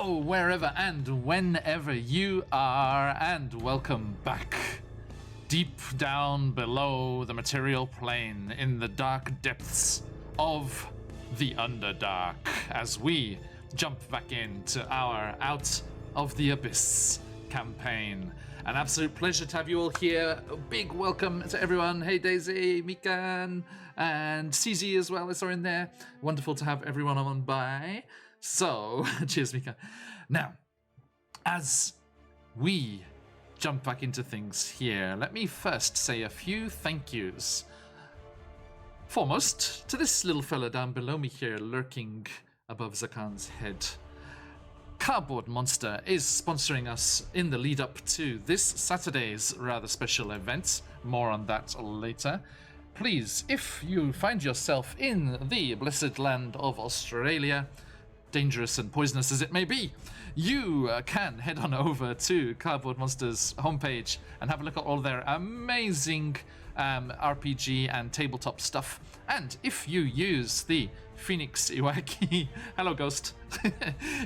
Hello, wherever and whenever you are, and welcome back. Deep down below the material plane, in the dark depths of the Underdark, as we jump back into our Out of the Abyss campaign. An absolute pleasure to have you all here. A big welcome to everyone. Hey Daisy, Mikan, and CZ as well, are in there. Wonderful to have everyone on by. So, cheers, Mika. Now, as we jump back into things here, let me first say a few thank yous. Foremost, to this little fella down below me here, lurking above Zakan's head. Cardboard Monster is sponsoring us in the lead up to this Saturday's rather special event. More on that later. Please, if you find yourself in the blessed land of Australia, dangerous and poisonous as it may be, you can head on over to Cardboard Monster's homepage and have a look at all their amazing RPG and tabletop stuff. And if you use the Phoenix Iwaki, hello Ghost,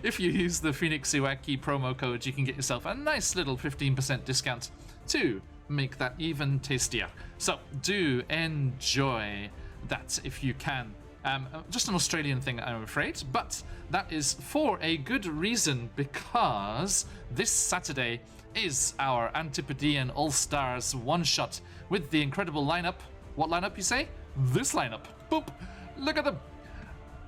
if you use the Phoenix Iwaki promo code, you can get yourself a nice little 15% discount to make that even tastier. So do enjoy that if you can. Just an Australian thing, I'm afraid, but that is for a good reason, because this Saturday is our Antipodean All-Stars one-shot with the incredible lineup. What lineup, you say? This lineup. Boop! Look at them!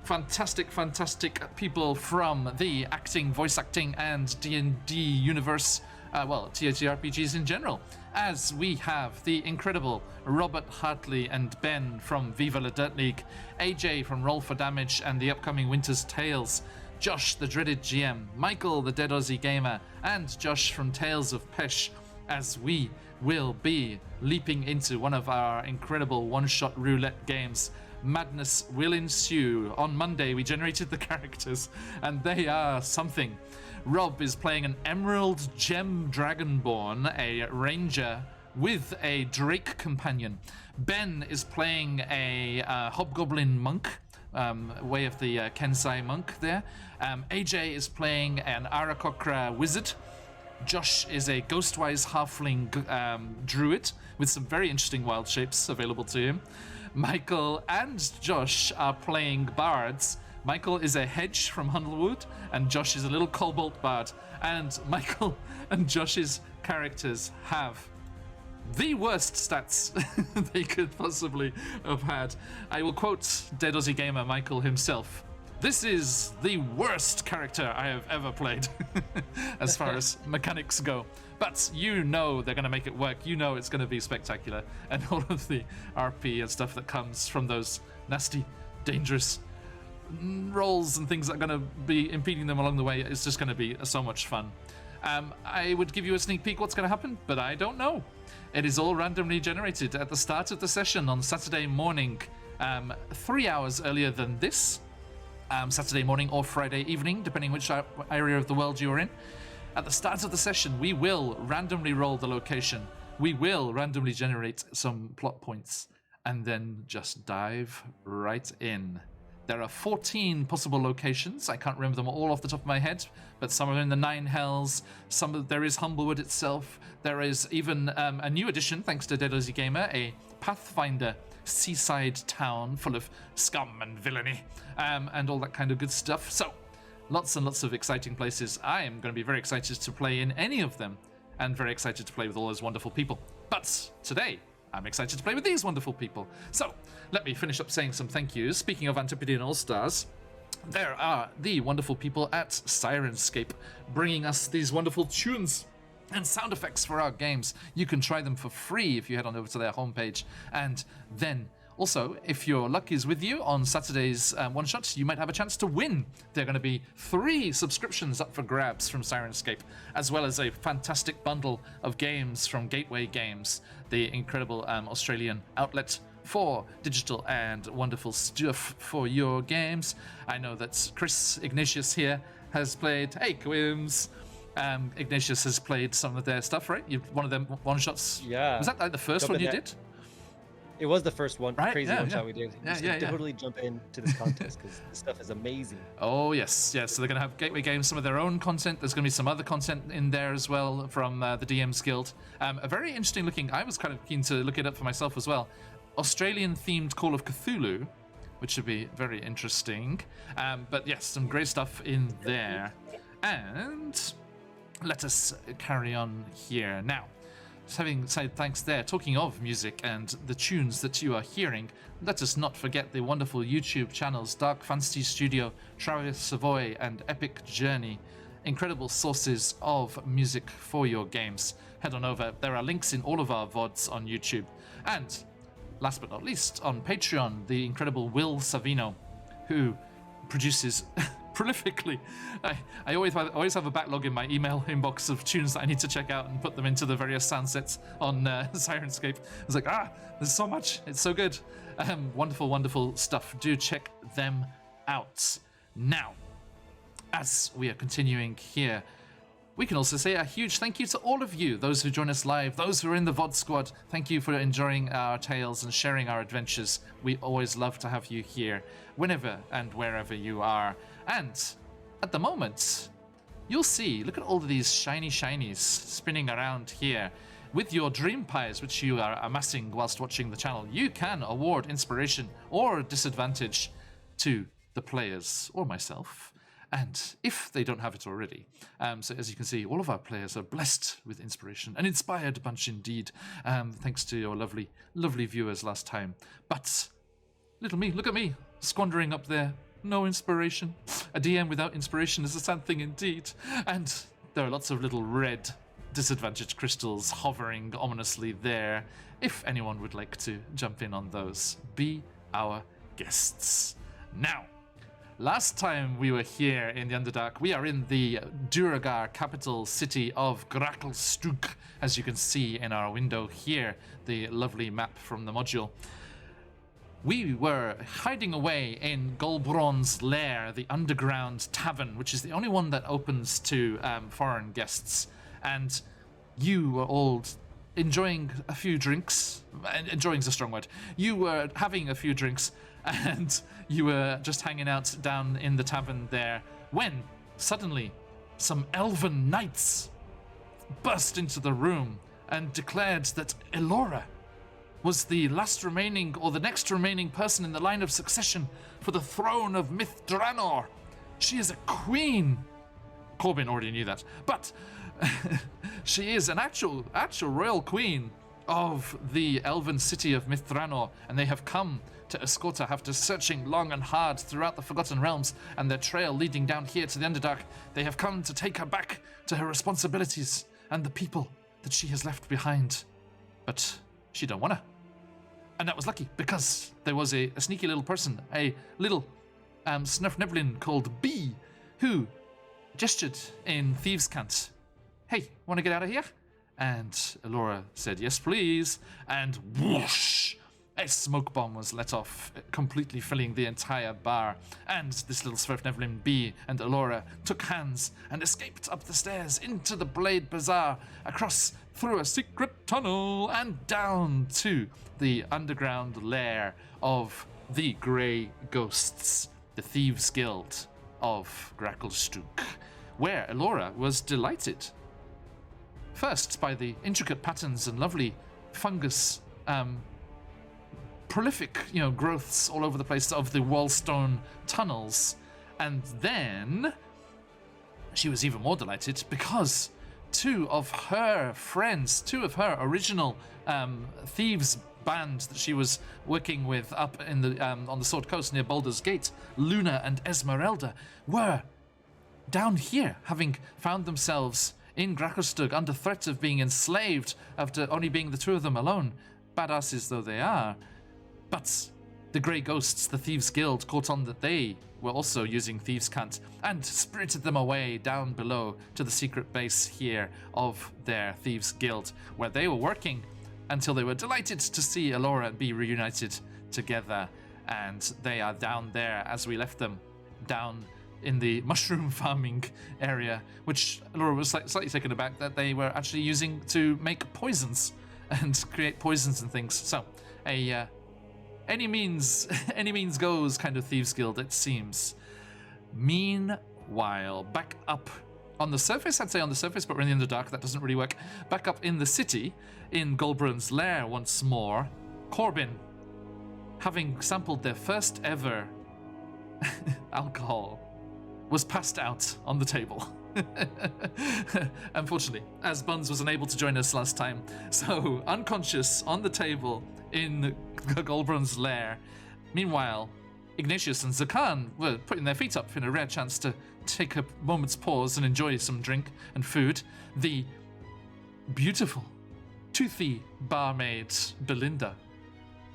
Fantastic, fantastic people from the acting, voice acting, and D&D universe, TTRPGs in general, as we have the incredible Robert Hartley and Ben from Viva La Dirt League, AJ from Roll for Damage and the upcoming Winter's Tales, Josh the dreaded GM, Michael the Dead Aussie Gamer, and Josh from Tales of Pesh, as we will be leaping into one of our incredible one-shot roulette games. Madness will ensue. On Monday, we generated the characters, and they are something. Rob is playing an Emerald Gem Dragonborn, a ranger with a Drake companion. Ben is playing a Hobgoblin monk, way of the Kensai monk there. AJ is playing an Arakokra wizard. Josh is a Ghostwise halfling druid with some very interesting wild shapes available to him. Michael and Josh are playing bards. Michael is a hedge from Huddlewood, and Josh is a little cobalt bard. And Michael and Josh's characters have the worst stats they could possibly have had. I will quote Dead Aussie Gamer Michael himself. This is the worst character I have ever played as far as mechanics go. But you know they're going to make it work. You know it's going to be spectacular. And all of the RP and stuff that comes from those nasty, dangerous rolls and things that are going to be impeding them along the way is just going to be so much fun. I would give you a sneak peek what's going to happen, but I don't know. It is all randomly generated at the start of the session on Saturday morning, 3 hours earlier than this. Saturday morning or Friday evening, depending which area of the world you're in. At the start of the session, we will randomly roll the location. We will randomly generate some plot points, and then just dive right in. There are 14 possible locations. I can't remember them all off the top of my head, but some are in the Nine Hells. There is Humblewood itself. There is even a new addition, thanks to Dead Aussie Gamer, a Pathfinder seaside town full of scum and villainy, and all that kind of good stuff. So, lots and lots of exciting places. I am going to be very excited to play in any of them, and very excited to play with all those wonderful people. But today, I'm excited to play with these wonderful people. So, let me finish up saying some thank yous. Speaking of Antipodean All-Stars, there are the wonderful people at Sirenscape, bringing us these wonderful tunes and sound effects for our games. You can try them for free if you head on over to their homepage. And then, also, if your luck is with you on Saturday's one-shots, you might have a chance to win. There are going to be 3 subscriptions up for grabs from Sirenscape, as well as a fantastic bundle of games from Gateway Games, the incredible Australian outlet for digital and wonderful stuff for your games. I know that Chris Ignatius here has played, hey Quims, Ignatius has played some of their stuff, right? One of them one-shots. Yeah. Was that like the first one you did? It was the first Right, crazy yeah, one-shot yeah. we did. Yeah, You should yeah, yeah. totally jump into this contest because this stuff is amazing. Oh, yes, yes. So they're going to have Gateway Games, some of their own content. There's going to be some other content in there as well from the DMs Guild. A very interesting looking, I was kind of keen to look it up for myself as well. Australian-themed Call of Cthulhu, which should be very interesting. But yes, some great stuff in there. And let us carry on here. Now, having said thanks there, talking of music and the tunes that you are hearing, let us not forget the wonderful YouTube channels Dark Fantasy Studio, Travis Savoy, and Epic Journey. Incredible sources of music for your games. Head on over. There are links in all of our VODs on YouTube. And last but not least, on Patreon, the incredible Will Savino, who produces prolifically. I always have a backlog in my email inbox of tunes that I need to check out and put them into the various sound sets on Sirenscape. It's like, there's so much. It's so good. Wonderful, wonderful stuff. Do check them out. Now, as we are continuing here, we can also say a huge thank you to all of you, those who join us live, those who are in the VOD squad. Thank you for enjoying our tales and sharing our adventures. We always love to have you here, whenever and wherever you are. And at the moment, you'll see, look at all of these shiny shinies spinning around here. With your dream pies, which you are amassing whilst watching the channel, you can award inspiration or disadvantage to the players or myself. And if they don't have it already, so as you can see, all of our players are blessed with inspiration, an inspired bunch indeed, thanks to your lovely, lovely viewers last time. But little me, look at me, squandering up there, no inspiration. A DM without inspiration is a sad thing indeed. And there are lots of little red disadvantaged crystals hovering ominously there. If anyone would like to jump in on those, be our guests. Now, last time we were here in the Underdark, we are in the Duragar capital city of Gracklstug, as you can see in our window here, the lovely map from the module. We were hiding away in Golbron's lair, the underground tavern, which is the only one that opens to foreign guests. And you were all enjoying a few drinks. Enjoying is a strong word. You were having a few drinks, and you were just hanging out down in the tavern there, when suddenly some elven knights burst into the room and declared that Elora was the last remaining, or the next remaining person in the line of succession for the throne of Mithranor. She is a queen. Corbin already knew that, but she is an actual royal queen of the elven city of Mithranor, and they have come to escort her after searching long and hard throughout the Forgotten Realms and their trail leading down here to the Underdark. They have come to take her back to her responsibilities and the people that she has left behind. But she don't wanna. And that was lucky, because there was a sneaky little person, a little Snurfneblin called B, who gestured in Thieves' Cant. Hey, want to get out of here? And Elora said, yes, please. And whoosh, a smoke bomb was let off, completely filling the entire bar. And this little Snurfneblin B and Elora took hands and escaped up the stairs into the Blade Bazaar, across through a secret tunnel and down to the underground lair of the Grey Ghosts, the Thieves' Guild of Gracklstug, where Elora was delighted. First, by the intricate patterns and lovely fungus, prolific, growths all over the place of the wallstone tunnels. And then she was even more delighted because two of her original thieves band that she was working with up in the on the Sword Coast near Baldur's Gate, Luna and Esmeralda, were down here, having found themselves in Gracklstug under threat of being enslaved after only being the two of them alone, badasses though they are. But the Grey Ghosts, the Thieves Guild, caught on that they were also using Thieves' Cant and spirited them away down below to the secret base here of their Thieves Guild, where they were working until they were delighted to see Elora be reunited together. And they are down there as we left them, down in the mushroom farming area, which Elora was slightly taken aback that they were actually using to make poisons and create poisons and things. So a any means any means goes kind of thieves guild, it seems. Meanwhile, back up on the surface, I'd say on the surface, but we're in the Underdark, that doesn't really work. Back up in the city, in Golbrun's lair once more, Corbin, having sampled their first ever alcohol, was passed out on the table. Unfortunately, as Buns was unable to join us last time, so unconscious on the table in Golbrun's lair. Meanwhile, Ignatius and Zakan were putting their feet up in a rare chance to take a moment's pause and enjoy some drink and food. The beautiful, toothy barmaid Belinda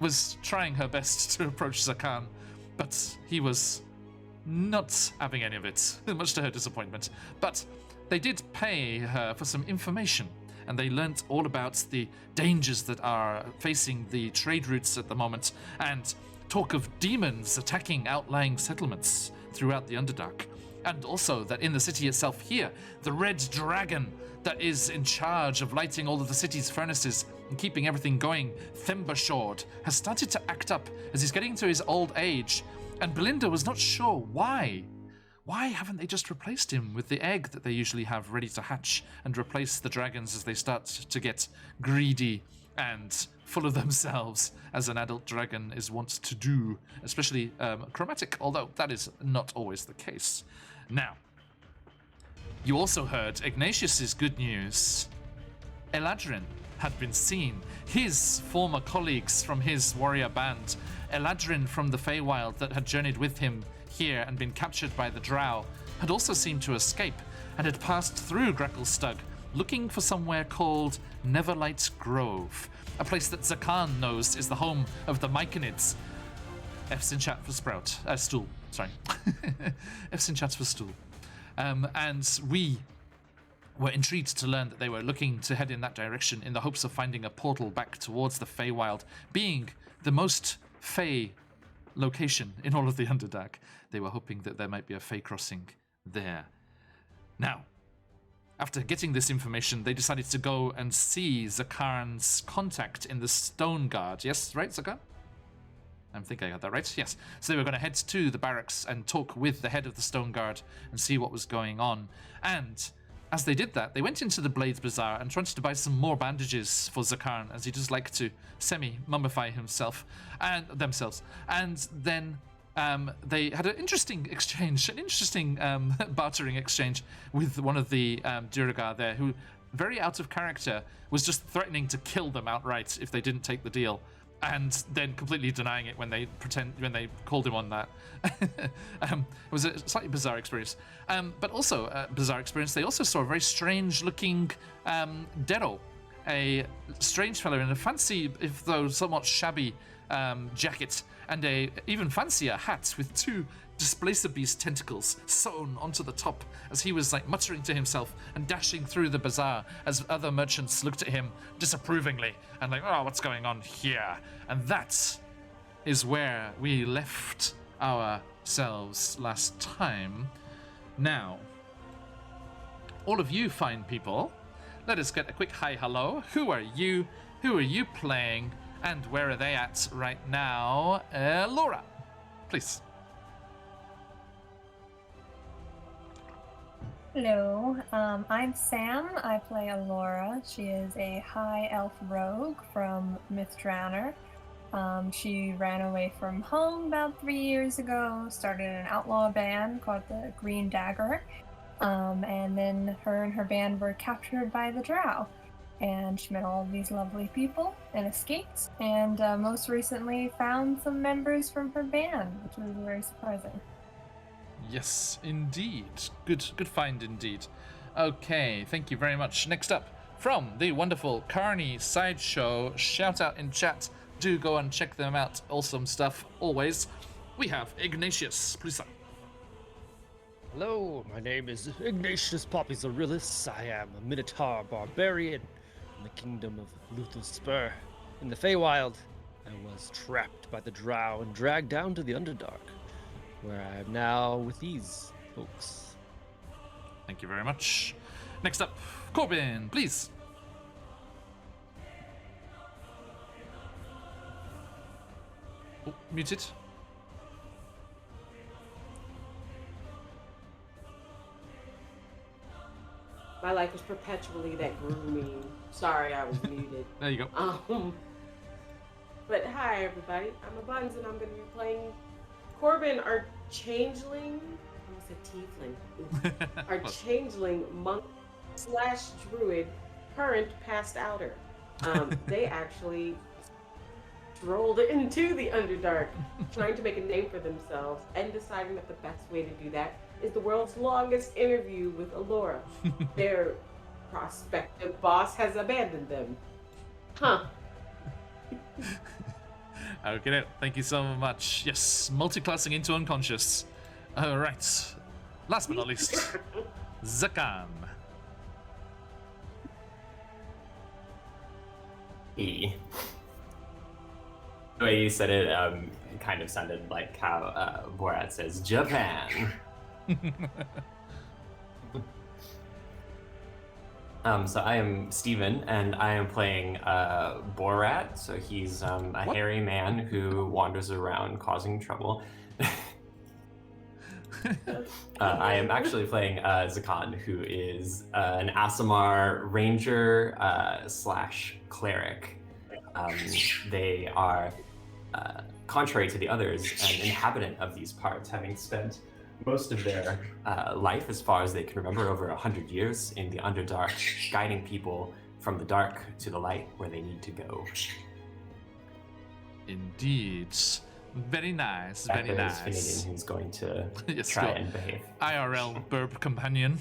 was trying her best to approach Zakan, but he was not having any of it, much to her disappointment. But they did pay her for some information, and they learnt all about the dangers that are facing the trade routes at the moment, and talk of demons attacking outlying settlements throughout the Underdark. And also that in the city itself here, the red dragon that is in charge of lighting all of the city's furnaces and keeping everything going, Thembashord, has started to act up as he's getting to his old age. And Belinda was not sure why. Why haven't they just replaced him with the egg that they usually have ready to hatch and replace the dragons as they start to get greedy and full of themselves, as an adult dragon is wont to do, especially chromatic, although that is not always the case. Now, you also heard Ignatius's good news. Eladrin had been seen. His former colleagues from his warrior band, Eladrin from the Feywild that had journeyed with him here and been captured by the Drow, had also seemed to escape and had passed through Greckelstug, looking for somewhere called Neverlight Grove, a place that Zakan knows is the home of the Myconids. F's in chat for Stool, sorry. F's in chat for Stool. And we were intrigued to learn that they were looking to head in that direction in the hopes of finding a portal back towards the Feywild, being the most Fey location in all of the Underdark. They were hoping that there might be a Fey crossing there. Now, after getting this information, they decided to go and see Zakarn's contact in the Stone Guard. Yes, right, Zakar? I think I got that right. Yes. So they were going to head to the barracks and talk with the head of the Stone Guard and see what was going on. And as they did that, they went into the Blades Bazaar and tried to buy some more bandages for Zakarn, as he does like to semi-mummify himself and themselves. And then they had an interesting exchange, bartering exchange with one of the Duragar there, who, very out of character, was just threatening to kill them outright if they didn't take the deal, and then completely denying it when they called him on that. It was a slightly bizarre experience. But also a bizarre experience, they also saw a very strange-looking Dero, a strange fellow in a fancy, if though somewhat shabby, jacket, and a even fancier hat with two Displacer Beast tentacles sewn onto the top, as he was like muttering to himself and dashing through the bazaar as other merchants looked at him disapprovingly and like, oh, what's going on here? And that is where we left ourselves last time. Now, all of you fine people, let us get a quick hi hello. Who are you? Who are you playing? And where are they at right now? Laura, please. Hello, I'm Sam. I play Alora. She is a high elf rogue from Mythdrauner. She ran away from home about 3 years ago, started an outlaw band called the Green Dagger, and then her and her band were captured by the Drow. And she met all of these lovely people and escaped, and most recently found some members from her band, which was very surprising. Yes, indeed. Good find indeed. Okay, thank you very much. Next up, from the wonderful CarniSideShow, shout out in chat. Do go and check them out. Awesome stuff, always. We have Ignatius, please. Hello, my name is Ignatius Poppyzarilis. I am a Minotaur barbarian in the kingdom of Luthor Spur. In the Feywild, I was trapped by the Drow and dragged down to the Underdark, where I am now with these folks. Thank you very much. Next up, Corbin, please. Oh, muted. My life is perpetually that grooming. Sorry, I was muted. There you go. But hi everybody, I'm Abuns and I'm going to be playing Corbin, our changeling. I almost said tiefling. Our changeling monk / druid, current passed outer. They actually strolled into the Underdark, trying to make a name for themselves, and deciding that the best way to do that is the world's longest interview with Alora. Their prospective boss has abandoned them. Huh. Okay, thank you so much. Yes, multiclassing into unconscious. Alright. Last but not least, Zakan. The way you said it, it kind of sounded like how Borat says Japan. So I am Steven, and I am playing Borat. So he's a hairy man who wanders around causing trouble. I am actually playing Zakan, who is an Aasimar ranger / cleric. They are, contrary to the others, an inhabitant of these parts, having spent most of their life, as far as they can remember, over 100 years in the Underdark, guiding people from the dark to the light where they need to go. Indeed. Very nice, very nice. Finnegan, who's going to Yes, try your and behave. IRL burb companion.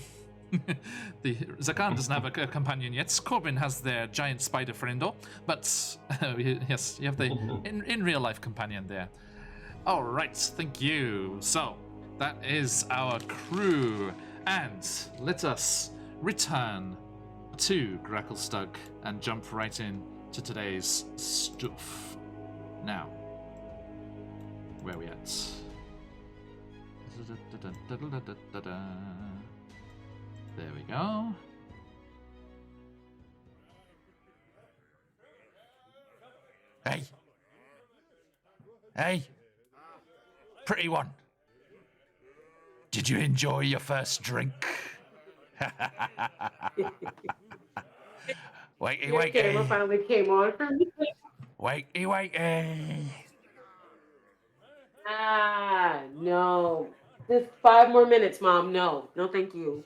The Zakan doesn't have a companion yet. Corbin has their giant spider friendo, but yes, you have the in real life companion there. All right, thank you. So that is our crew, and let us return to Gracklestug and jump right in to today's stuff. Now, where are we at? There we go. Hey. Hey. Pretty one. Did you enjoy your first drink? Wakey, Your camera wakey. finally came on for me. Wakey, wakey. No. Just 5 more minutes, Mom. No, thank you.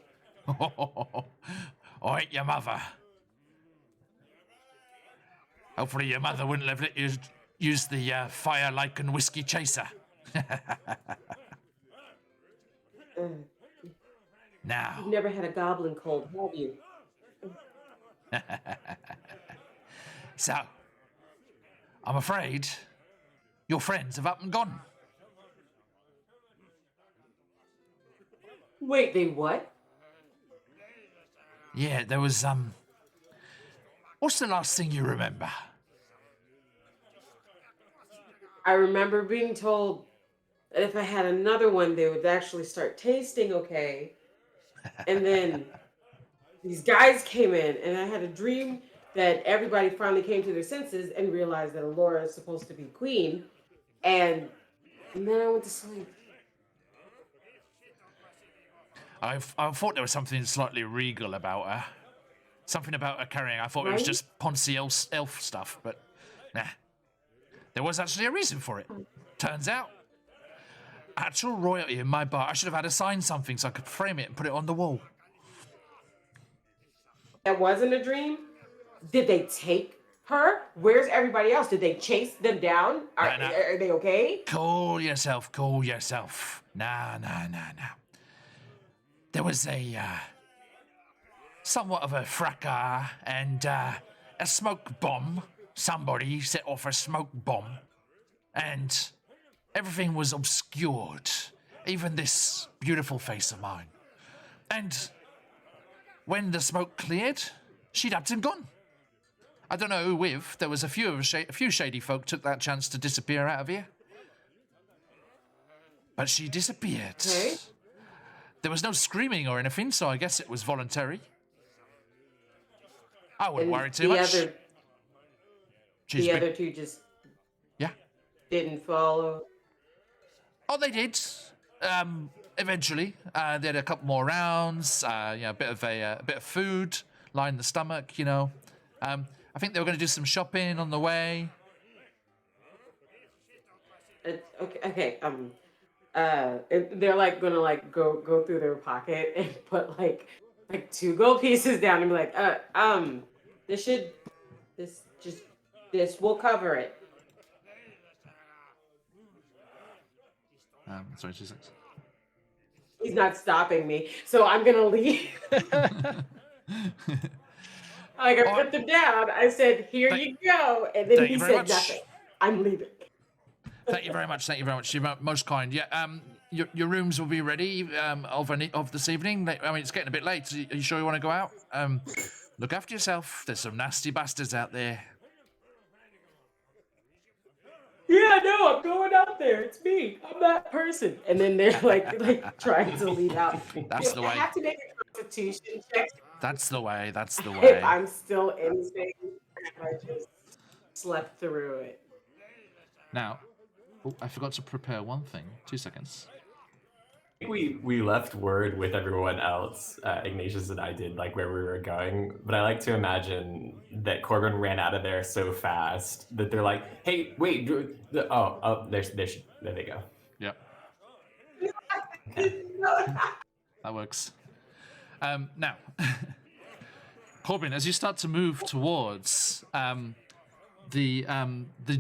I ain't your mother. Hopefully your mother wouldn't have let you use the fire lichen whiskey chaser. Now. You've never had a goblin cold, have you? So, I'm afraid your friends have up and gone. Wait, they what? Yeah, there was, what's the last thing you remember? I remember being told that if I had another one, they would actually start tasting okay. And then these guys came in, and I had a dream that everybody finally came to their senses and realized that Alora is supposed to be queen. And then I went to sleep. I thought there was something slightly regal about her. Something about her carrying. I thought it was Right? just Ponzi elf stuff, but nah. There was actually a reason for it. Turns out, actual royalty in my bar. I should have had her sign something so I could frame it and put it on the wall. That wasn't a dream? Did they take her? Where's everybody else? Did they chase them down? Are they okay? Cool yourself. Nah. There was a, somewhat of a fracas and, a smoke bomb. Somebody set off a smoke bomb. And everything was obscured. Even this beautiful face of mine. And when the smoke cleared, she'd up and gone. I don't know who with. There was a few shady folk took that chance to disappear out of here. But she disappeared. Okay. There was no screaming or anything, so I guess it was voluntary. I wouldn't worry too much. The other two just... Yeah. didn't follow. Oh, they did. Eventually, they had a couple more rounds. A bit of food, line the stomach. I think they were going to do some shopping on the way. Okay. They're like gonna like go through their pocket and put like 2 gold pieces down and be like, this will cover it. Sorry, 2 seconds. He's not stopping me, so I'm gonna leave. Like I put them down. I said, "Here you go," and then he said nothing. I'm leaving. Thank you very much. You're most kind. Yeah. Your rooms will be ready of this evening. I mean, it's getting a bit late. Are you sure you want to go out? Look after yourself. There's some nasty bastards out there. Yeah, no, I'm going out there. It's me. I'm that person. And then they're like trying to lead out. That's the way. I have to make a constitution check. That's the way. If I'm still insane, I just slept through it. Now, I forgot to prepare one thing. 2 seconds. We left word with everyone else, Ignatius and I did, like where we were going. But I like to imagine that Corbin ran out of there so fast that they're like, "Hey, wait! There they go." Yep. That works. Now, Corbin, as you start to move towards the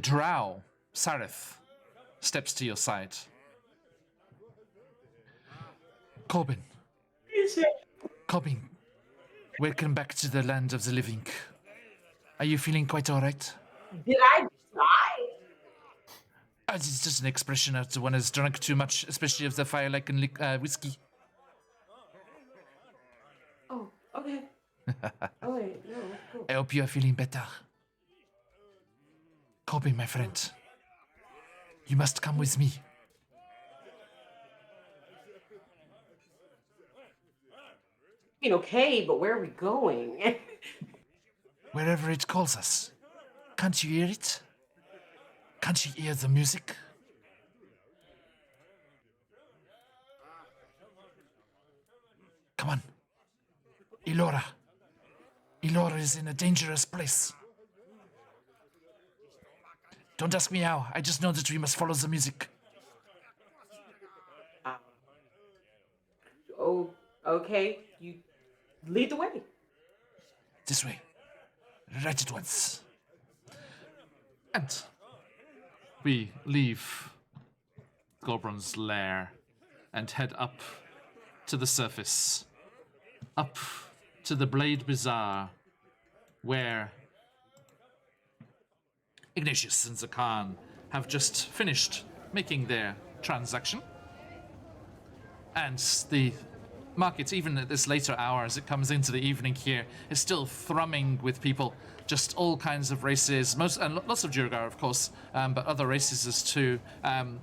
drow, Sareth steps to your side. Corbin, welcome back to the land of the living. Are you feeling quite all right? Did I die? It's just an expression after one has drunk too much, especially of the fire-like and whiskey. Oh, okay. Oh, wait, no, cool. I hope you are feeling better. Corbin, my friend, you must come with me. I mean, okay, but where are we going? Wherever it calls us. Can't you hear it? Can't you hear the music? Come on. Elora. Elora is in a dangerous place. Don't ask me how. I just know that we must follow the music. Oh, okay. You lead the way. This way. Right at once. And we leave Gobron's lair and head up to the surface. Up to the Blade Bazaar, where Ignatius and Zakan have just finished making their transaction. And the market, even at this later hour as it comes into the evening here, is still thrumming with people. Just all kinds of races, and lots of Durgar, of course, but other races as too.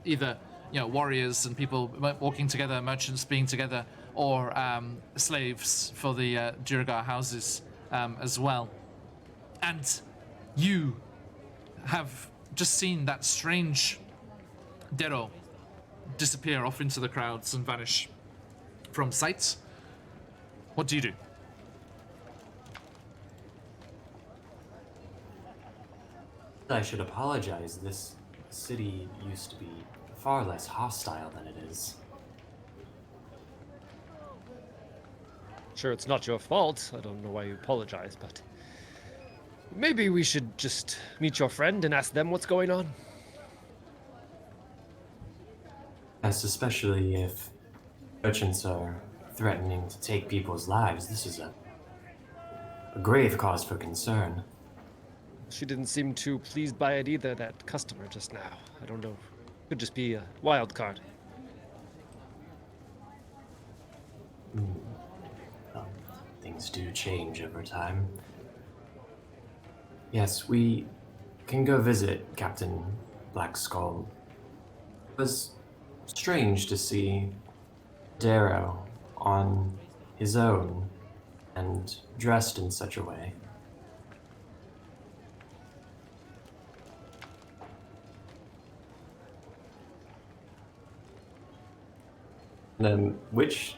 Either warriors and people walking together, merchants being together, or slaves for the Durgar houses as well. And you have just seen that strange Dero disappear off into the crowds and vanish from sight. What do you do? I should apologize. This city used to be far less hostile than it is. Sure, it's not your fault. I don't know why you apologize, but maybe we should just meet your friend and ask them what's going on. Yes, especially if merchants are threatening to take people's lives. This is a grave cause for concern. She didn't seem too pleased by it either, that customer just now. I don't know. Could just be a wild card. Things do change over time. Yes, we can go visit Captain Black Skull. It was strange to see Darrow on his own and dressed in such a way. And then which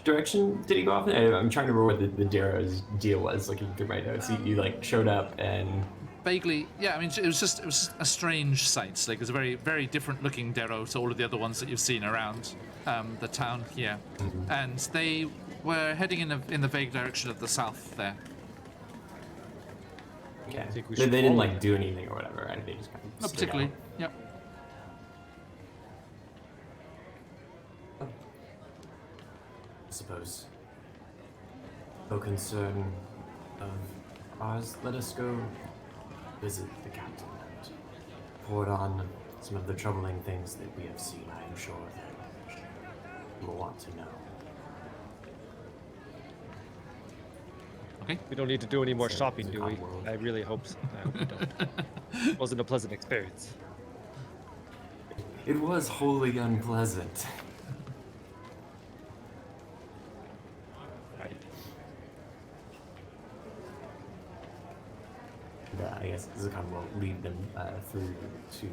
direction did he go off in? I'm trying to remember what the Darrow's deal was. Looking through my notes, you like showed up and Vaguely, yeah. I mean, it was just a strange sight. Like, it was a very, very different looking Darrow to all of the other ones that you've seen around the town here. And they were heading in the vague direction of the south there. okay. I think we They should didn't follow like do anything or whatever, right? They just kind of Not stood particularly. out. Yep. I suppose. No concern of ours. Let us go visit the captain and report on some of the troubling things that we have seen. I am sure that you will want to know. Okay. We don't need to do any more So, shopping, it's do a we? hot world. I really hope so. I hope we don't. Wasn't a pleasant experience. It was wholly unpleasant. Right. And, I guess Zakan will lead them through to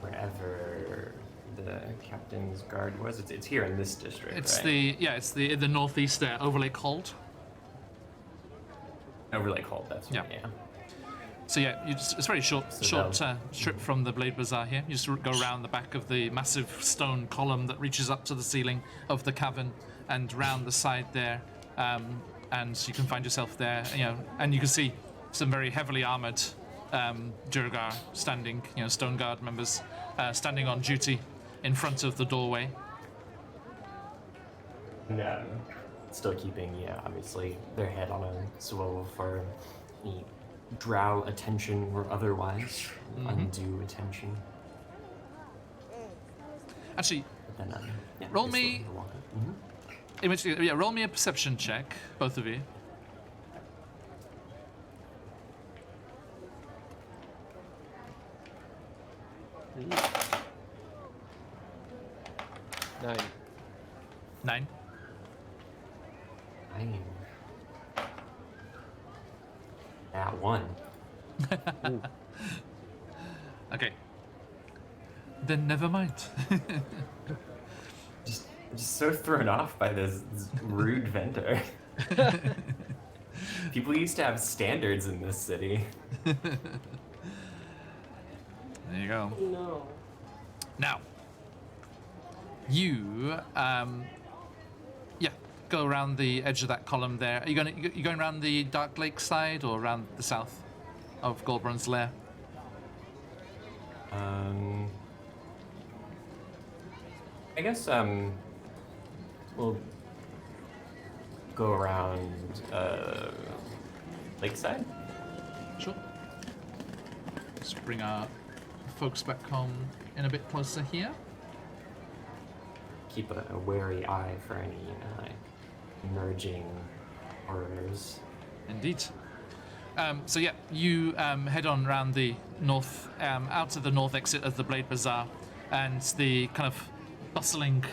wherever the captain's guard was. It's here in this district, It's right? it's the northeast overlay called. Overlay Hold, that's right, Yeah. yeah. So yeah, it's a very short So trip from the Blade Bazaar here. You just go around the back of the massive stone column that reaches up to the ceiling of the cavern, and round the side there, and you can find yourself there. And you can see some very heavily armored Durgar standing, Stone Guard members standing on duty in front of the doorway. No. Still keeping, obviously their head on a swivel for any drow attention or otherwise undue attention. Actually, But then, Roll just me- looking to walk up. roll me a perception check, both of you. Nine. 9. Dang. That one. Okay. Then never mind. Just so thrown off by this rude vendor. People used to have standards in this city. There you go. No. Now, you, go around the edge of that column there. Are you going around the Dark Lake side or around the south of Goldbrun's lair? I guess we'll go around Lakeside. Sure. Let's bring our folks back home in a bit closer here. Keep a wary eye for any emerging horrors. Indeed. So yeah, you head on around the north, out to the north exit of the Blade Bazaar, and the kind of bustling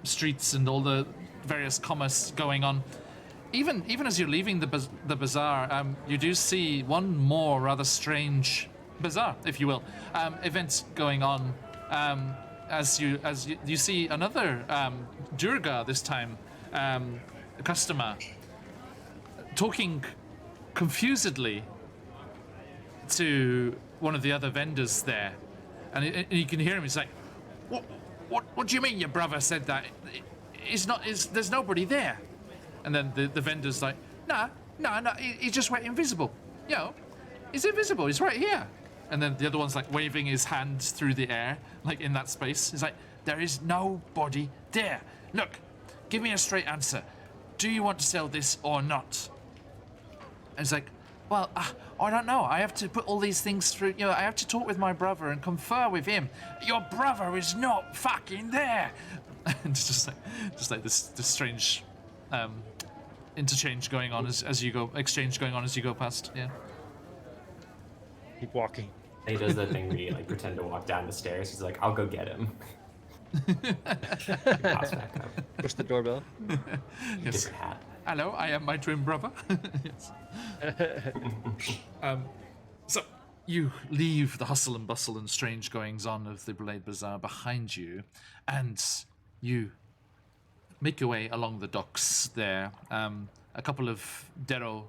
streets and all the various commerce going on. Even as you're leaving the bazaar, you do see one more rather strange bazaar, if you will, event going on. As you see another Durga this time, a customer, talking confusedly to one of the other vendors there, and you can hear him. He's like, "What do you mean your brother said that? There's nobody there." And then the vendor's like, "No, he just went invisible. He's invisible. He's right here." And then the other one's like waving his hand through the air, like in that space. He's like, "There is nobody there. Look, give me a straight answer. Do you want to sell this or not?" And it's like, "Well, I don't know. I have to put all these things through. I have to talk with my brother and confer with him. Your brother is not fucking there." And it's just like this strange interchange going on as you go, exchange going on as you go past. Yeah. Keep walking. And he does that thing where you pretend to walk down the stairs. He's like, "I'll go get him." Pops back up. Push the doorbell. Yes. Different hat. Hello, I am my twin brother. Yes. So, You leave the hustle and bustle and strange goings on of the Blade Bazaar behind you, and you make your way along the docks there. A couple of Darrow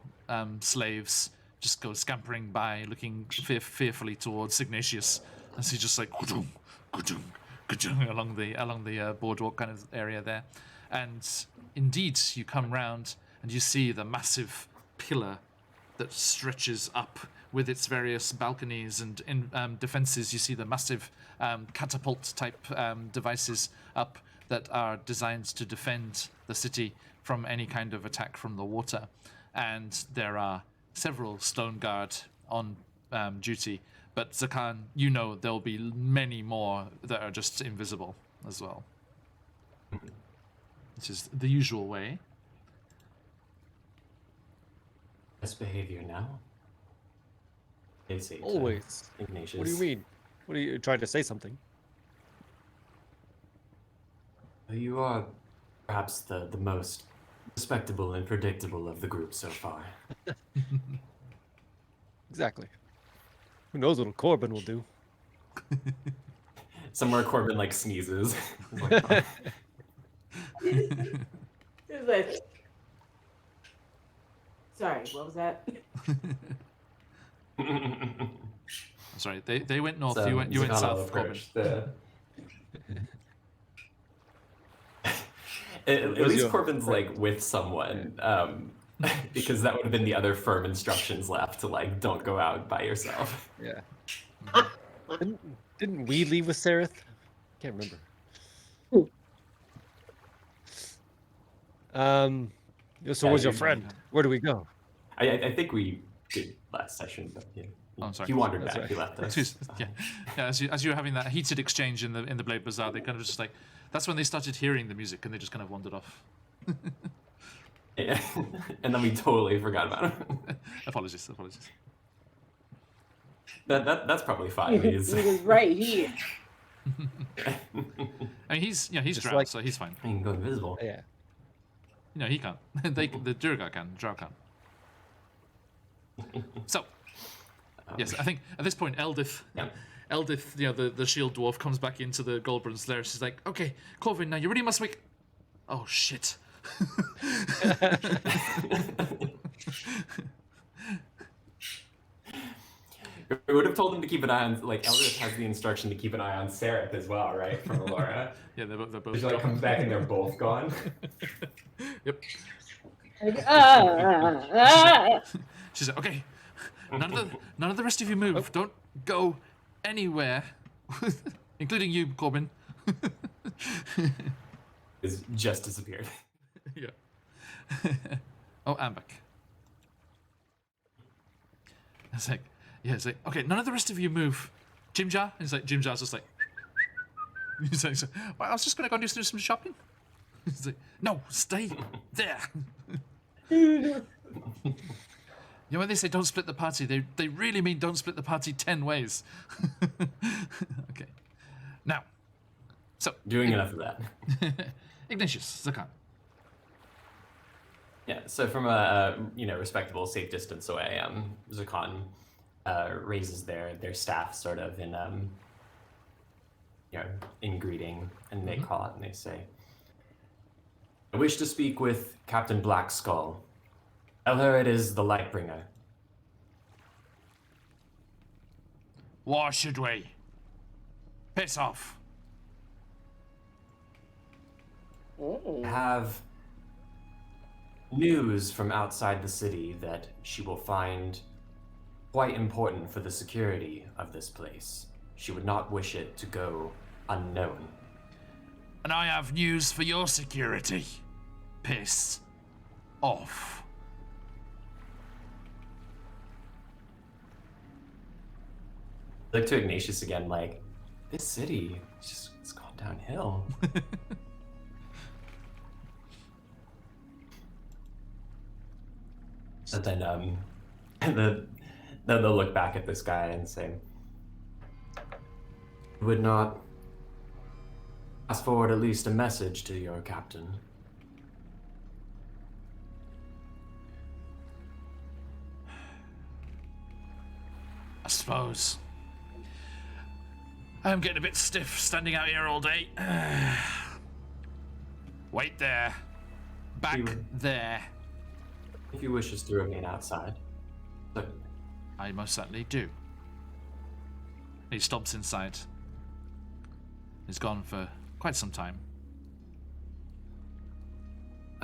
slaves just go scampering by, looking fearfully towards Ignatius, as he just like ka-dung, ka-dung, ka-dung, along the boardwalk kind of area there. And indeed, you come round and you see the massive pillar that stretches up with its various balconies and defenses. You see the massive catapult-type devices up that are designed to defend the city from any kind of attack from the water. And there are several stone guard on duty. But Zakan, you know there'll be many more that are just invisible as well. Which is the usual way. Best behavior now? They say to Always. Ignatius. What do you mean? What are you trying to say something? You are perhaps the most respectable and predictable of the group so far. Exactly. Who knows what Corbin will do? Somewhere Corbin like sneezes. It's like, sorry, what was that? Sorry, they went north. So, You went south, Corbin. approach At least Corbin's like with someone, because that would have been the other firm instructions left to like don't go out by yourself. Yeah. Didn't we leave with Sereth? Can't remember. So Yeah, where's your you- friend? Where do we go? I think we did last session, but yeah. Oh, sorry. He wandered That's back. right. He left us. Yeah. As you were having that heated exchange in the Blade Bazaar, they kind of just like, that's when they started hearing the music and they just kind of wandered off. Yeah. And then we totally forgot about him. Apologies. That's probably fine. He was right here. I mean, he's Just drow, like- so he's fine. I can go invisible. Yeah. No, he can't. The Durga can. Drow can't. So, yes, I think at this point, Eldith, Yeah. the shield dwarf comes back into the Goldbrun's lair. She's like, "Okay, Corvin, now you really must wake." Oh shit! We would have told him to keep an eye on, like, Eldritch has the instruction to keep an eye on Sereth as well, right? From Alora. Yeah, they're both. She like comes back and they're both gone. Yep. Like, She's like, "Okay, none of the rest of you move. Don't go anywhere, including you, Corbin." Is just disappeared. Yeah. Oh, I'm back. It's like, okay, none of the rest of you move. Jimjar? And it's like, Jimjar's just like, he's like, well, I was just going to go and do some shopping. He's like, no, stay there. You know when they say don't split the party, they really mean don't split the party 10 ways. Okay. Now, so, Doing enough of that. Ignatius, Zakan. Yeah, so from a respectable, safe distance away, Zakan raises their staff sort of in greeting, and they call out and they say, "I wish to speak with Captain Blackskull. Tell her it is the Lightbringer." Why should we? Piss off. I have news from outside the city that she will find quite important for the security of this place. She would not wish it to go unknown. And I have news for your security. Piss off. Look to Ignatius again, like, this city, it's gone downhill. But then, then they'll look back at this guy and say, "Would not pass forward at least a message to your captain." I suppose. I'm getting a bit stiff standing out here all day. Wait there. Back there. If he wishes to remain outside. But I most certainly do. He stomps inside. He's gone for quite some time.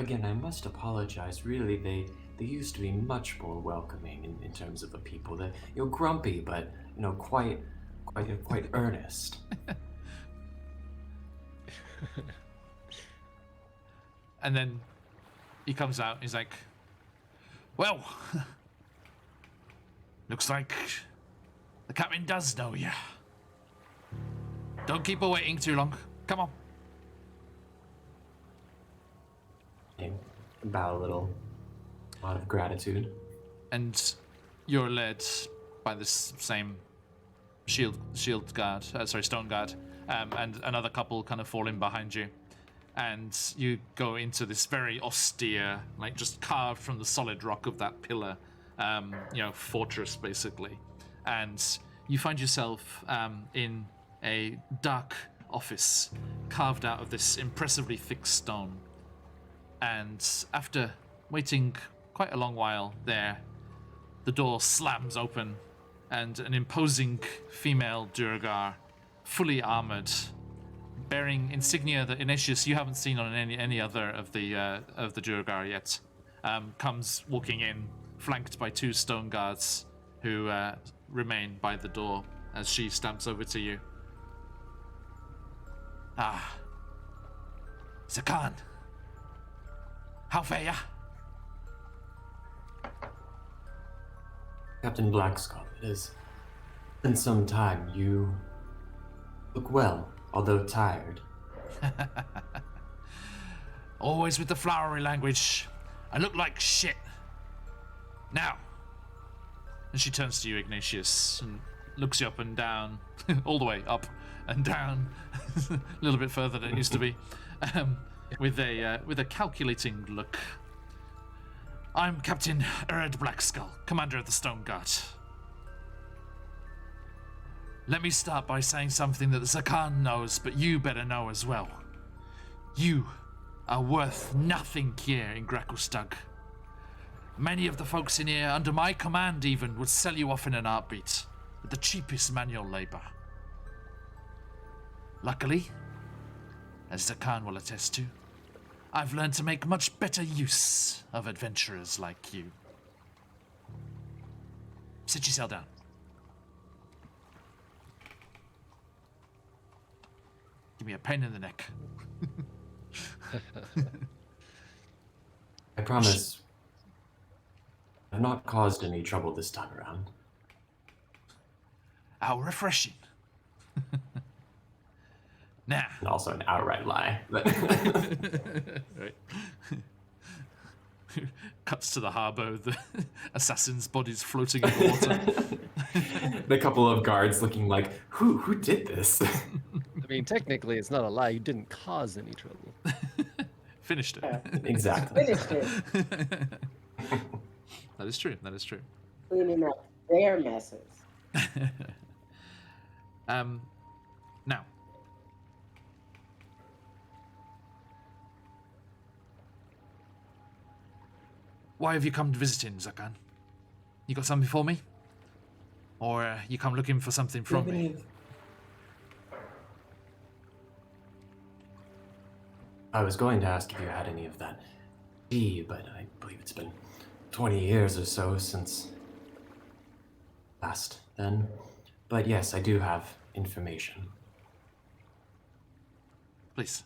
again, I must apologize. Really, they used to be much more welcoming in terms of the people. That grumpy, but quite earnest. And then he comes out. He's like, "Well, looks like the captain does know you. Don't keep her waiting too long. Come on." Bow a little, a lot of gratitude. And you're led by this same shield guard, stone guard, and another couple kind of fall in behind you. And you go into this very austere, like just carved from the solid rock of that pillar, fortress basically. And you find yourself in a dark office carved out of this impressively thick stone. And after waiting quite a long while there, the door slams open, and an imposing female Duergar, fully armored, bearing insignia that Ignatius you haven't seen on any other of the Duergar yet, comes walking in, flanked by two stone guards who remain by the door as she stamps over to you. "Ah, Zakan. How fare ya?" Captain Blackskull, it has been some time. You look well, although tired. Always with the flowery language. I look like shit. Now. And she turns to you, Ignatius, and looks you up and down, all the way up and down, a little bit further than it used to be, with a calculating look. "I'm Captain Erd Blackskull, commander of the Stone Guard. Let me start by saying something that the Zakan knows, but you better know as well. You are worth nothing here in Grakustag. Many of the folks in here, under my command even, would sell you off in an heartbeat, with the cheapest manual labor. Luckily, as Zakan will attest to, I've learned to make much better use of adventurers like you. Sit yourself down." Give me a pain in the neck. I promise I've not caused any trouble this time around. How refreshing. Now. And also an outright lie. But Right. Cuts to the harbor, the assassin's bodies floating in the water. the couple of guards looking like, who did this? I mean, technically, it's not a lie. You didn't cause any trouble. Finished it. Exactly. Finished it. That is true. That is true. Cleaning up their messes. Now. Why have you come visiting, Zakan? You got something for me? Or you come looking for something from me? I was going to ask if you had any of that tea, but I believe it's been 20 years or so since last then. But yes, I do have information. Please.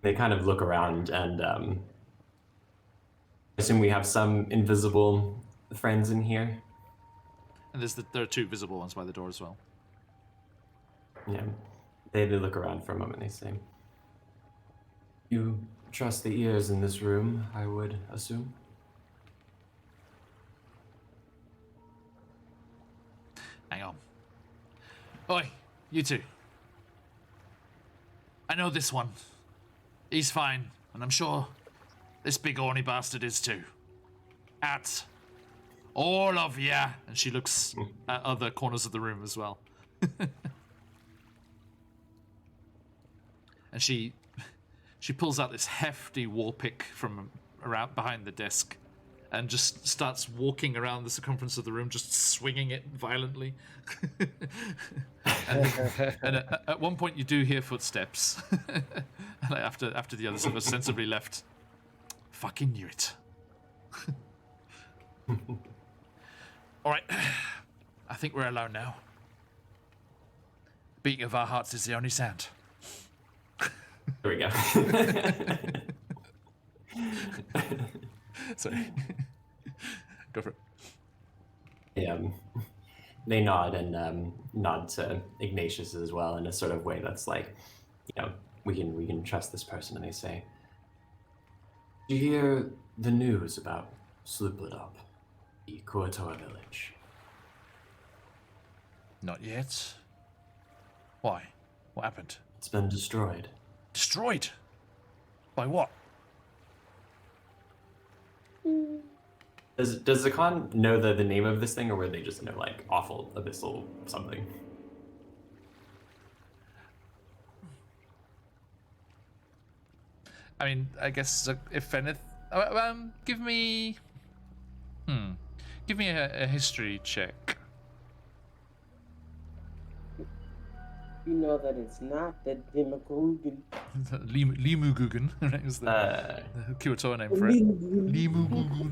They kind of look around and I assume we have some invisible friends in here. And there are two visible ones by the door as well. Yeah, they look around for a moment. They say, "You trust the ears in this room, I would assume." Hang on. Oi, you two. I know this one. He's fine, and I'm sure this big horny bastard is too. at all of ya. And she looks at other corners of the room as well. And she pulls out this hefty war pick from around behind the desk and just starts walking around the circumference of the room, just swinging it violently. and at one point you do hear footsteps. after the others have ostensibly left. Fucking knew it. All right, I think we're alone now. Beating of our hearts is the only sound. There we go. Sorry. Go for it. They nod and nod to Ignatius as well in a sort of way that's like, we can trust this person. And they say, "Do you hear the news about Slupladop, the Kuatoa village?" Not yet. Why? What happened? It's been destroyed. Destroyed? By what? Does Zakan know the name of this thing, or were they just know like awful abyssal something? I mean, I guess if anything, give me a history check. You know that it's not the Demagogugan. Limugugun, right? Was the Kuatoa name for it. Limugugun.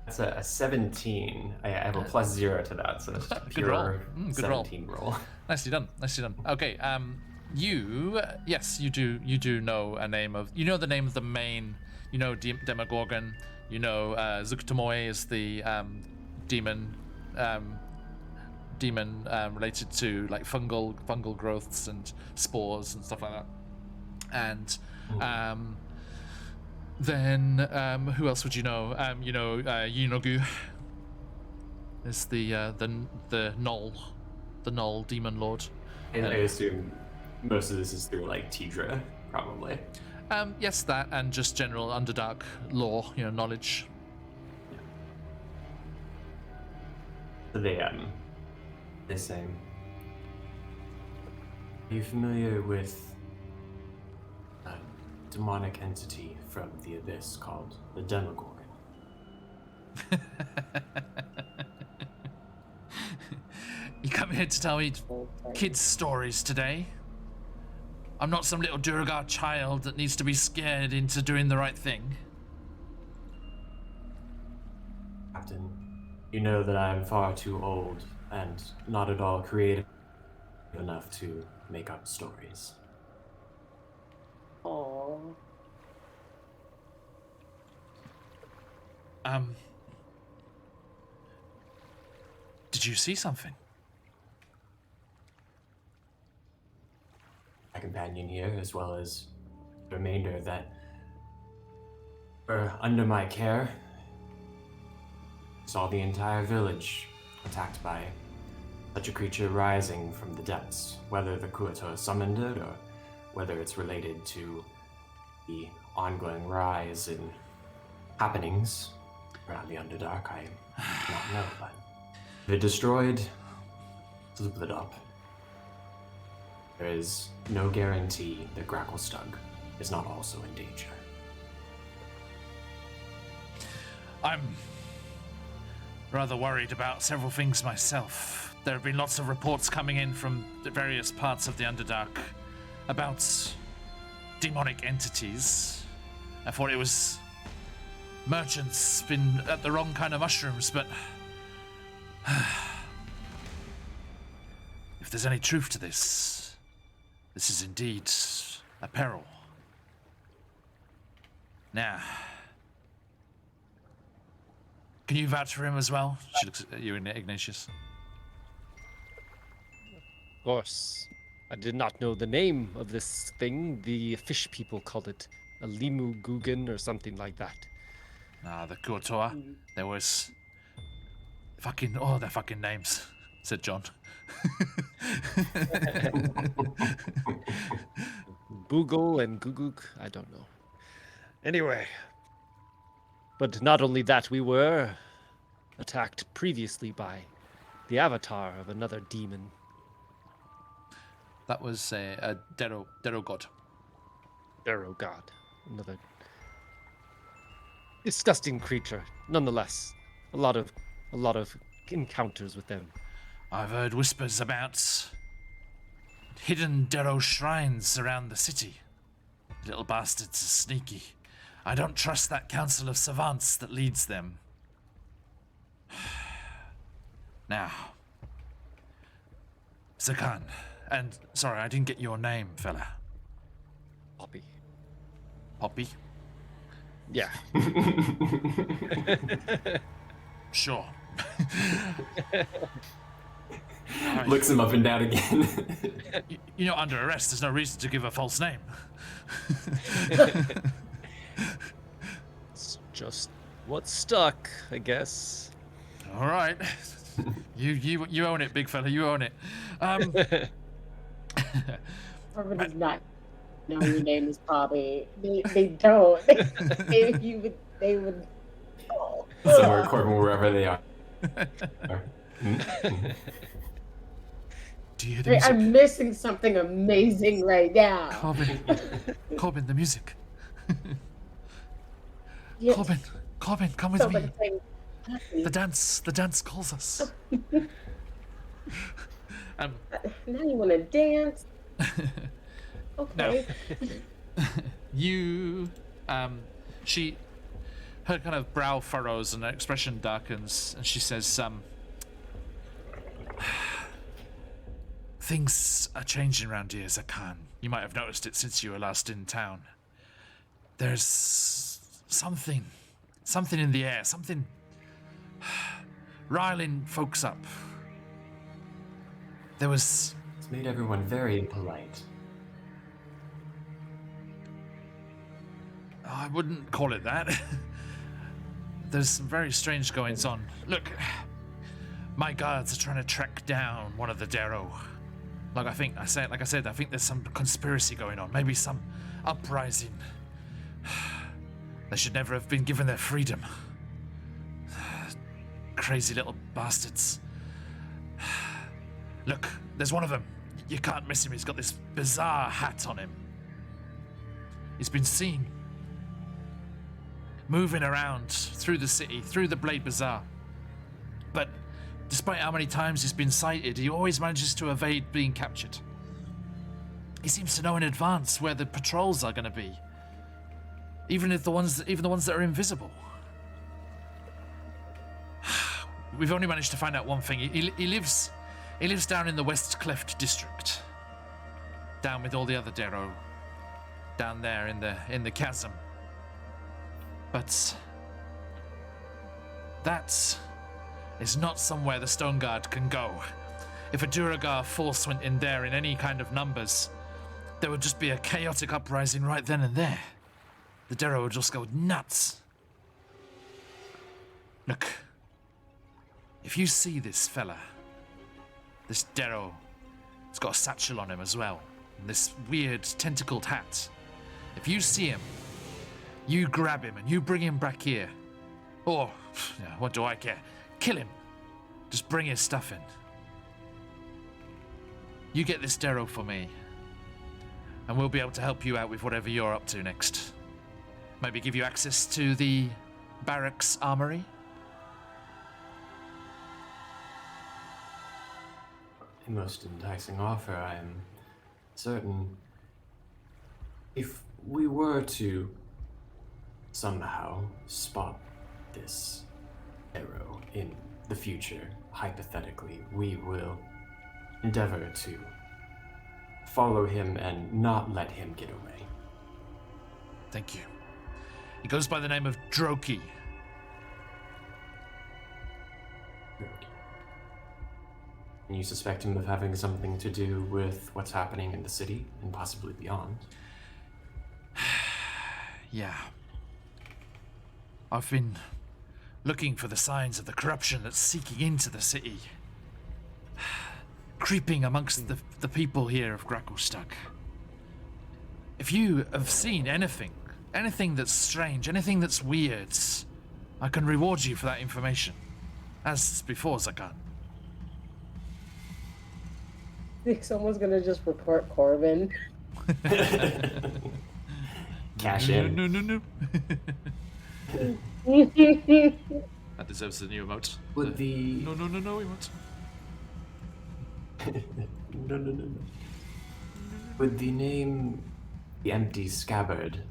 That's a 17. I have a +0 to that, so it's just Good roll. pure Good 17 roll. Nicely done. Okay. Yes, you do know a name of. You know the name of the main. You know Demogorgon. You know Zuktamoy is the demon. Demon related to like fungal growths and spores and stuff like that. And then who else would you know? Yunogu is the Null demon lord. And I assume most of this is through like Tidra, probably. Yes, that and just general Underdark lore, knowledge. So they say, "Are you familiar with a demonic entity from the Abyss called the Demogorgon?" You come here to tell me kids' stories today? I'm not some little Durgar child that needs to be scared into doing the right thing. Captain, you know that I'm far too old and not at all creative enough to make up stories. Aww. Did you see something? My companion here, as well as the remainder that were under my care, saw the entire village attacked by such a creature rising from the depths. Whether the Kuatoa summoned it or whether it's related to the ongoing rise in happenings around the Underdark, I do not know. But if it destroyed Slupladop, there is no guarantee that Gracklestug is not also in danger. I'm rather worried about several things myself. There have been lots of reports coming in from the various parts of the Underdark about demonic entities. I thought it was merchants been at the wrong kind of mushrooms, but if there's any truth to this is indeed a peril. Now, can you vouch for him as well? She looks at you, Ignatius. Of course. I did not know the name of this thing. The fish people called it a limu gugan or something like that. The Kuatoa. There was their fucking names, said John. Boogle and Guguk, I don't know. Anyway, But not only that, we were attacked previously by the avatar of another demon. That was a Dero god. Arrow god. Another disgusting creature. Nonetheless, a lot of encounters with them. I've heard whispers about hidden Dero shrines around the city. Little bastards are sneaky. I don't trust that council of savants that leads them. Now, Zakan, and sorry, I didn't get your name, fella. Poppy. Poppy? Yeah. Sure. Looks him up and down again. You're not under arrest. There's no reason to give a false name. It's just what's stuck, I guess. All right. You own it, big fella. You own it. Corbin does not know your name is Poppy. They don't. They would. Oh. Somewhere, Corbin, wherever they are. Do you hear the music? I'm missing something amazing right now. Corbin, the music. Yes. Corbin, come with me. Somebody saying, The dance calls us. now you want to dance? Okay. You, her kind of brow furrows and her expression darkens, and she says, things are changing around here, Zakan. You might have noticed it since you were last in town. There's something in the air, something riling folks up. It's made everyone very impolite. I wouldn't call it that. There's some very strange goings on. Look, my guards are trying to track down one of the Dero. Like I said, I think there's some conspiracy going on. Maybe some uprising. They should never have been given their freedom. Crazy little bastards. Look, there's one of them. You can't miss him. He's got this bizarre hat on him. He's been seen moving around through the city, through the Blade Bazaar. But despite how many times he's been sighted, he always manages to evade being captured. He seems to know in advance where the patrols are going to be, even the ones that are invisible. We've only managed to find out one thing. He lives down in the West Cleft district, down with all the other Dero, down there in the chasm. But that is not somewhere the Stone Guard can go. If a Duragar force went in there in any kind of numbers, there would just be a chaotic uprising right then and there. The Dero would just go nuts. Look, if you see this fella, this Dero, he's got a satchel on him as well, and this weird tentacled hat. If you see him, you grab him and you bring him back here. Or, what do I care? Kill him. Just bring his stuff in. You get this Dero for me, and we'll be able to help you out with whatever you're up to next. Maybe give you access to the barracks armory? A most enticing offer, I am certain. If we were to somehow spot this arrow in the future, hypothetically, we will endeavor to follow him and not let him get away. Thank you. He goes by the name of Droki. And you suspect him of having something to do with what's happening in the city and possibly beyond? Yeah. I've been looking for the signs of the corruption that's seeking into the city. Creeping amongst the people here of Gracklstug. If you have seen anything that's strange, anything that's weird, I can reward you for that information. As before, Zakan. think someone's gonna just report Corbin. Cash in. No. That deserves a new emote. Would the No, emote. no. Would the name the Empty Scabbard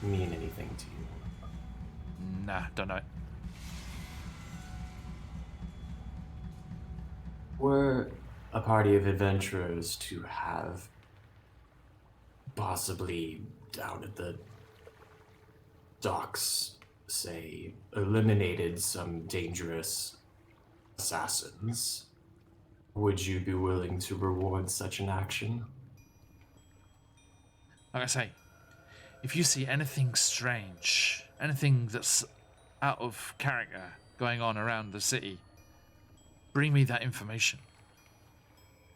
mean anything to you? Nah, don't know. Were a party of adventurers to have possibly down at the docks, say, eliminated some dangerous assassins, would you be willing to reward such an action? Like I say, if you see anything strange, anything that's out of character going on around the city, bring me that information.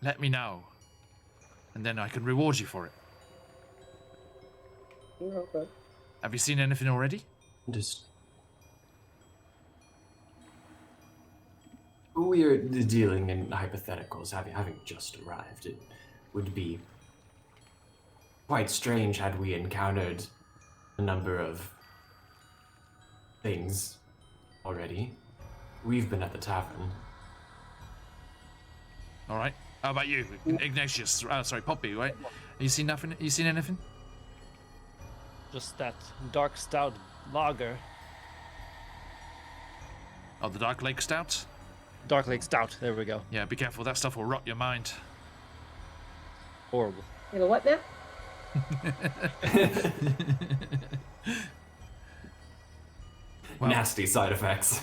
Let me know. And then I can reward you for it. Okay. Have you seen anything already? Just we are dealing in hypotheticals, having just arrived. It would be quite strange had we encountered a number of things already. We've been at the tavern. All right. How about you, Ignatius? Sorry, Poppy, right? You seen nothing? You seen anything? Just that dark stout lager. Oh, the Dark Lake Stout? Dark Lake Stout. There we go. Yeah, be careful. That stuff will rot your mind. Horrible. You know what now? Well, Nasty side effects.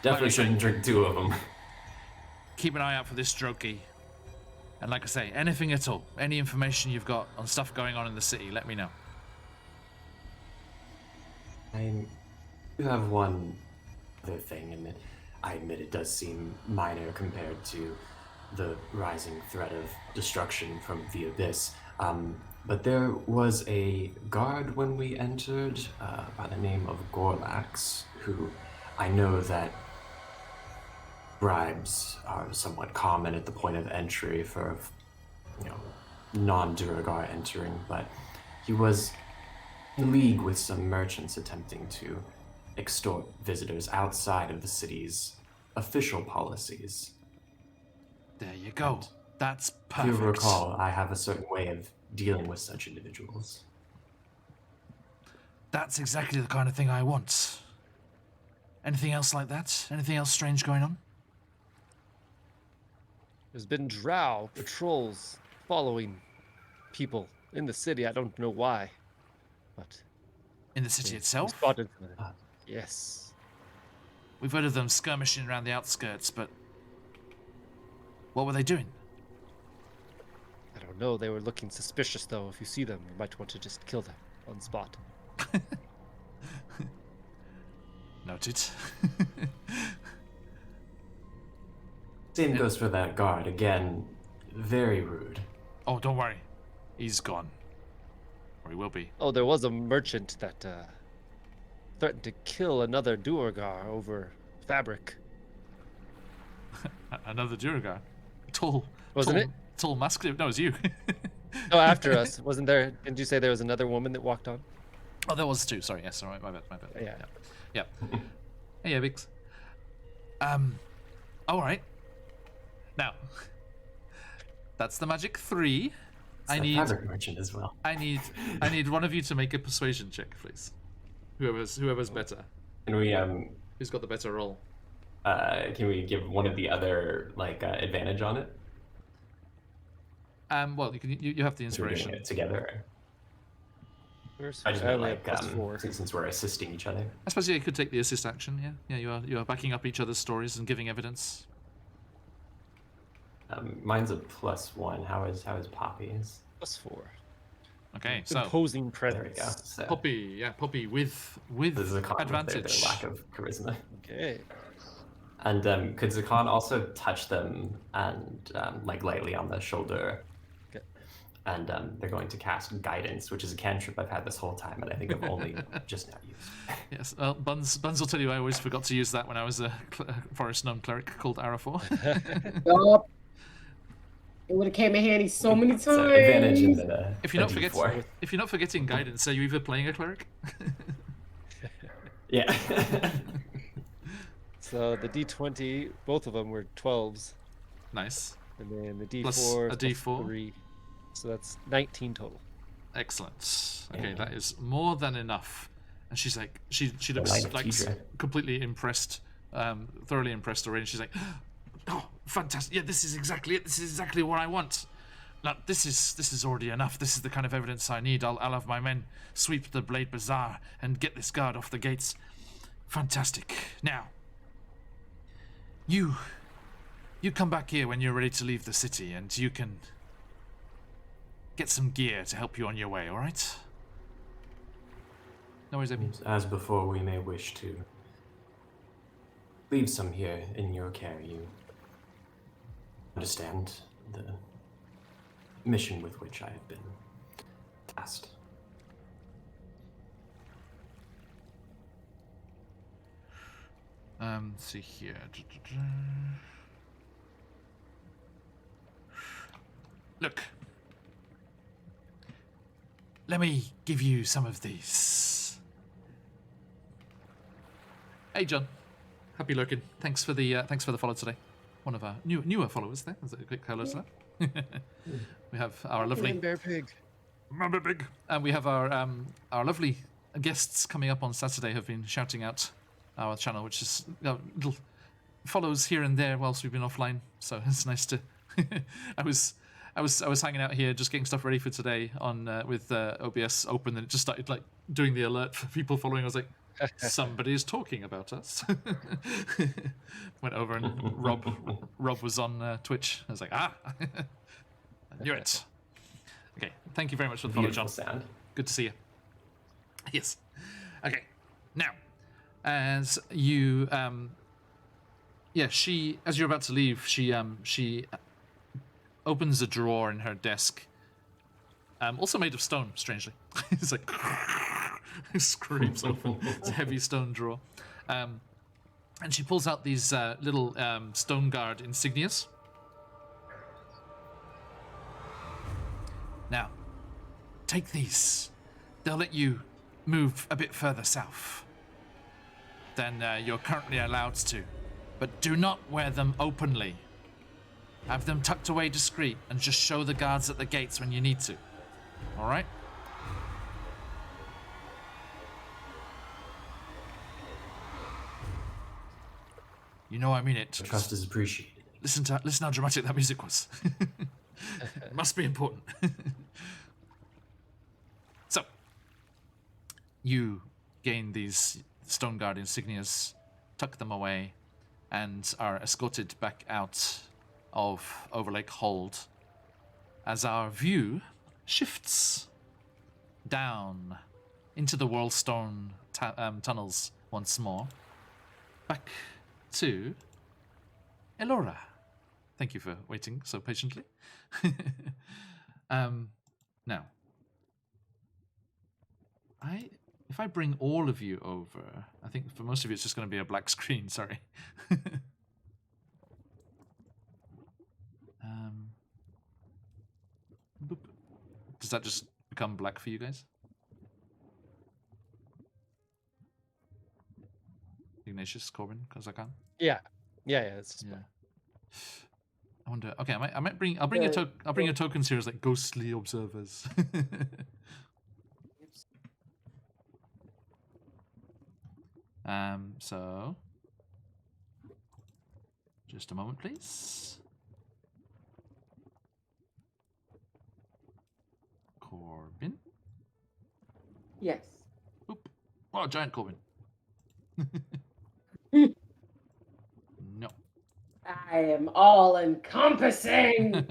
Definitely shouldn't drink two of them. keep an eye out for this Strokey. And like I say, anything at all, any information you've got on stuff going on in the city, let me know. I do have one other thing, and I admit it does seem minor compared to the rising threat of destruction from the Abyss. But there was a guard when we entered by the name of Gorlax, who I know that bribes are somewhat common at the point of entry for, non-Duragar entering, but he was in league with some merchants attempting to extort visitors outside of the city's official policies. There you go. That's If perfect. you recall, I have a certain way of dealing with such individuals. That's exactly the kind of thing I want. Anything else like that? Anything else strange going on? There's been drow patrols following people in the city. I don't know why, but In the city we itself? spotted them. Yes. We've heard of them skirmishing around the outskirts, but what were they doing? I don't know. They were looking suspicious, though. If you see them, you might want to just kill them on the spot. Noted. Same goes for that guard. Again, very rude. Oh, don't worry. He's gone. Or he will be. Oh, there was a merchant that threatened to kill another Duergar over fabric. Another Duragar. Tall. Wasn't tall, it? Tall, muscular. No, it was you. Oh, after us. Wasn't there? Didn't you say there was another woman that walked on? Oh, there was two. Sorry. Yes, all right. My bad. Yeah. Yeah. Hey, Biggs. All right. Now, that's the magic 3. It's the fabric merchant as well. I need one of you to make a persuasion check, please. Whoever's better. Can we Who's got the better roll? can we give one of the other advantage on it? Well, you have the Since we're doing inspiration. it together. Where's I just I meant only have +4. since we're assisting each other. I suppose you could take the assist action. Yeah. You are backing up each other's stories and giving evidence. Mine's a +1. How is Poppy's? +4. Okay, so Imposing There we presence. go. So, Poppy with this is a con with advantage. their lack of charisma. Okay. And could Zakan also touch them and lightly on the shoulder? Okay. and they're going to cast Guidance, which is a cantrip I've had this whole time, and I think I've only just now used. Yes, well, Buns will tell you I always forgot to use that when I was a forest gnome cleric called Arafor. Yup. It would have came in handy so many times. So advantage and then a If you're not D4. if you're not forgetting guidance, are you either playing a cleric? Yeah. So the D20, both of them were 12s, Nice. and then the D4 Plus a D4. 3, so that's 19 total. Excellent. Okay, that is more than enough. And she's like, she looks Light like teacher. completely impressed, thoroughly impressed already. And she's like, oh, fantastic! Yeah, this is exactly it. This is exactly what I want. Now, this is already enough. This is the kind of evidence I need. I'll have my men sweep the Blade Bazaar and get this guard off the gates. Fantastic. Now, you come back here when you're ready to leave the city, and you can get some gear to help you on your way. All right? No worries, Amy. As before, we may wish to leave some here in your care. You understand the mission with which I have been tasked. Let's see here. Look. Let me give you some of these. Hey, John. Happy lurking. Thanks for the follow today. One of our newer followers there. That's a quick hello to that. We have our lovely Bear Pig. Remember Big, and we have our lovely guests coming up on Saturday. Have been shouting out our channel, which is little follows here and there whilst we've been offline. So it's nice to. I was hanging out here just getting stuff ready for today on with OBS open, and it just started like doing the alert for people following. I was like, somebody's talking about us. Went over and Rob was on Twitch. I was like, I knew it. Okay, thank you very much for the follow, John. Sound. Good to see you. Yes. Okay. Now, as you, as you're about to leave, she opens a drawer in her desk, also made of stone, strangely. It's like, it screams open. It's a heavy stone drawer. And she pulls out these little stone guard insignias. Now, take these. They'll let you move a bit further south than you're currently allowed to. But do not wear them openly. Have them tucked away discreet and just show the guards at the gates when you need to. All right? You know I mean it. Trust is appreciated. Listen how dramatic that music was. It must be important. So, you gain these Stone Guard insignias, tuck them away, and are escorted back out of Overlake Hold as our view shifts down into the Whirlstone tunnels once more. Back to Elora. Thank you for waiting so patiently. Now, if I bring all of you over, I think for most of you it's just going to be a black screen. Sorry. Boop. Does that just become black for you guys? Ignatius, Corbin, Kazakan? Yeah. It's just Yeah. I wonder. Okay, I might bring. I'll bring your tokens here as like ghostly observers. So just a moment, please. Corbin. Yes. Oop. Oh, giant Corbin. No. I am all encompassing.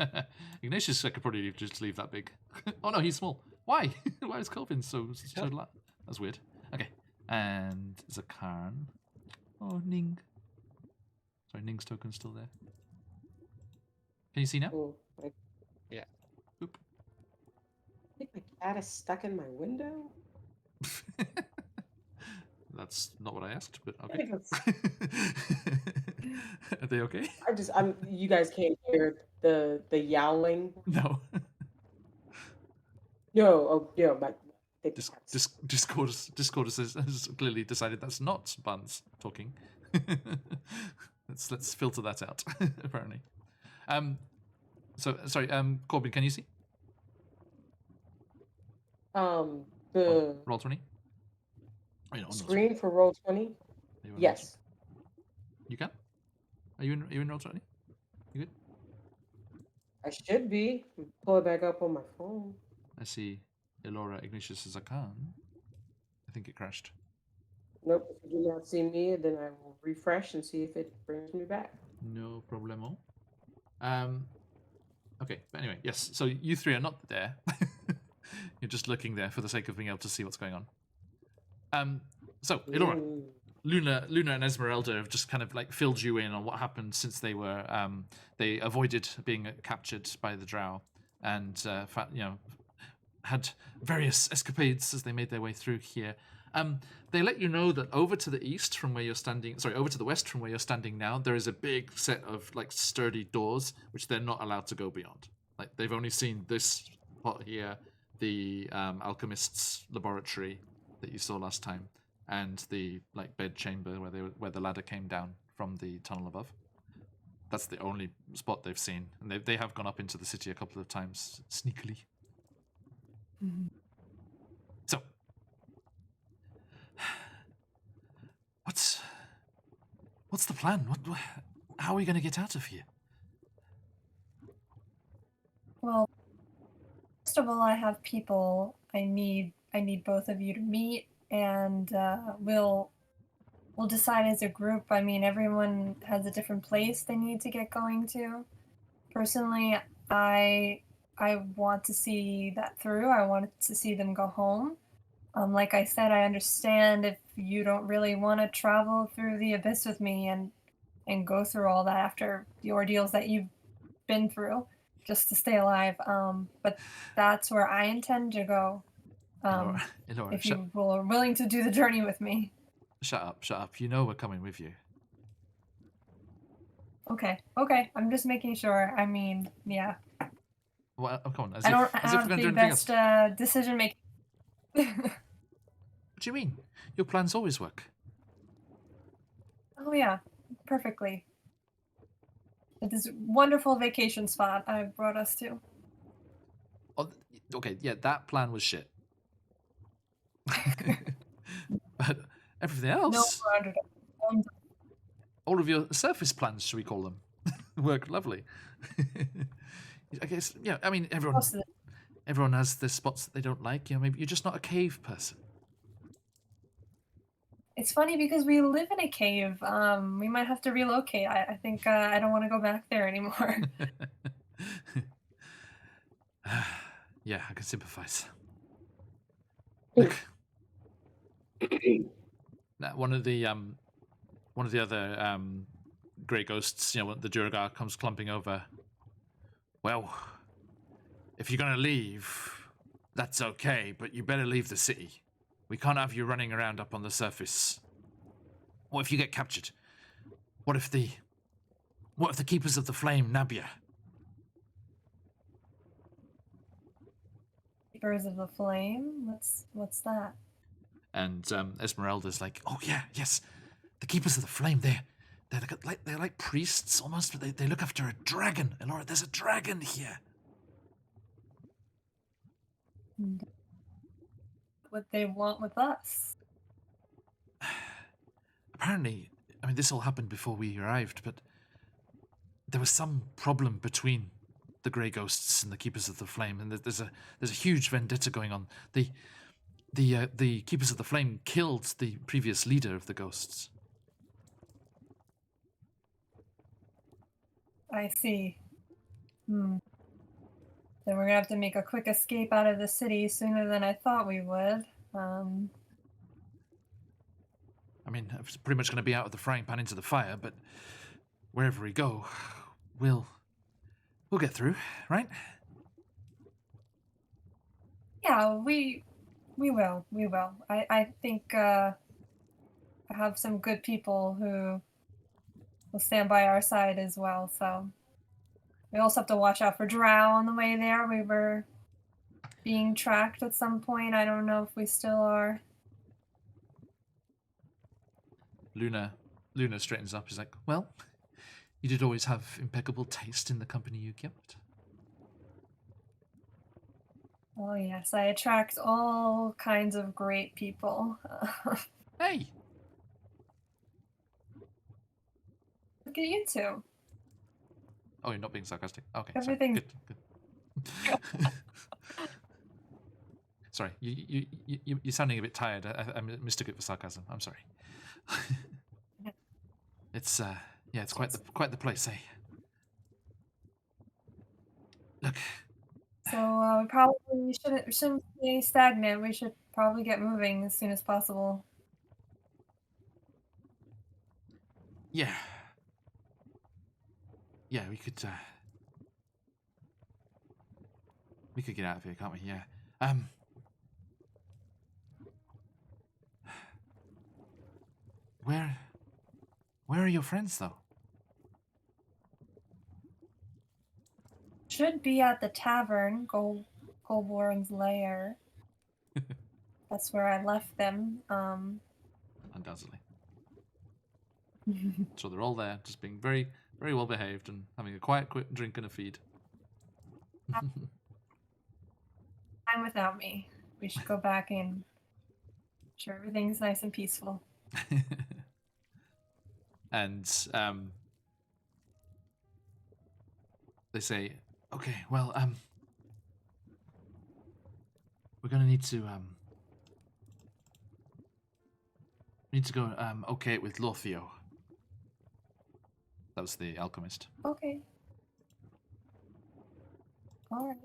Ignatius, I could probably just leave that big. Oh no, he's small. Why? Why is Corbin so large? That's weird. Okay. And Zakarn. Oh, Ning. Sorry, Ning's token's still there. Can you see now? Ooh, Yeah. Oop. cat is stuck in my window? That's not what I asked, but I okay. think it's, Are they okay? you guys can't hear the yowling. No. No, oh, no, the cats. Discord has clearly decided that's not Buns talking. let's filter that out. Apparently. So sorry. Corbin, can you see? The Roll 20. Oh, you're not on screen for roll 20. Are you on Yes. You can. Are you in roll 20? You good? I should be. Pull it back up on my phone. I see. Elora Ignatius Zakan. I think it crashed. Nope. If you do not see me, then I will refresh and see if it brings me back. No problemo. Okay, but anyway, yes. So you three are not there. You're just looking there for the sake of being able to see what's going on. So Elora, Luna and Esmeralda have just kind of like filled you in on what happened since they were they avoided being captured by the Drow and had various escapades as they made their way through here. They let you know that over to the east from where you're standing, over to the west from where you're standing now, there is a big set of like sturdy doors which they're not allowed to go beyond. Like they've only seen this spot here, the alchemist's laboratory that you saw last time, and the like bed chamber where the ladder came down from the tunnel above. That's the only spot they've seen, and they have gone up into the city a couple of times sneakily. Mhm. So, what's the plan? How are we going to get out of here? Well, first of all, I have people I need both of you to meet, and we'll decide as a group. I mean, everyone has a different place they need to get going to. Personally, I want to see that through. I want to see them go home. Like I said, I understand if you don't really want to travel through the abyss with me and go through all that after the ordeals that you've been through just to stay alive. But that's where I intend to go. Elora, If you are willing to do the journey with me. Shut up. You know we're coming with you. Okay. I'm just making sure. I mean, yeah. Well, come on. I don't as if have we're going to the do anything best else. decision making. What do you mean? Your plans always work. Oh yeah, perfectly. At this wonderful vacation spot I brought us to. Oh, okay, yeah, that plan was shit. But everything else, No, all of your surface plans, shall we call them, work lovely. I guess, yeah. I mean, everyone has their spots that they don't like. You know, maybe you're just not a cave person. it's funny because we live in a cave. We might have to relocate. I think I don't want to go back there anymore. Yeah, I can sympathize. Look, one of the other grey ghosts, when the Durgar comes clumping over. Well, if you're gonna leave, that's okay, but you better leave the city. We can't have you running around up on the surface. What if you get captured? What if the Keepers of the Flame nab you? Keepers of the Flame? What's that? And Esmeralda's like, oh yeah, yes, the Keepers of the Flame. They're like priests almost, but they look after a dragon. Elora, there's a dragon here. What they want with us? Apparently, I mean, this all happened before we arrived, but there was some problem between the Grey Ghosts and the Keepers of the Flame, and there's a huge vendetta going on. The Keepers of the Flame killed the previous leader of the Ghosts. I see. Then we're gonna have to make a quick escape out of the city sooner than I thought we would. I mean, it's pretty much going to be out of the frying pan into the fire, but wherever we go, we'll get through, right? Yeah, we will. We will. I think I have some good people who will stand by our side as well. So we also have to watch out for Drow on the way there. We were being tracked at some point. I don't know if we still are. Luna straightens up. She's like, well, you did always have impeccable taste in the company you kept. Oh yes, I attract all kinds of great people. Hey, Look at you two. oh, you're not being sarcastic. Okay, Everything's sorry. Good. Sorry, you're sounding a bit tired. I mistook it for sarcasm. I'm sorry. It's yeah, it's quite the place, eh? Look, so we probably shouldn't stay stagnant. We should probably get moving as soon as possible. yeah, we could get out of here, can't we? Yeah. Where are your friends though? Should be at the tavern, Golborn's lair. That's where I left them. Undoubtedly. So they're all there, just being very, very well behaved and having a quiet drink and a feed. Time without me. We should go back and make sure everything's nice and peaceful. And they say, okay, well, we're gonna need to go okay it with Lorthio. That was the alchemist. Okay. All right.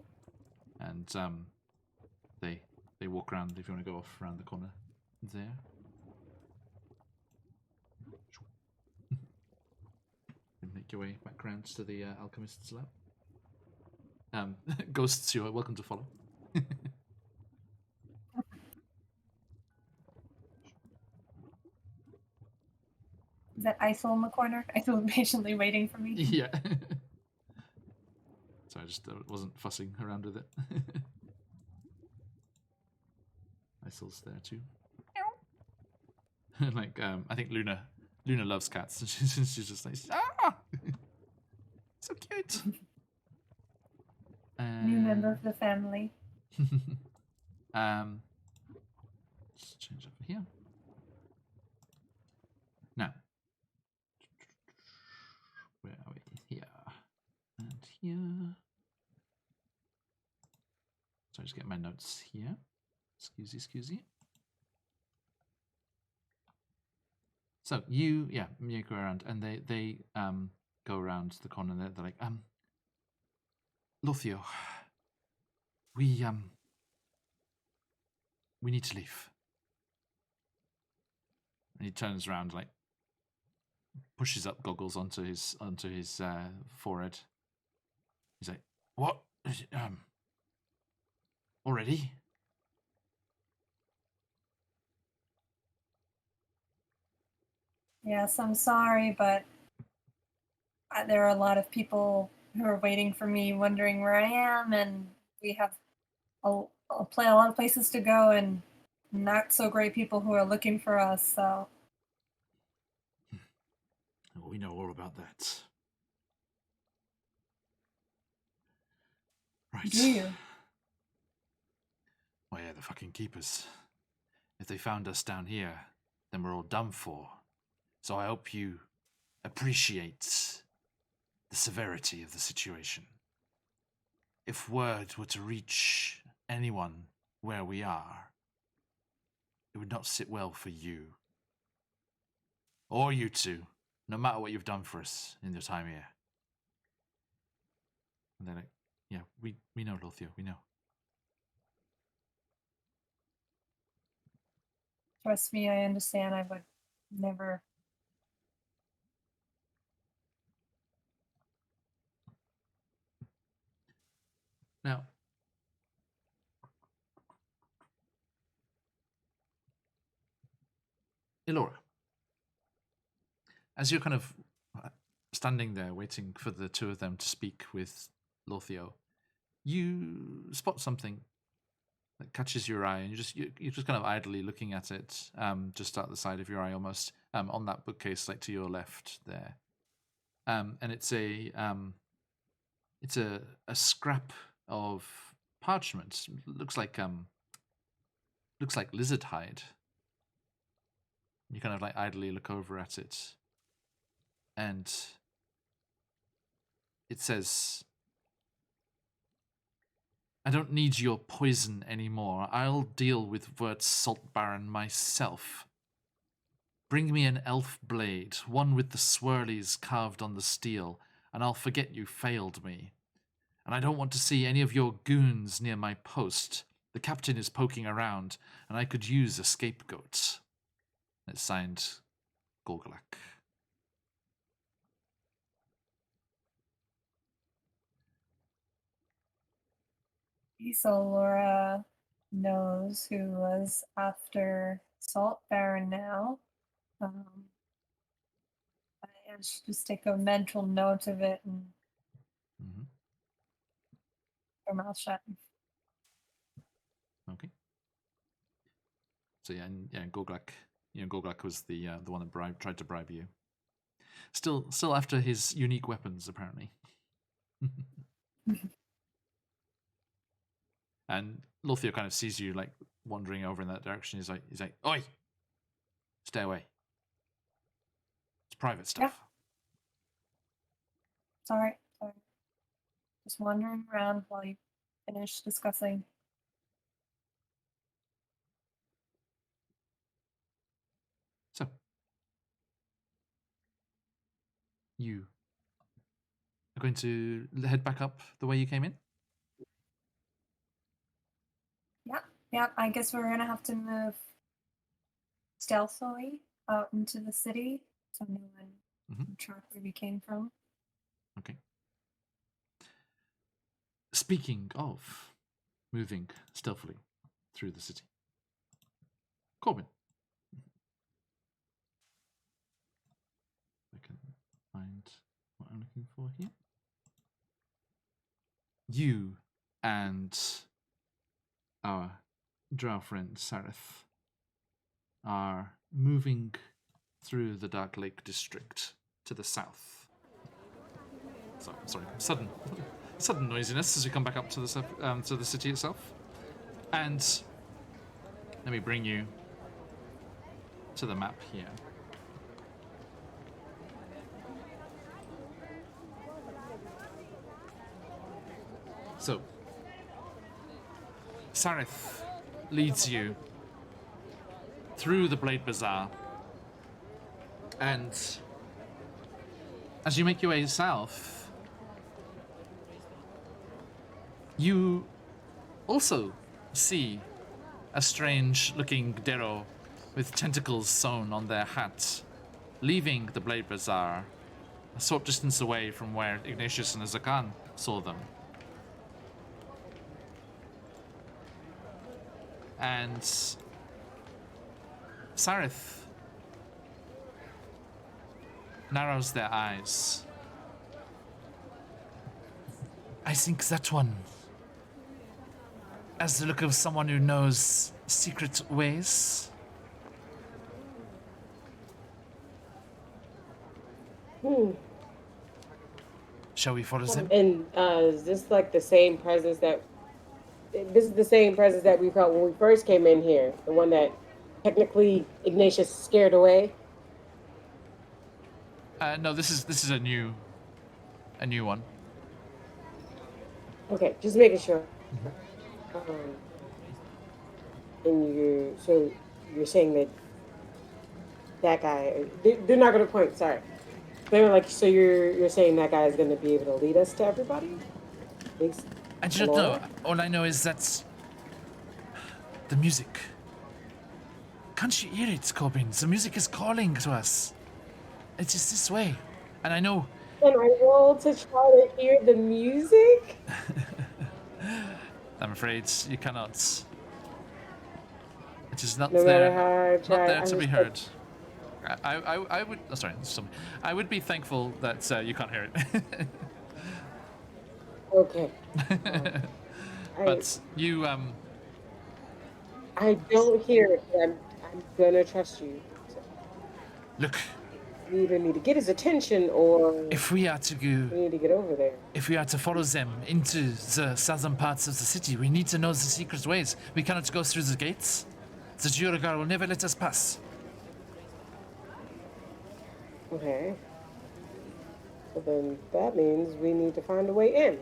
And they walk around if you want to go off around the corner there. And make your way back round to the alchemist's lab. Ghosts, you are welcome to follow. Is that Isol in the corner? Isol patiently waiting for me. Yeah. So I just wasn't fussing around with it. Isol's there too. Like I think Luna loves cats. She's just like, ah, so cute. New member of the family. Let's change over here. Now, where are we? Here and here. So I just get my notes here. Excusey. So you go around, and they go around the corner. And they're like, Lorthio, we need to leave. And he turns around, like pushes up goggles onto his forehead. He's like, "What? Already?" Yes, I'm sorry, but there are a lot of people who are waiting for me, wondering where I am, and we have a lot of places to go, and not so great people who are looking for us. So Well, we know all about that. Right. do you? Well, yeah, the fucking keepers. If they found us down here, then we're all done for. So I hope you appreciate the severity of the situation. If word were to reach anyone where we are, it would not sit well for you. Or you two, no matter what you've done for us in your time here. And they're like, yeah, we know, Lorthio, we know. Trust me, I understand. I would never. Now, Elora, as you're kind of standing there waiting for the two of them to speak with Lothio, you spot something that catches your eye, and you're just kind of idly looking at it, just out the side of your eye, almost on that bookcase, like to your left there. And it's a scrap of parchment. Looks like lizard hide. You kind of like idly look over at it, and it says, "I don't need your poison anymore. I'll deal with Wert's Salt Baron myself. Bring me an elf blade, one with the swirlies carved on the steel, and I'll forget you failed me. And I don't want to see any of your goons near my post. The captain is poking around, and I could use a scapegoat." It's signed Gorgolak. So Laura knows who was after Salt Baron now. And she just take a mental note of it and her mouth shut. Okay. So Gorgolak. Gorgolak was the one that tried to bribe you. Still after his unique weapons, apparently. And Lothio kind of sees you like wandering over in that direction. He's like, "Oi, stay away. It's private stuff." Yeah. Sorry. Just wandering around while you finish discussing. So, you are going to head back up the way you came in? Yeah, I guess we're gonna have to move stealthily out into the city so no one can track where we came from. Okay. Speaking of moving stealthily through the city, Corbin. I can find what I'm looking for here. You and our drow friend Sareth are moving through the Dark Lake district to the south. Sorry, sudden noisiness as we come back up to the city itself. And let me bring you to the map here. So, Sareth leads you through the Blade Bazaar, and as you make your way south, you also see a strange-looking Dero with tentacles sewn on their hat, leaving the Blade Bazaar a short distance away from where Ignatius and Azakan saw them. And Sareth narrows their eyes. "I think that one has the look of someone who knows secret ways." Shall we follow them? And is this like the same presence that? This is the same presence that we felt when we first came in here. The one that technically Ignatius scared away. No, this is a new one. Okay, just making sure. And you're saying that guy? They're not going to point. Sorry, they're like. So you're saying that guy is going to be able to lead us to everybody? I don't know. All I know is that the music. Can't you hear it, Corbin? The music is calling to us. It is this way, and I know. Can I roll to try to hear the music? I'm afraid you cannot. It is not No matter there. how I Not try, there to be heard. I would. Oh, sorry, I would be thankful that you can't hear it. Okay. But you I don't hear it, but I'm gonna trust you. So look. we either need to get his attention or If we are to go, we need to get over there. if we are to follow them into the southern parts of the city, we need to know the secret ways. We cannot go through the gates. The Juragar will never let us pass. Okay. So then that means we need to find a way in. And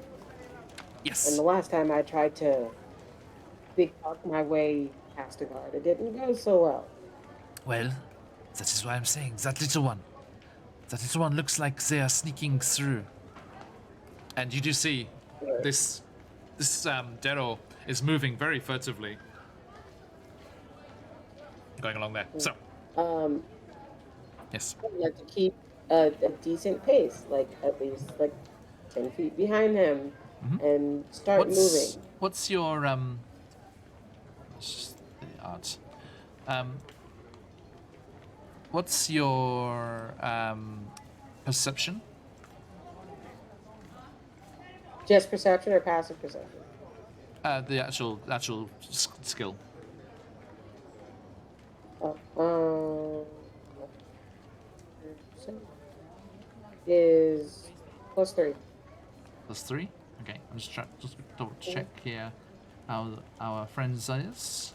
Yes. the last time I tried to big talk my way past a guard, it didn't go so well. Well, that is why I'm saying that little one. That little one looks like they are sneaking through. And you do see this Dero is moving very furtively. Going along there. So, yes. I'd like to keep a decent pace, like at least like 10 feet behind him, and start moving. What's your it's just the art. What's your perception? Just perception or passive perception? The actual skill. Is +3. +3. Okay, I'm just double check here how our friends is.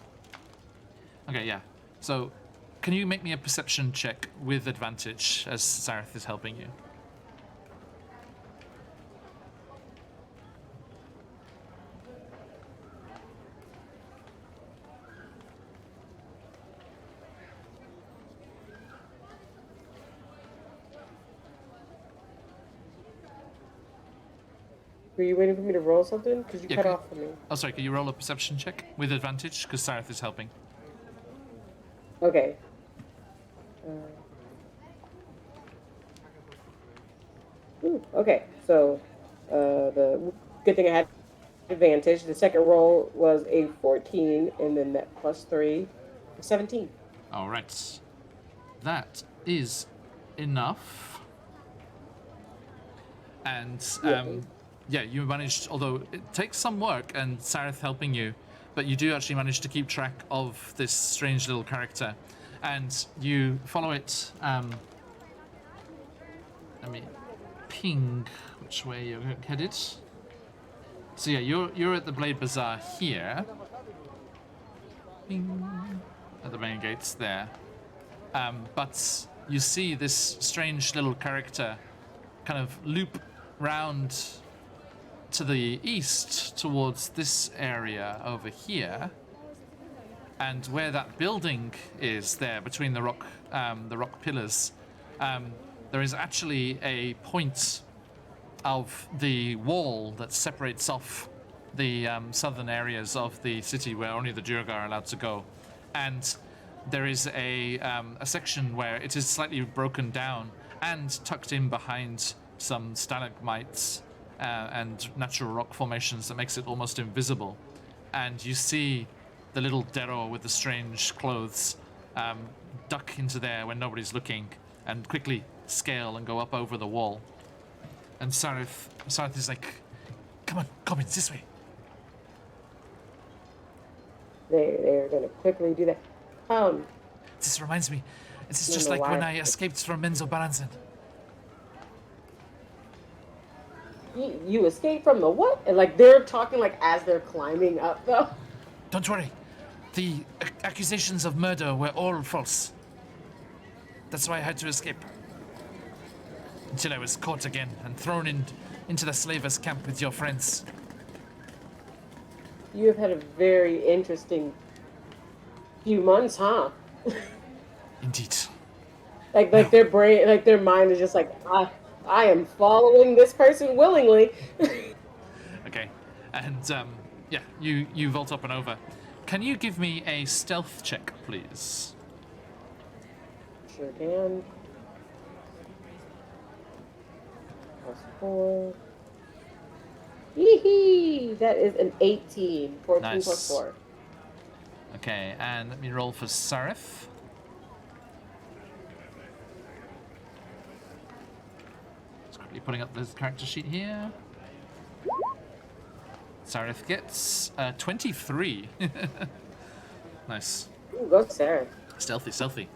Okay, yeah. So, can you make me a perception check with advantage as Zareth is helping you? Were you waiting for me to roll something? Because you Yeah, cut can- off for me. Oh, sorry. Can you roll a perception check with advantage because Zareth is helping? Okay. Okay, so the good thing I had advantage. The second roll was a 14, and then that +3, 17. All right. That is enough. And yeah, you managed, although it takes some work and Sareth helping you, but you do actually manage to keep track of this strange little character. And you follow it. Let me ping which way you're headed. So yeah, you're at the Blade Bazaar here. Ping. At the main gates there. But you see this strange little character kind of loop round to the east towards this area over here. And where that building is there between the rock pillars, there is actually a point of the wall that separates off the southern areas of the city where only the Durgar are allowed to go. And there is a section where it is slightly broken down and tucked in behind some stalagmites and natural rock formations that makes it almost invisible. And you see the little Dero with the strange clothes duck into there when nobody's looking and quickly scale and go up over the wall. And Sareth is like, come on, Cobbins, this way. They're going to quickly do that. This reminds me, this is just like when I escaped from Menzo Baranzen. You escaped from the what? And like they're talking like as they're climbing up though. Don't worry. The accusations of murder were all false. That's why I had to escape. Until I was caught again and thrown into the slavers' camp with your friends. You have had a very interesting few months, huh? Indeed. Like their brain, like their mind is just like, I am following this person willingly. Okay. And yeah, you vault up and over. Can you give me a stealth check, please? Sure can. +4. Hee that is an 18. 14 Nice. +4. Okay, and let me roll for Sareth. Quickly putting up the character sheet here. Sareth gets 23. Nice. Ooh, go Sarah. Stealthy, stealthy.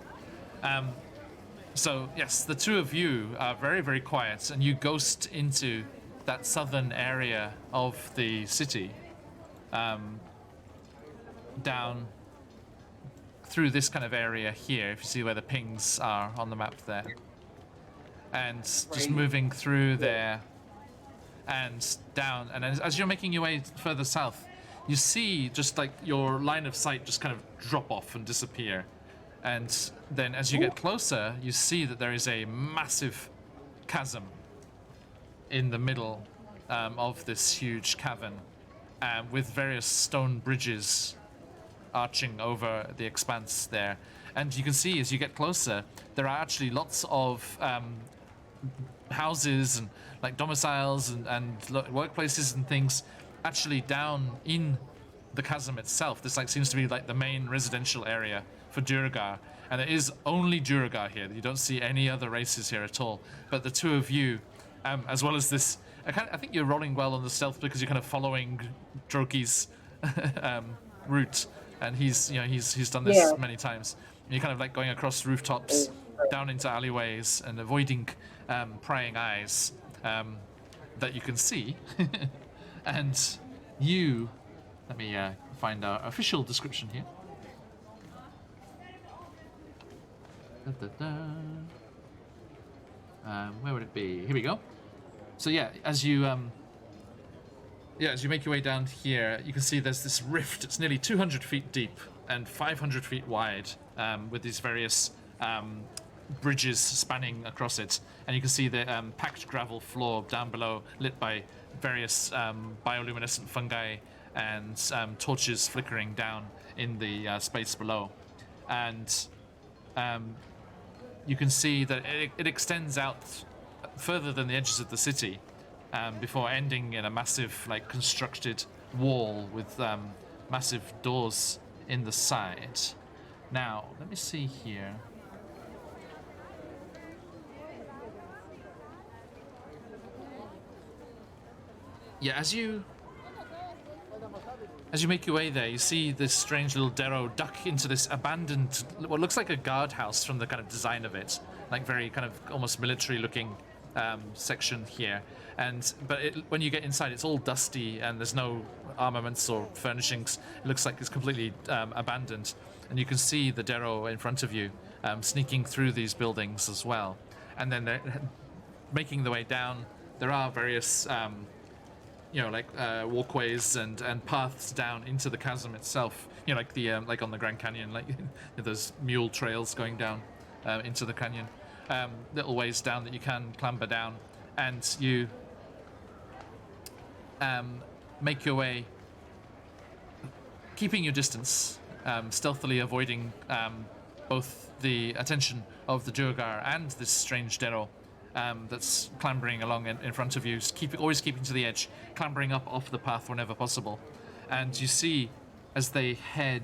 So, yes, the two of you are very, very quiet, and you ghost into that southern area of the city. Down through this kind of area here, if you see where the pings are on the map there. And just moving through there and down. And as you're making your way further south, you see just like your line of sight just kind of drop off and disappear. And then as you get closer, you see that there is a massive chasm in the middle of this huge cavern with various stone bridges arching over the expanse there. And you can see as you get closer, there are actually lots of houses and like domiciles and workplaces and things actually down in the chasm itself. This like seems to be like the main residential area for Duergar, and it is only Duergar here. You don't see any other races here at all. But the two of you, as well as this, I think you're rolling well on the stealth because you're kind of following Droki's route, and he's done this many times. And you're kind of like going across rooftops, down into alleyways, and avoiding prying eyes that you can see. And you, let me find our official description here. Where would it be? Here we go. So yeah, as you make your way down here, you can see there's this rift. It's nearly 200 feet deep and 500 feet wide, with these various bridges spanning across it. And you can see the packed gravel floor down below, lit by various bioluminescent fungi and torches flickering down in the space below. And you can see that it extends out further than the edges of the city, before ending in a massive, like, constructed wall with massive doors in the side. Now, let me see here. Yeah, as you make your way there, you see this strange little Darrow duck into this abandoned, what looks like a guardhouse from the kind of design of it, like very kind of almost military-looking section here. But when you get inside, it's all dusty and there's no armaments or furnishings. It looks like it's completely abandoned, and you can see the Darrow in front of you sneaking through these buildings as well. And then they're making the way down. There are various walkways and paths down into the chasm itself. Like the like on the Grand Canyon, like there's mule trails going down into the canyon. Little ways down that you can clamber down, and you make your way, keeping your distance, stealthily avoiding both the attention of the Duergar and this strange Darrow that's clambering along in front of you, always keeping to the edge, clambering up off the path whenever possible. And you see, as they head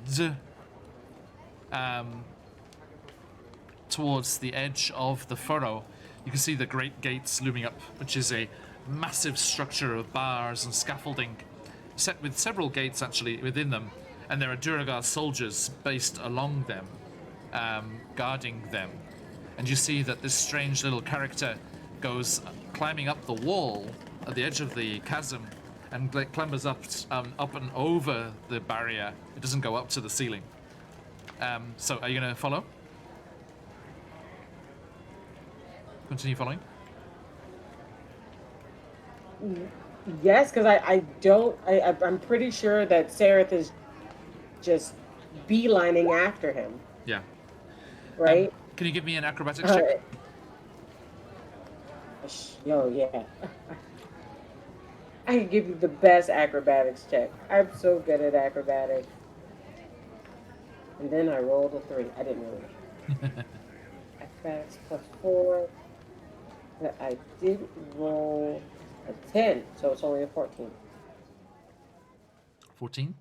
towards the edge of the furrow, you can see the Great Gates looming up, which is a massive structure of bars and scaffolding, set with several gates actually within them, and there are Duergar soldiers based along them, guarding them. And you see that this strange little character goes climbing up the wall at the edge of the chasm and clambers up and over the barrier. It doesn't go up to the ceiling. So are you going to follow? Continue following? Yes, because I'm pretty sure that Sareth is just beelining after him. Yeah. Right? Can you give me an acrobatics check? Yeah. I can give you the best acrobatics check. I'm so good at acrobatics. And then I rolled a 3. I didn't really. Acrobatics +4. But I did roll a 10, so it's only a 14. 14?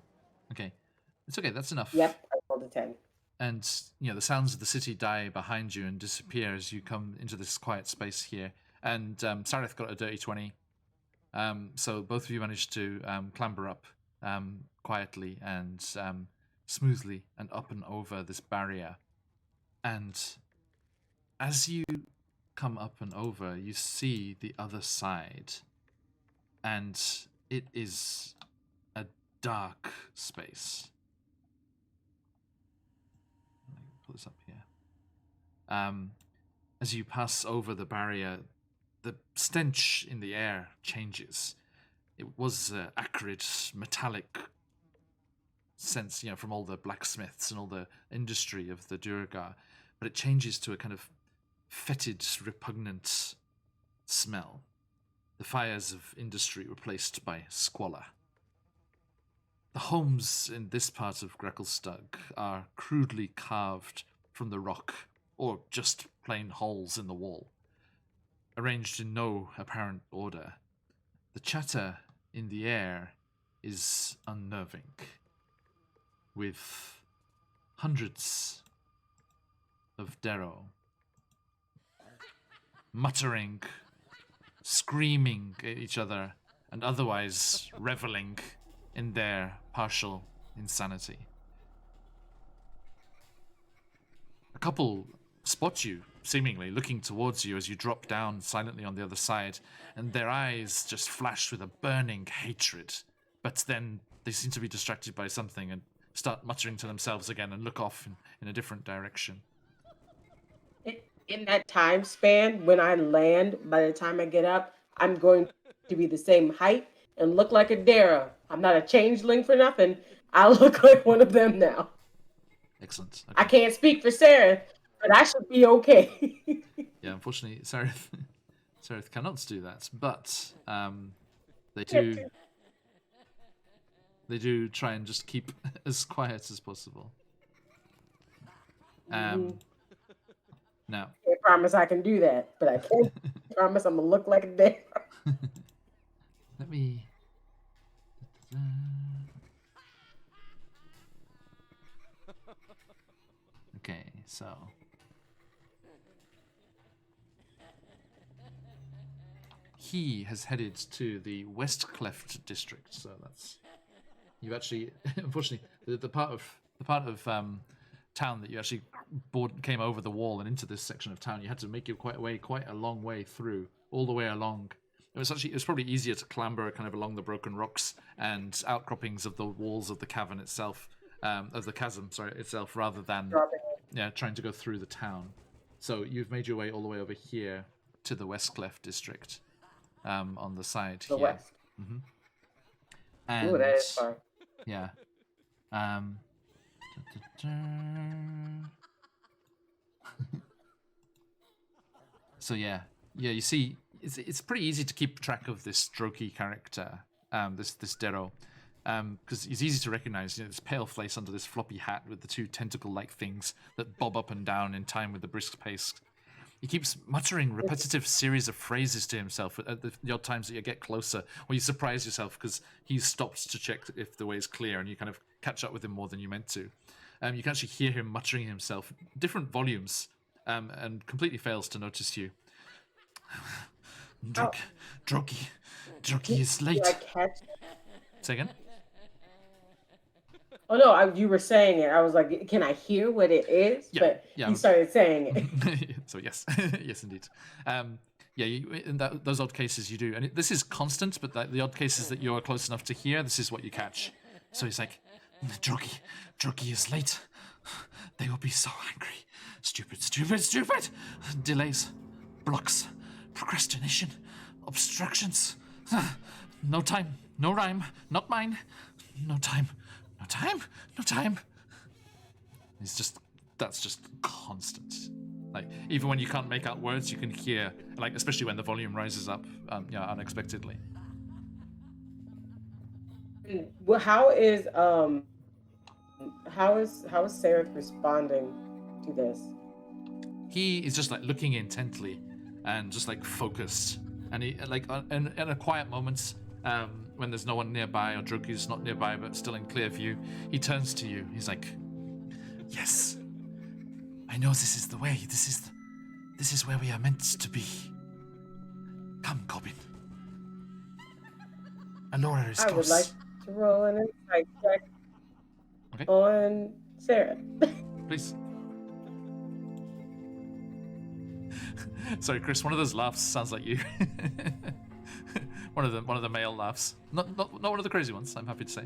Okay. It's okay, that's enough. Yep, I rolled a 10. And, the sounds of the city die behind you and disappear as you come into this quiet space here. and Sareth got a dirty 20. So both of you managed to clamber up quietly and smoothly and up and over this barrier. And as you come up and over, you see the other side. And it is a dark space. Let me pull this up here. As you pass over the barrier, the stench in the air changes. It was acrid, metallic sense, from all the blacksmiths and all the industry of the Durgar, but it changes to a kind of fetid, repugnant smell. The fires of industry replaced by squalor. The homes in this part of Greckelstug are crudely carved from the rock, or just plain holes in the wall, arranged in no apparent order. The chatter in the air is unnerving, with hundreds of Darrow muttering, screaming at each other, and otherwise reveling in their partial insanity. A couple spot you, seemingly looking towards you as you drop down silently on the other side, and their eyes just flash with a burning hatred. But then they seem to be distracted by something and start muttering to themselves again and look off in a different direction. In that time span, when I land, by the time I get up, I'm going to be the same height and look like a Dara. I'm not a changeling for nothing. I look like one of them now. Excellent. Okay. I can't speak for Sarah, but I should be okay. Yeah, unfortunately, Sareth cannot do that, but they do try and just keep as quiet as possible. Now, I can't promise I can do that, but I can promise I'm gonna look like a Dara. let me. Okay, so. He has headed to the West Cleft district, so that's. You actually, unfortunately, the part of town that you actually came over the wall and into this section of town, you had to make your quite a long way through, all the way along. It was probably easier to clamber kind of along the broken rocks and outcroppings of the walls of the cavern itself, of the chasm, itself, rather than trying to go through the town. So you've made your way all the way over here to the West Cleft district, on the side The here. west. Mm-hmm. And Ooh, that is far. yeah. So yeah, you see, it's pretty easy to keep track of this Droki character, this Darrow, because he's easy to recognize. This pale face under this floppy hat with the two tentacle-like things that bob up and down in time with the brisk pace. He keeps muttering repetitive series of phrases to himself at the odd times that you get closer, or you surprise yourself because he's stopped to check if the way is clear, and you kind of catch up with him more than you meant to. You can actually hear him muttering himself, different volumes, and completely fails to notice you. Droki is late. Did I catch? Say again? Oh no, you were saying it. I was like, can I hear what it is? Yeah, But yeah. you started saying it. So yes, yes indeed. In those odd cases you do, and this is constant. But the odd cases that you're close enough to hear, this is what you catch. So he's like, Droki is late. They will be so angry. Stupid. Delays, blocks, procrastination, obstructions. No time, no rhyme, not mine. No time. That's just constant. Like, even when you can't make out words, you can hear, like, especially when the volume rises up, unexpectedly. Well, how is Sarah responding to this? He is just like looking intently and just like focused, and he like in a quiet moment, when there's no one nearby or Droki's not nearby but still in clear view, he turns to you. He's like, "Yes, I know this is the way. This is where we are meant to be. Come, Corbin. Alora is I would close. like to roll an insight check Okay. on Sarah. Please. Sorry, Chris. One of those laughs sounds like you. one of the male laughs. Not one of the crazy ones. I'm happy to say.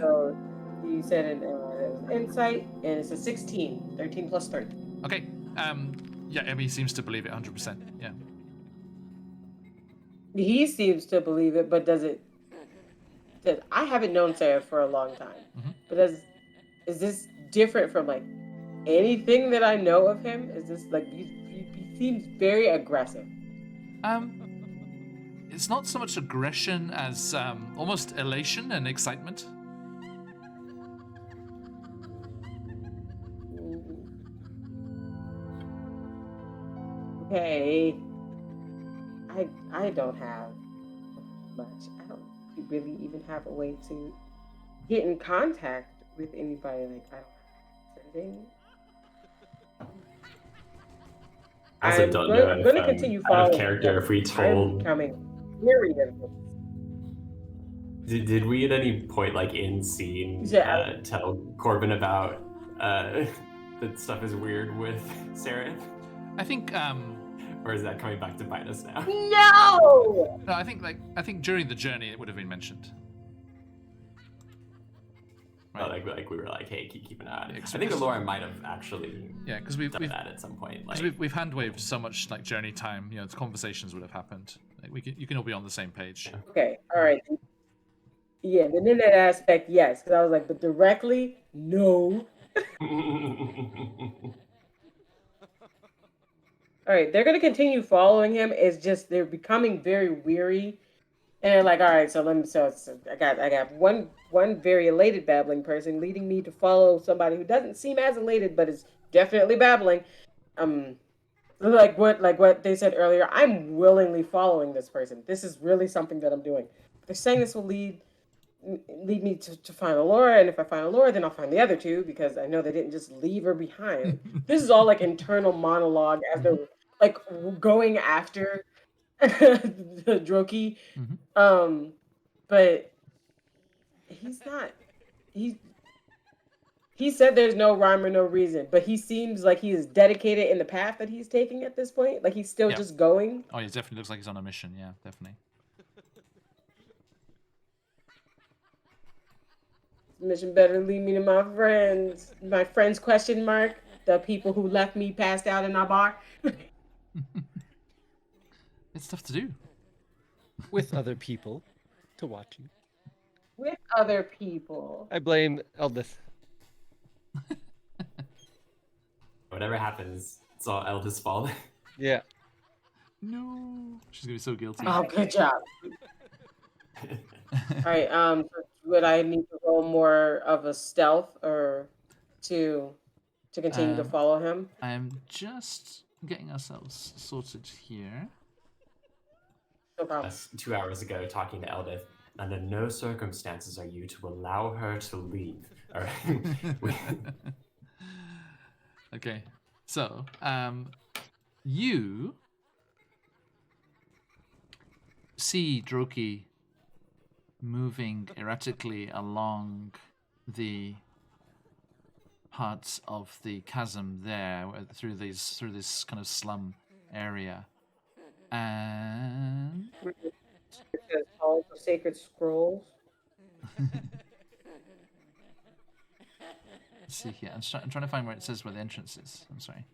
So you said an insight, and it's a 16. 13 plus 3. Okay. Yeah, Emmy seems to believe it 100%. Yeah. He seems to believe it, but does it? I haven't known Sarah for a long time, but is this different from like anything that I know of him? Is this like he seems very aggressive? It's not so much aggression as almost elation and excitement. Okay. I don't have much. I don't really even have a way to get in contact with anybody. Like I don't have sending. I also I'm don't know if going to continue out of following. character if we I'm told. becoming weary of this. Did we at any point, like in scene, Yeah. tell Corbin about that stuff is weird with Sarah? I think. Or is that coming back to bite us now? No. No, I think during the journey it would have been mentioned. Right. Like we were like, hey, keep an eye on it. Yeah, I think Alora might have actually because we've done that at some point. Like we've hand waved so much like journey time. You know, the conversations would have happened. Like you can all be on the same page. Okay. All right. Yeah. Then in that aspect, yes, because I was like, but directly, no. All right, they're gonna continue following him. It's just they're becoming very weary, and they're like, all right, so let me. So I got one very elated babbling person leading me to follow somebody who doesn't seem as elated, but is definitely babbling. Like what they said earlier. I'm willingly following this person. This is really something that I'm doing. They're saying this will lead me to find Alora, and if I find Alora, then I'll find the other two because I know they didn't just leave her behind. This is all like internal monologue as they're like going after the Droki. But he's not. He said there's no rhyme or no reason, but he seems like he is dedicated in the path that he's taking at this point. Like he's still just going. Oh, he definitely looks like he's on a mission. Yeah, definitely. Mission better lead me to my friends. My friends question mark. The people who left me passed out in our bar. It's stuff to do. With other people to watch you. With other people. I blame Eldith. Whatever happens, it's all Elda's fault. Yeah. No, she's gonna be so guilty. Oh, good job. All right. Would I need to roll more of a stealth or to continue to follow him? I'm just getting ourselves sorted here. No problem. 2 hours ago, talking to Eldith. Under no circumstances are you to allow her to leave. All right. Okay, so you see Droki moving erratically along the parts of the chasm there, through this kind of slum area, and It says all the sacred scrolls. let's see here. I'm trying to find where it says where the entrance is. I'm sorry.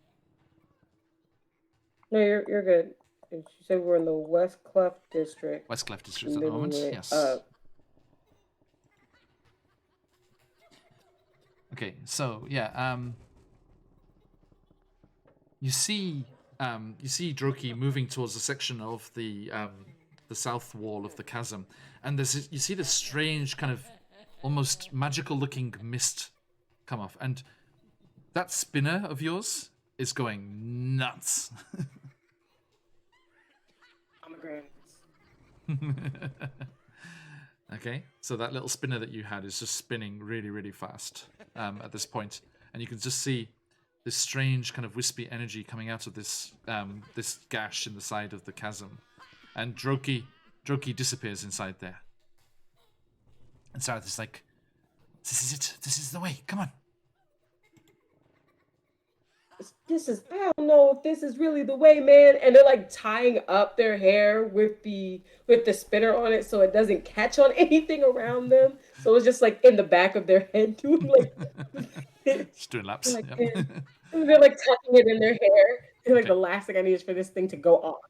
No, you're good. You said we're in the West Cleft district. West Cleft District at the moment. Yes. Okay, so yeah, you see Droki moving towards a section of the south wall of the chasm, and you see this strange kind of almost magical-looking mist come off, and that spinner of yours is going nuts. Okay, so that little spinner that you had is just spinning really, really fast at this point, and you can just see this strange kind of wispy energy coming out of this this gash in the side of the chasm, and Droki disappears inside there. And Sarath is like, "This is it. This is the way. Come on." I don't know if this is really the way, man. And they're like tying up their hair with the spinner on it so it doesn't catch on anything around them. So it's just like in the back of their head doing like Just doing laps. like Yep. this. And they're like tucking it in their hair. And like Okay. the last thing I need is for this thing to go off.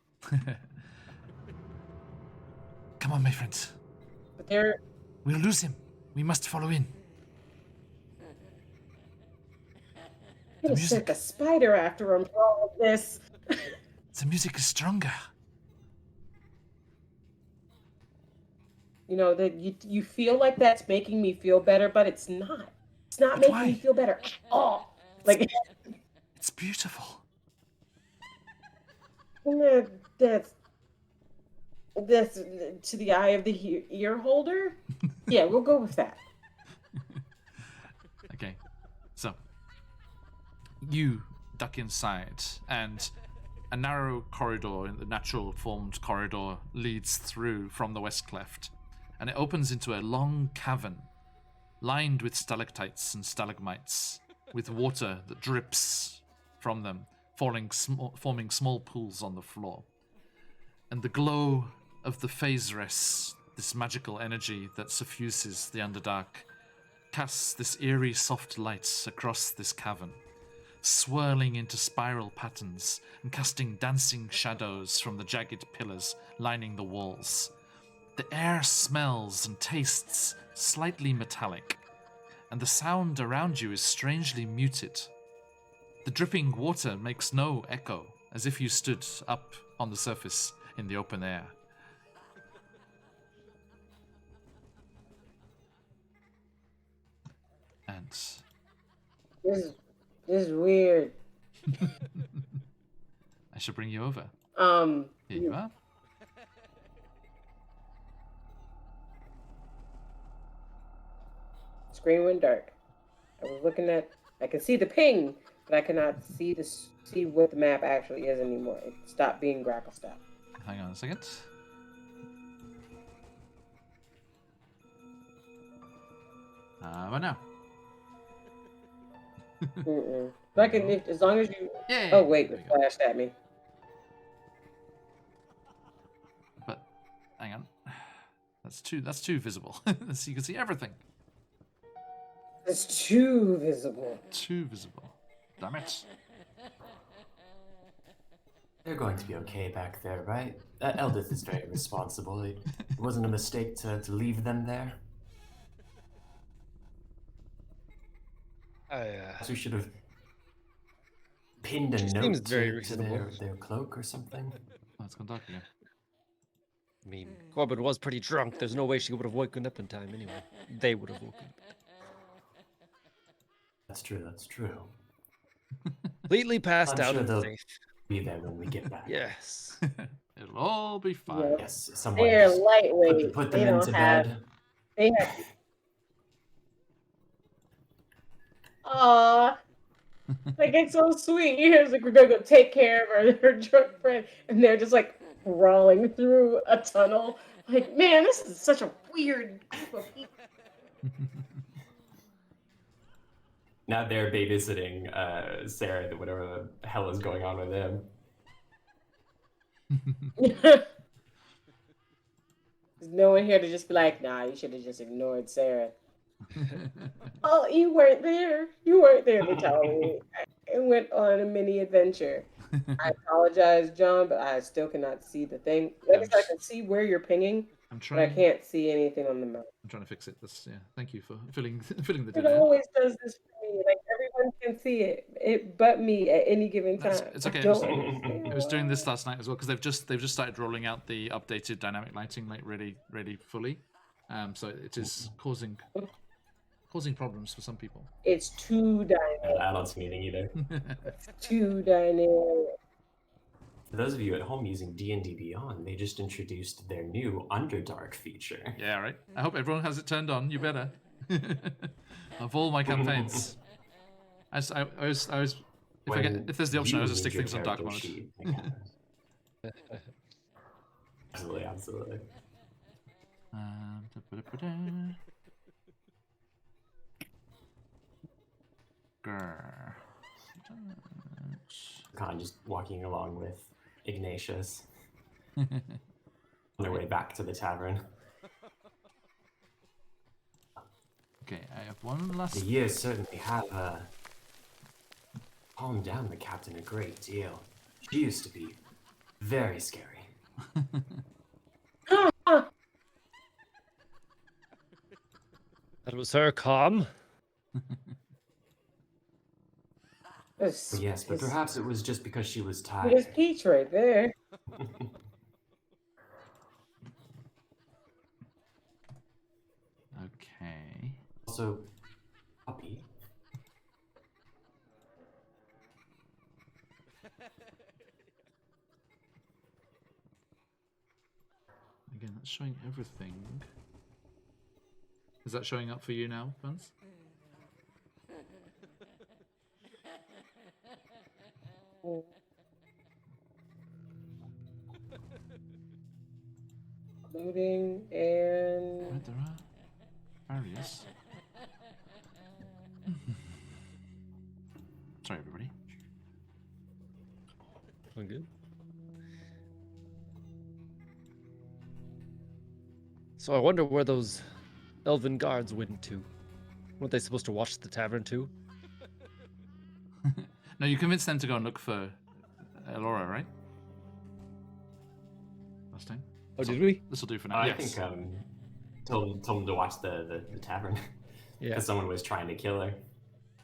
Come on, my friends. But they're We'll lose him. We must follow in. gonna music. send a spider after him for all of this. The music is stronger. You know, that you feel like that's making me feel better, but it's not. It's not But making why? me feel better at all. Like It's beautiful. that's to the eye of the ear holder. Yeah, we'll go with that. Okay, so you duck inside, and a narrow corridor, in the natural formed corridor, leads through from the west cleft, and it opens into a long cavern lined with stalactites and stalagmites, with water that drips from them, forming small pools on the floor. And the glow of the phase-res, this magical energy that suffuses the Underdark, casts this eerie soft light across this cavern, swirling into spiral patterns and casting dancing shadows from the jagged pillars lining the walls. The air smells and tastes slightly metallic, and the sound around you is strangely muted. The dripping water makes no echo, as if you stood up on the surface in the open air. And This is weird. I shall bring you over. Here you are. Screen went dark. I was looking at. I can see the ping, but I cannot see what the map actually is anymore. It stopped being Grackle Stop. Hang on a second. But now. But I can, as long as you. Yeah. Oh wait, there it we go. flashed at me. But hang on. That's too visible. So you can see everything. It's too visible. Too visible. Damn it. They're going to be okay back there, right? Eldith is very responsible. It wasn't a mistake to leave them there. So we should have pinned a She note seems very to reasonable. their cloak or something. Oh, it's gone dark again. I mean, Corbin was pretty drunk. There's no way she would have woken up in time anyway. They would have woken up. That's true, that's true. Completely passed I'm out sure and they'll safe. be there when we get back. Yes. It'll all be fine. Yeah. Yes, someone They're just lightweight. put They them don't into have. bed. They have. Aww. Like it's so sweet. You hear like we're gonna go take care of her drunk friend, and they're just like crawling through a tunnel. Like, man, this is such a weird group of people. Now they're babysitting Sarah, whatever the hell is going on with them. There's no one here to just be like, nah, you should have just ignored Sarah. Oh, you weren't there. You weren't there to tell me. It went on a mini adventure. I apologize, John, but I still cannot see the thing. Like I said, I can see where you're pinging, I'm but I trying. can't see anything on the map. I'm trying to fix it. That's, yeah. Thank you for filling the It dead air. always does this for me. Like everyone can see it but me at any given time. It's okay. I It was, don't understand it was doing why. this last night as well because they've just started rolling out the updated dynamic lighting like really fully. So it is causing problems for some people. It's too dynamic. I don't see anything either. Too dynamic. For those of you at home using D&D Beyond, they just introduced their new Underdark feature. Yeah, right. I hope everyone has it turned on. You better. Of all my campaigns, I was If there's the option, you I'll just need stick your things on dark character mode. sheet, absolutely, absolutely. Da-ba-da-ba-da. Grr. Khan just walking along with Ignatius on their way back to the tavern. Okay, I have one last. The years certainly have calmed down the captain a great deal. She used to be very scary. That was her calm. Yes, but perhaps it was just because she was There's tired. Peach right there. Okay. Also, Poppy. Again, that's showing everything. Is that showing up for you now, Buns? Loading and Right, there are barriers. Sorry, everybody. Doing good. So I wonder where those elven guards went to. Weren't they supposed to watch the tavern too? No, you convinced them to go and look for Elora, right? Last time. Oh, did we? This will do for now. I Yes. think told them to watch the tavern Yeah. because someone was trying to kill her.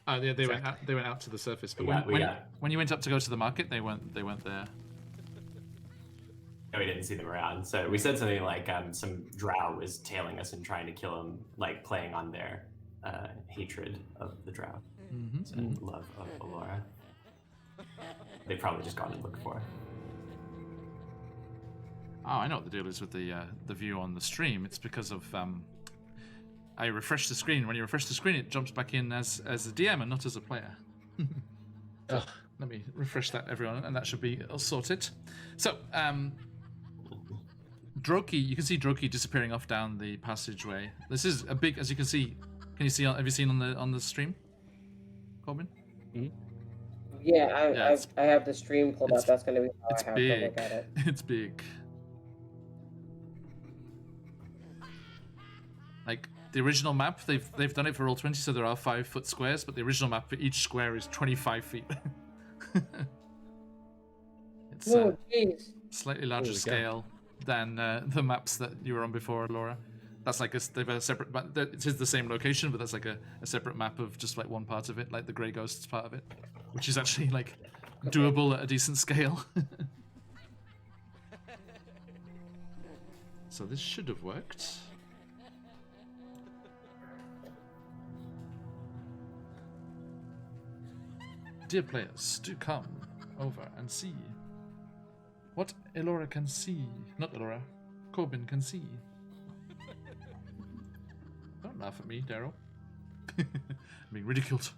Oh, yeah, they Exactly. went. They went out to the surface, but We got- when you went up to go to the market, they weren't there. No, we didn't see them around. So we said something like some drow was tailing us and trying to kill him, like playing on their hatred of the drow Mm-hmm. and love of Elora. They probably just gone and looked for her. Oh, I know what the deal is with the view on the stream. It's because of I refresh the screen. When you refresh the screen, it jumps back in as a DM and not as a player. Ugh. Let me refresh that, everyone, and that should be all sorted. So, Droki, you can see Droki disappearing off down the passageway. This is a big, as you can see. Can you see? Have you seen on the stream, Corbin? yeah, I have the stream pulled It's- up. That's gonna be how It's I have big. to look at it. It's big. Like the original map, they've done it for Roll20, so there are 5-foot squares, but the original map for each square is 25 feet. It's Oh, jeez. slightly larger Holy cow. scale than the maps that you were on before, Laura. That's like they've a separate. It is the same location, but that's like a separate map of just like one part of it, like the Grey Ghosts part of it, which is actually like doable at a decent scale. So this should have worked. Dear players, do come over and see what Elora can see. Not Elora, Corbin can see. Don't laugh at me, Daryl. I'm being ridiculed.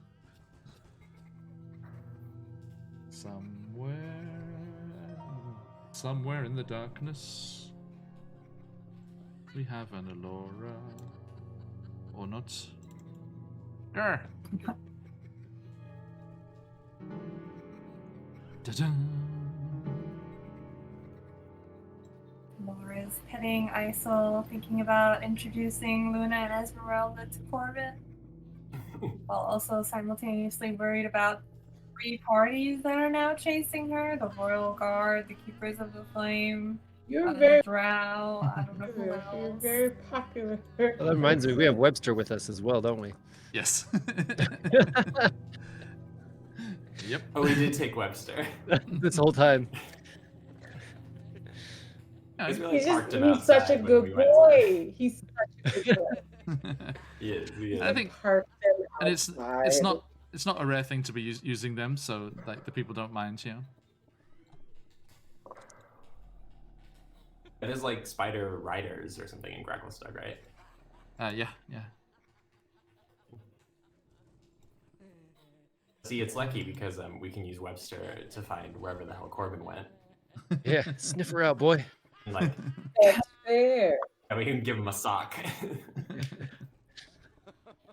Somewhere in the darkness, we have an Elora. Or not. Grr! Da-da! Laura's petting Isol, thinking about introducing Luna and Esmeralda to Corbin, while also simultaneously worried about 3 parties that are now chasing her: the Royal Guard, the Keepers of the Flame, You're the very, Drow, I don't know who you're else. very popular. Well, that reminds me, we have Webster with us as well, don't we? Yes. Yep. Oh, we did take Webster. This whole time. Yeah, He's really parked him He's such a outside when good we went. boy. He's such a good boy. He is. I think, Parked him and it's outside. not a rare thing to be using them, so like the people don't mind, you know. It is like Spider Riders or something in Gracklestug, right? Yeah. See, it's lucky because we can use Webster to find wherever the hell Corbin went. Yeah, sniff her out, boy. And, like, That's fair. and we can give him a sock.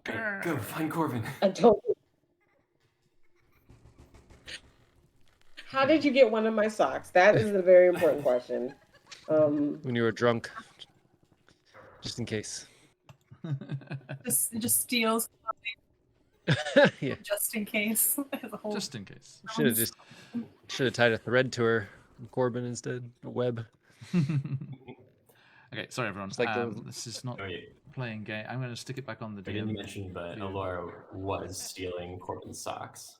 Hey, go find Corbin. I don't. How did you get one of my socks? That is a very important question. When you were drunk, just in case. Just steals Yeah, just in case. As a whole. Just in case. should have tied a thread to her, Corbin instead, a web. Okay, sorry everyone. It's like this is not Oh, wait, playing game. I'm going to stick it back on the I didn't DM. mention, but Alora was stealing Corbin's socks.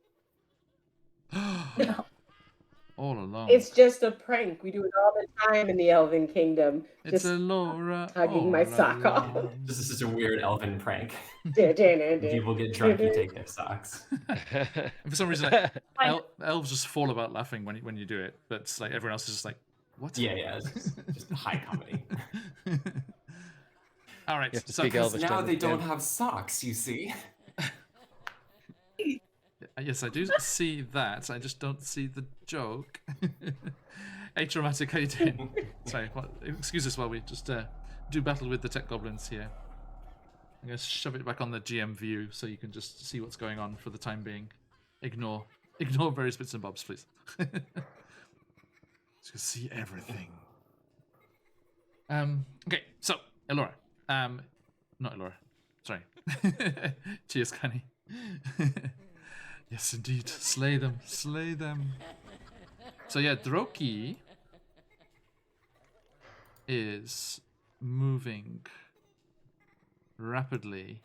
All along. It's just a prank. We do it all the time in the Elven Kingdom. It's Just Laura. tugging my sock off. This is such a weird elven prank. When When people get drunk, you take their socks. For some reason, like, elves just fall about laughing when you do it, but it's like everyone else is just like, what? Yeah, it's just high comedy. All right. You have to So speak Elvish. Now Elvish they down. don't have socks, you see. yes, I do see that. I just don't see the joke. Hey, Dramatic, how you doing? Sorry, excuse us while we just do battle with the tech goblins here. I'm going to shove it back on the GM view so you can just see what's going on for the time being. Ignore various bits and bobs, please. Just see everything. Okay, so Elora. Not Elora. Sorry. Cheers, Connie. Yes, indeed. Slay them. Slay them. So yeah, Droki is moving rapidly.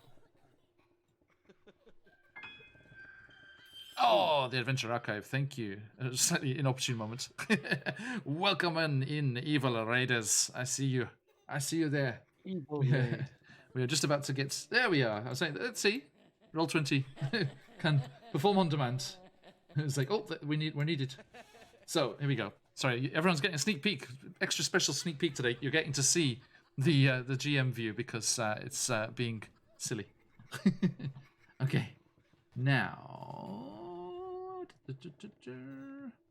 Oh, the Adventure Archive, thank you. A slightly inopportune moment. Welcome in, evil raiders. I see you. I see you there. Evil We raid. we are just about to get... There we are. I was saying, let's see. Roll 20. Can perform on demand. It's like, oh, we're needed. So, here we go. Sorry, everyone's getting a sneak peek. Extra special sneak peek today. You're getting to see the GM view because it's being silly. Okay. Now...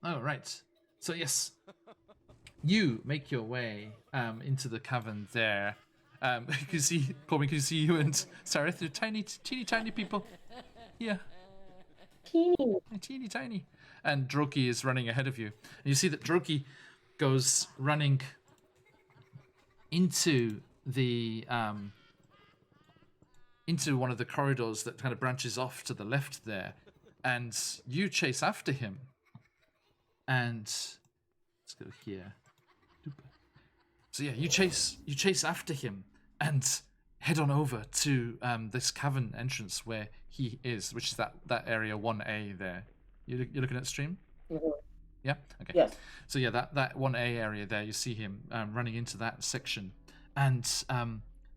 Oh, right. So, yes. You make your way into the cavern there. You can see, Corbin, can you see you and Sareth? You're teeny tiny people. Yeah. Teeny tiny. And Droki is running ahead of you. And you see that Droki goes running into the into one of the corridors that kind of branches off to the left there. And you chase after him. And let's go here. So yeah, you chase after him and head on over to this cavern entrance where he is, which is that area 1A there. You're looking at the stream? Mhm. Yeah? Okay. Yes. So yeah, that 1A area there, you see him running into that section. And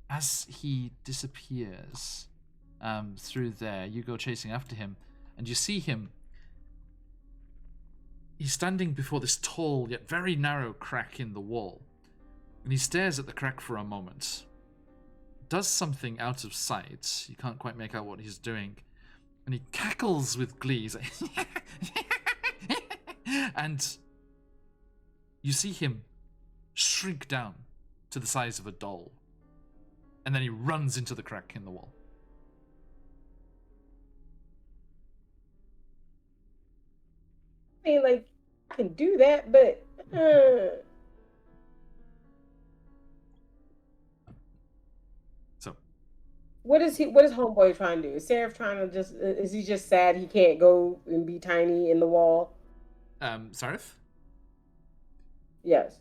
as he disappears through there, you go chasing after him, and you see him. He's standing before this tall yet very narrow crack in the wall. And he stares at the crack for a moment. Does something out of sight. You can't quite make out what he's doing. And he cackles with glee. He's like and you see him shrink down to the size of a doll. And then he runs into the crack in the wall. I mean, like, I can do that, but So what is Homeboy trying to do? Is Seraph trying to just? Is he just sad he can't go and be tiny in the wall? Sareth? Yes.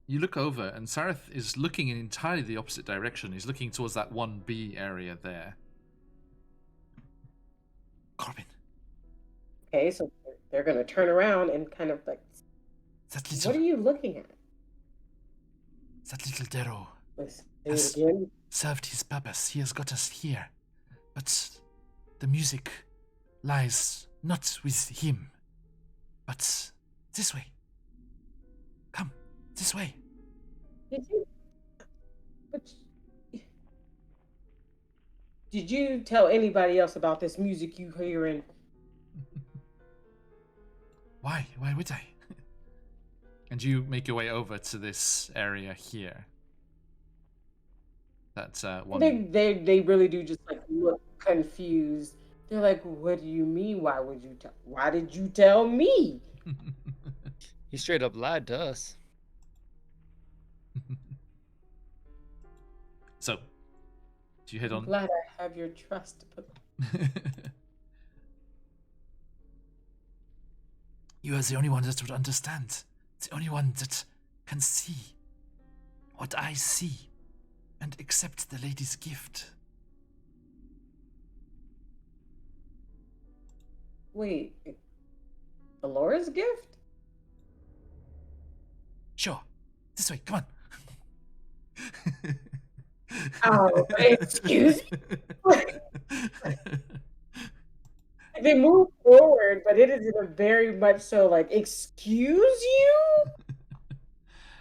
You look over, and Sareth is looking in entirely the opposite direction. He's looking towards that 1B area there. Corbin. Okay, so they're gonna turn around and kind of like. That What little, are you looking at? that little Darrow Let's say Yes. it again. served his purpose. He has got us here. But the music lies not with him, but this way. Come, this way. Did you? But did you tell anybody else about this music you hearing Why? Why would I? And you make your way over to this area here. That's one. They really do just like look confused. They're like, "What do you mean? Why did you tell me?" He straight up lied to us. So, do you head I'm on? glad I have your trust, but You are the only one that would understand. The only one that can see what I see and accept the lady's gift. wait, Alora's gift? Sure. This way, come on. Oh, excuse me. They move forward, but it is in a very much so like, excuse you?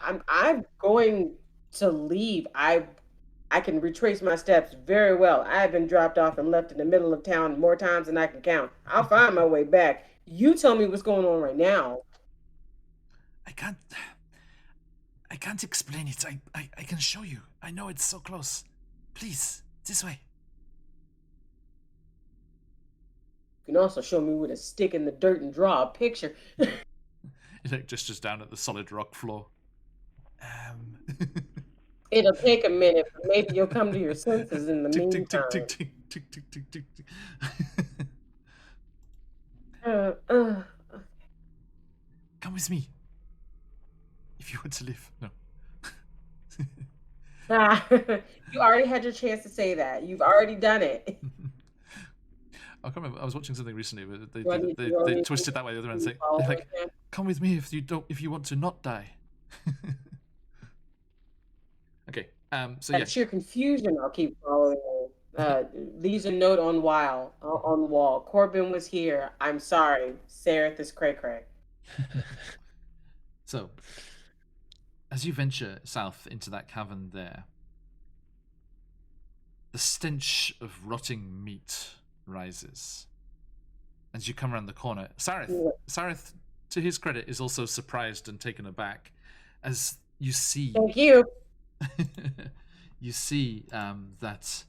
I'm going to leave. I can retrace my steps very well. I have been dropped off and left in the middle of town more times than I can count. I'll find my way back. You tell me what's going on right now. I can't explain it. I can show you. I know it's so close. Please, this way. You can also show me with a stick in the dirt and draw a picture. It gestures down at the solid rock floor. It'll take a minute, but maybe you'll come to your senses in the Tick, tick, meantime. tick, tick, tick, tick, tick, tick, tick. Come with me. If you want to live. No. You already had your chance to say that. You've already done it. I can't remember. I was watching something recently where Do I they need twisted that way the other end. They're follow like, him? "Come with me if you want to not die." Okay. So yeah. That's your confusion. I'll keep following. Leaves a note on on the wall. Corbin was here. I'm sorry. Sareth is cray cray. So, as you venture south into that cavern there, the stench of rotting meat rises. As you come around the corner, Sareth, to his credit, is also surprised and taken aback as you see. Thank you. You see that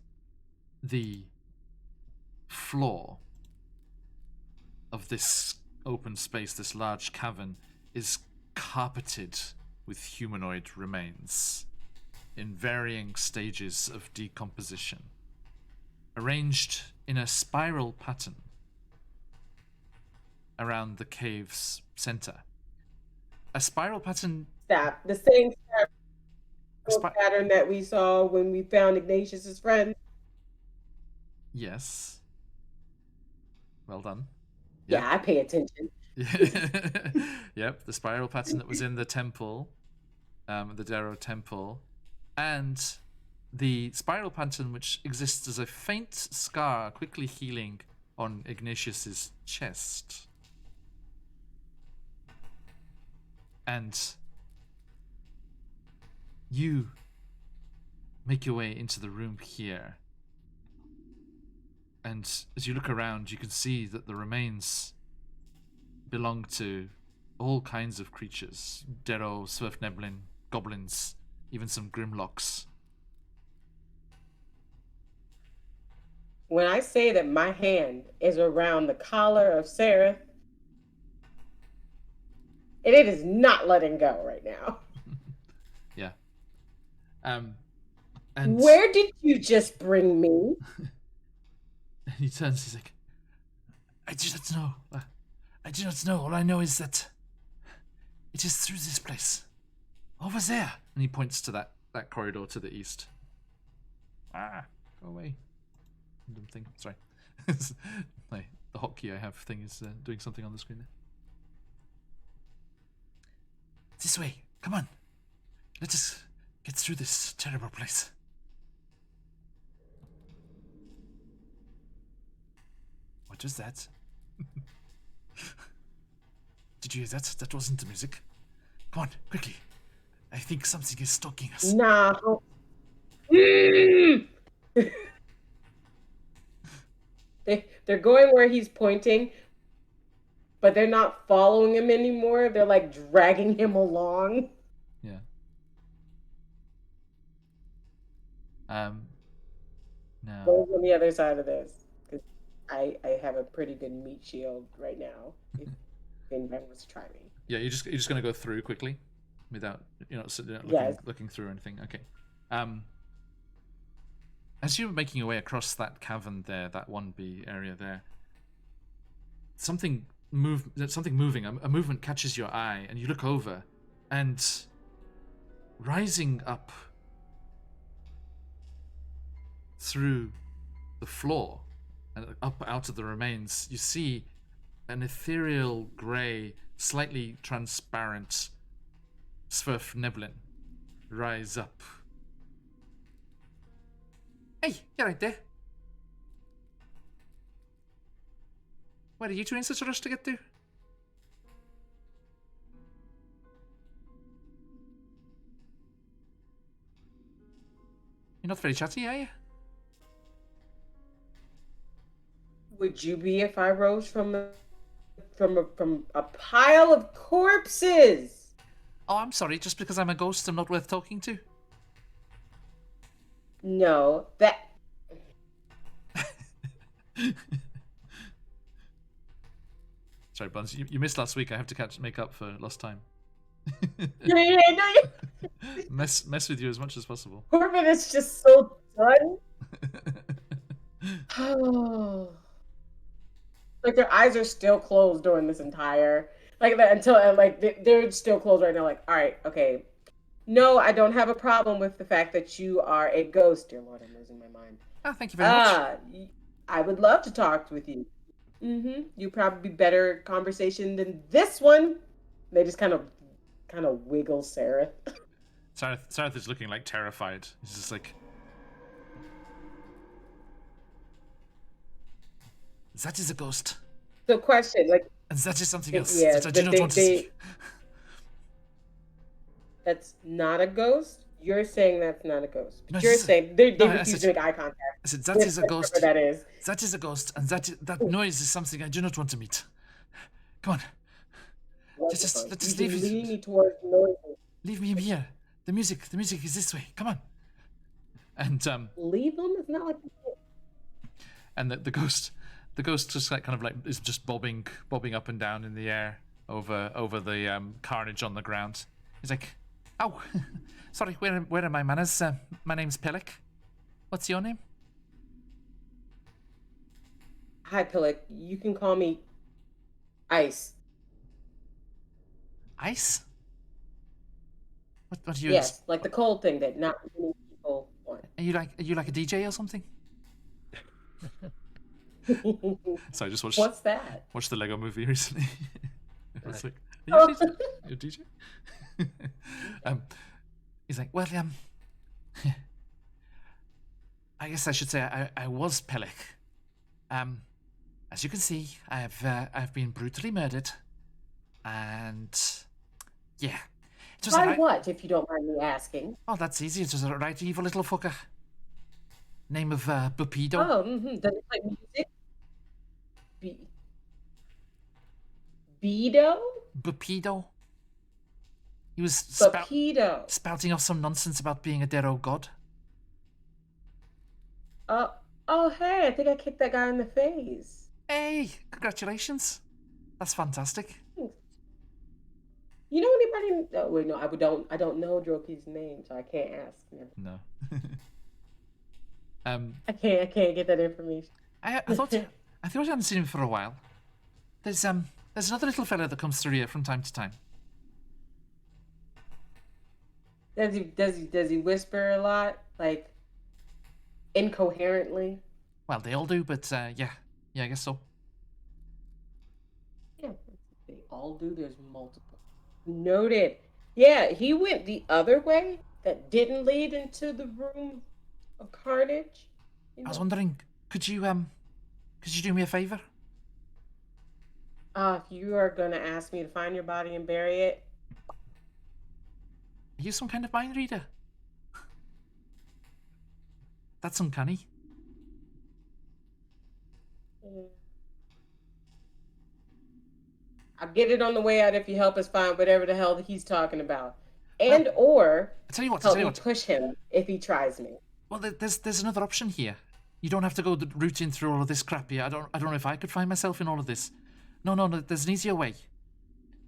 the floor of this open space, this large cavern, is carpeted with humanoid remains in varying stages of decomposition, arranged in a spiral pattern around the cave's center. A spiral pattern. Stop. The same pattern that we saw when we found Ignatius's friend. Yes. Well done. Yeah, I pay attention. Yep, the spiral pattern that was in the temple, the Darrow temple, and the spiral pattern which exists as a faint scar quickly healing on Ignatius's chest. And you make your way into the room here. And as you look around, you can see that the remains belong to all kinds of creatures. Darrow, Swerfneblin, goblins, even some Grimlocks. When I say that my hand is around the collar of Sareth, and it is not letting go right now. Yeah. And where did you just bring me? And he turns, he's like, I do not know. I do not know. All I know is that it is through this place. Over there. And he points to that corridor to the east. Go away. Random thing. Sorry. The hotkey I have thing is doing something on the screen there. This way. Come on. Let us get through this terrible place. What was that? Did you hear that? That wasn't the music. Come on, quickly. I think something is stalking us. Nah. They're going where he's pointing, but they're not following him anymore. They're like dragging him along. Yeah. No. Goes on the other side of this. Because I have a pretty good meat shield right now. If anybody wants to try me. Yeah, you're just gonna go through quickly, without looking Yes. looking through anything. Okay. As you're making your way across that cavern there, that 1B area there, something moving. A movement catches your eye, and you look over, and rising up through the floor and up out of the remains, you see an ethereal grey, slightly transparent Sverfneblin rise up. Hey, you're right there. Why are you two in such a rush to get there? You're not very chatty, are you? Would you be if I rose from a pile of corpses? Oh, I'm sorry. Just because I'm a ghost, I'm not worth talking to. No, that. Sorry, Buns. You missed last week. I have to make up for lost time. No, mess with you as much as possible. Corbin is just so done. Oh. Like their eyes are still closed during this entire until they're still closed right now. Like, all right, okay. No, I don't have a problem with the fact that you are a ghost. Dear Lord, I'm losing my mind. Oh, thank you very much. I would love to talk with you. You probably better conversation than this one. They just kind of wiggle Sarah. Sarah is looking like terrified. He's just like, that is a ghost. So, question, and that is something else yeah, that I do not want to see. That's not a ghost. You're saying that's not a ghost. No, you're saying they refuse to make eye contact. I said that is a ghost. That is. That is a ghost, and that noise is something I do not want to meet. Come on. Just leave me towards noises. Leave me here. The music is this way. Come on. And leave them. It's not like. And the ghost just is just bobbing up and down in the air over the carnage on the ground. He's like, oh, sorry, where are my manners? My name's Pillock. What's your name? Hi, Pillock. You can call me Ice. Ice? What are you? Yes, like the cold thing that not many people want. Are you like a DJ or something? So I just watched. What's that? Watched the Lego Movie recently. It's like, are you a DJ? You're a DJ? He's like, well, I guess I should say I was Pillock. As you can see, I've been brutally murdered, and yeah. By what, if you don't mind me asking? Oh, that's easy. It was a right evil little fucker. Name of Bupido. Oh, does it play music? Bedo? Bupido. He was spouting off some nonsense about being a Darrow god. Oh, hey, I think I kicked that guy in the face. Hey, congratulations. That's fantastic. You know anybody? Oh, wait, no, I don't know Droki's name, so I can't ask him. No. I can't get that information. I thought you hadn't seen him for a while. There's another little fella that comes through here from time to time. Does he whisper a lot, like incoherently? Well, they all do, but yeah, I guess so. Yeah, they all do. There's multiple. Noted. Yeah, he went the other way that didn't lead into the room of carnage. I was wondering, could you do me a favor? If you are gonna ask me to find your body and bury it. Are you some kind of mind reader? That's uncanny. I'll get it on the way out if you help us find whatever the hell he's talking about, Well, and or I tell you what. I help tell you me what. push him if he tries me. Well, there's another option here. You don't have to go rooting through all of this crap here. I don't know if I could find myself in all of this. No. There's an easier way.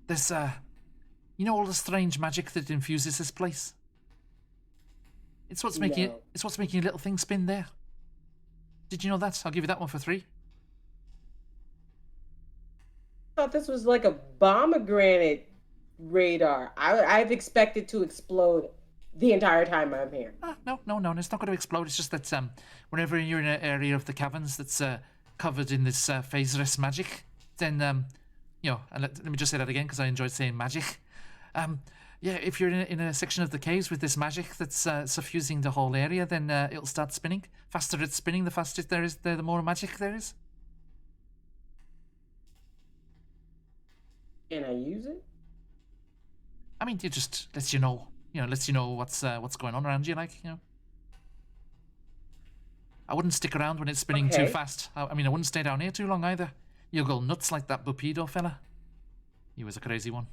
There's you know all the strange magic that infuses this place. It's what's making No. it's what's making your little thing spin there. Did you know that? I'll give you that one for 3. I thought this was like a pomegranate radar. I've expected to explode the entire time I'm here. No. It's not going to explode. It's just that whenever you're in an area of the caverns that's covered in this phase rest magic, then you know. And let me just say that again because I enjoyed saying magic. Yeah, if you're in a section of the caves with this magic that's suffusing the whole area, then it'll start spinning. Faster it's spinning, the faster there is, the more magic there is. Can I use it? I mean, it just lets you know, what's going on around you, like, you know. I wouldn't stick around when it's spinning too Okay. fast. I mean, I wouldn't stay down here too long either. You'll go nuts like that Bupido fella. He was a crazy one.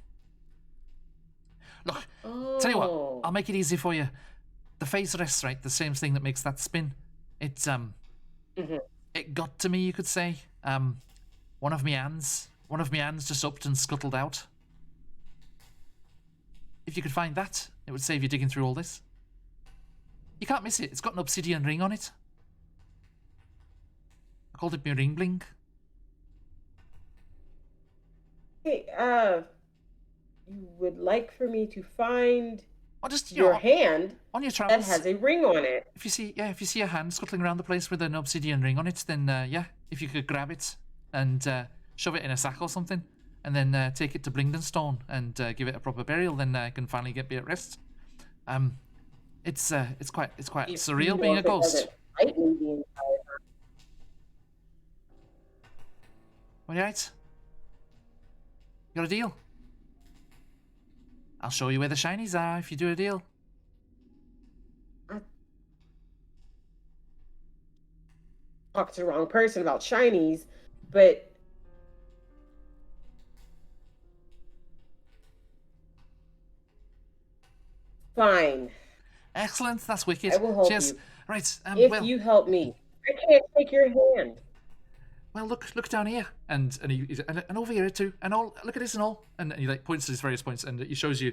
Look, Oh. tell you what, I'll make it easy for you. The phase rest, right? The same thing that makes that spin. It's it got to me, you could say. One of my hands just upped and scuttled out. If you could find that, it would save you digging through all this. You can't miss it. It's got an obsidian ring on it. I called it my ring bling. Hey, you would like for me to find Or just your hand on your that travels. has a ring on it? If you see a hand scuttling around the place with an obsidian ring on it, then if you could grab it and shove it in a sack or something, and then take it to Blingdenstone and give it a proper burial, then I can finally be at rest. It's quite If surreal you being know a if it ghost. doesn't fight me the entire time. All right. You got a deal? I'll show you where the shinies are if you do a deal. Talk to the wrong person about shinies, but fine. Excellent. That's wicked. I will help Cheers. you. Right. If Well, you help me, I can't take your hand. well, look down here, and over here too, and all. Look at this and all, and he like points to his various points, and he shows you.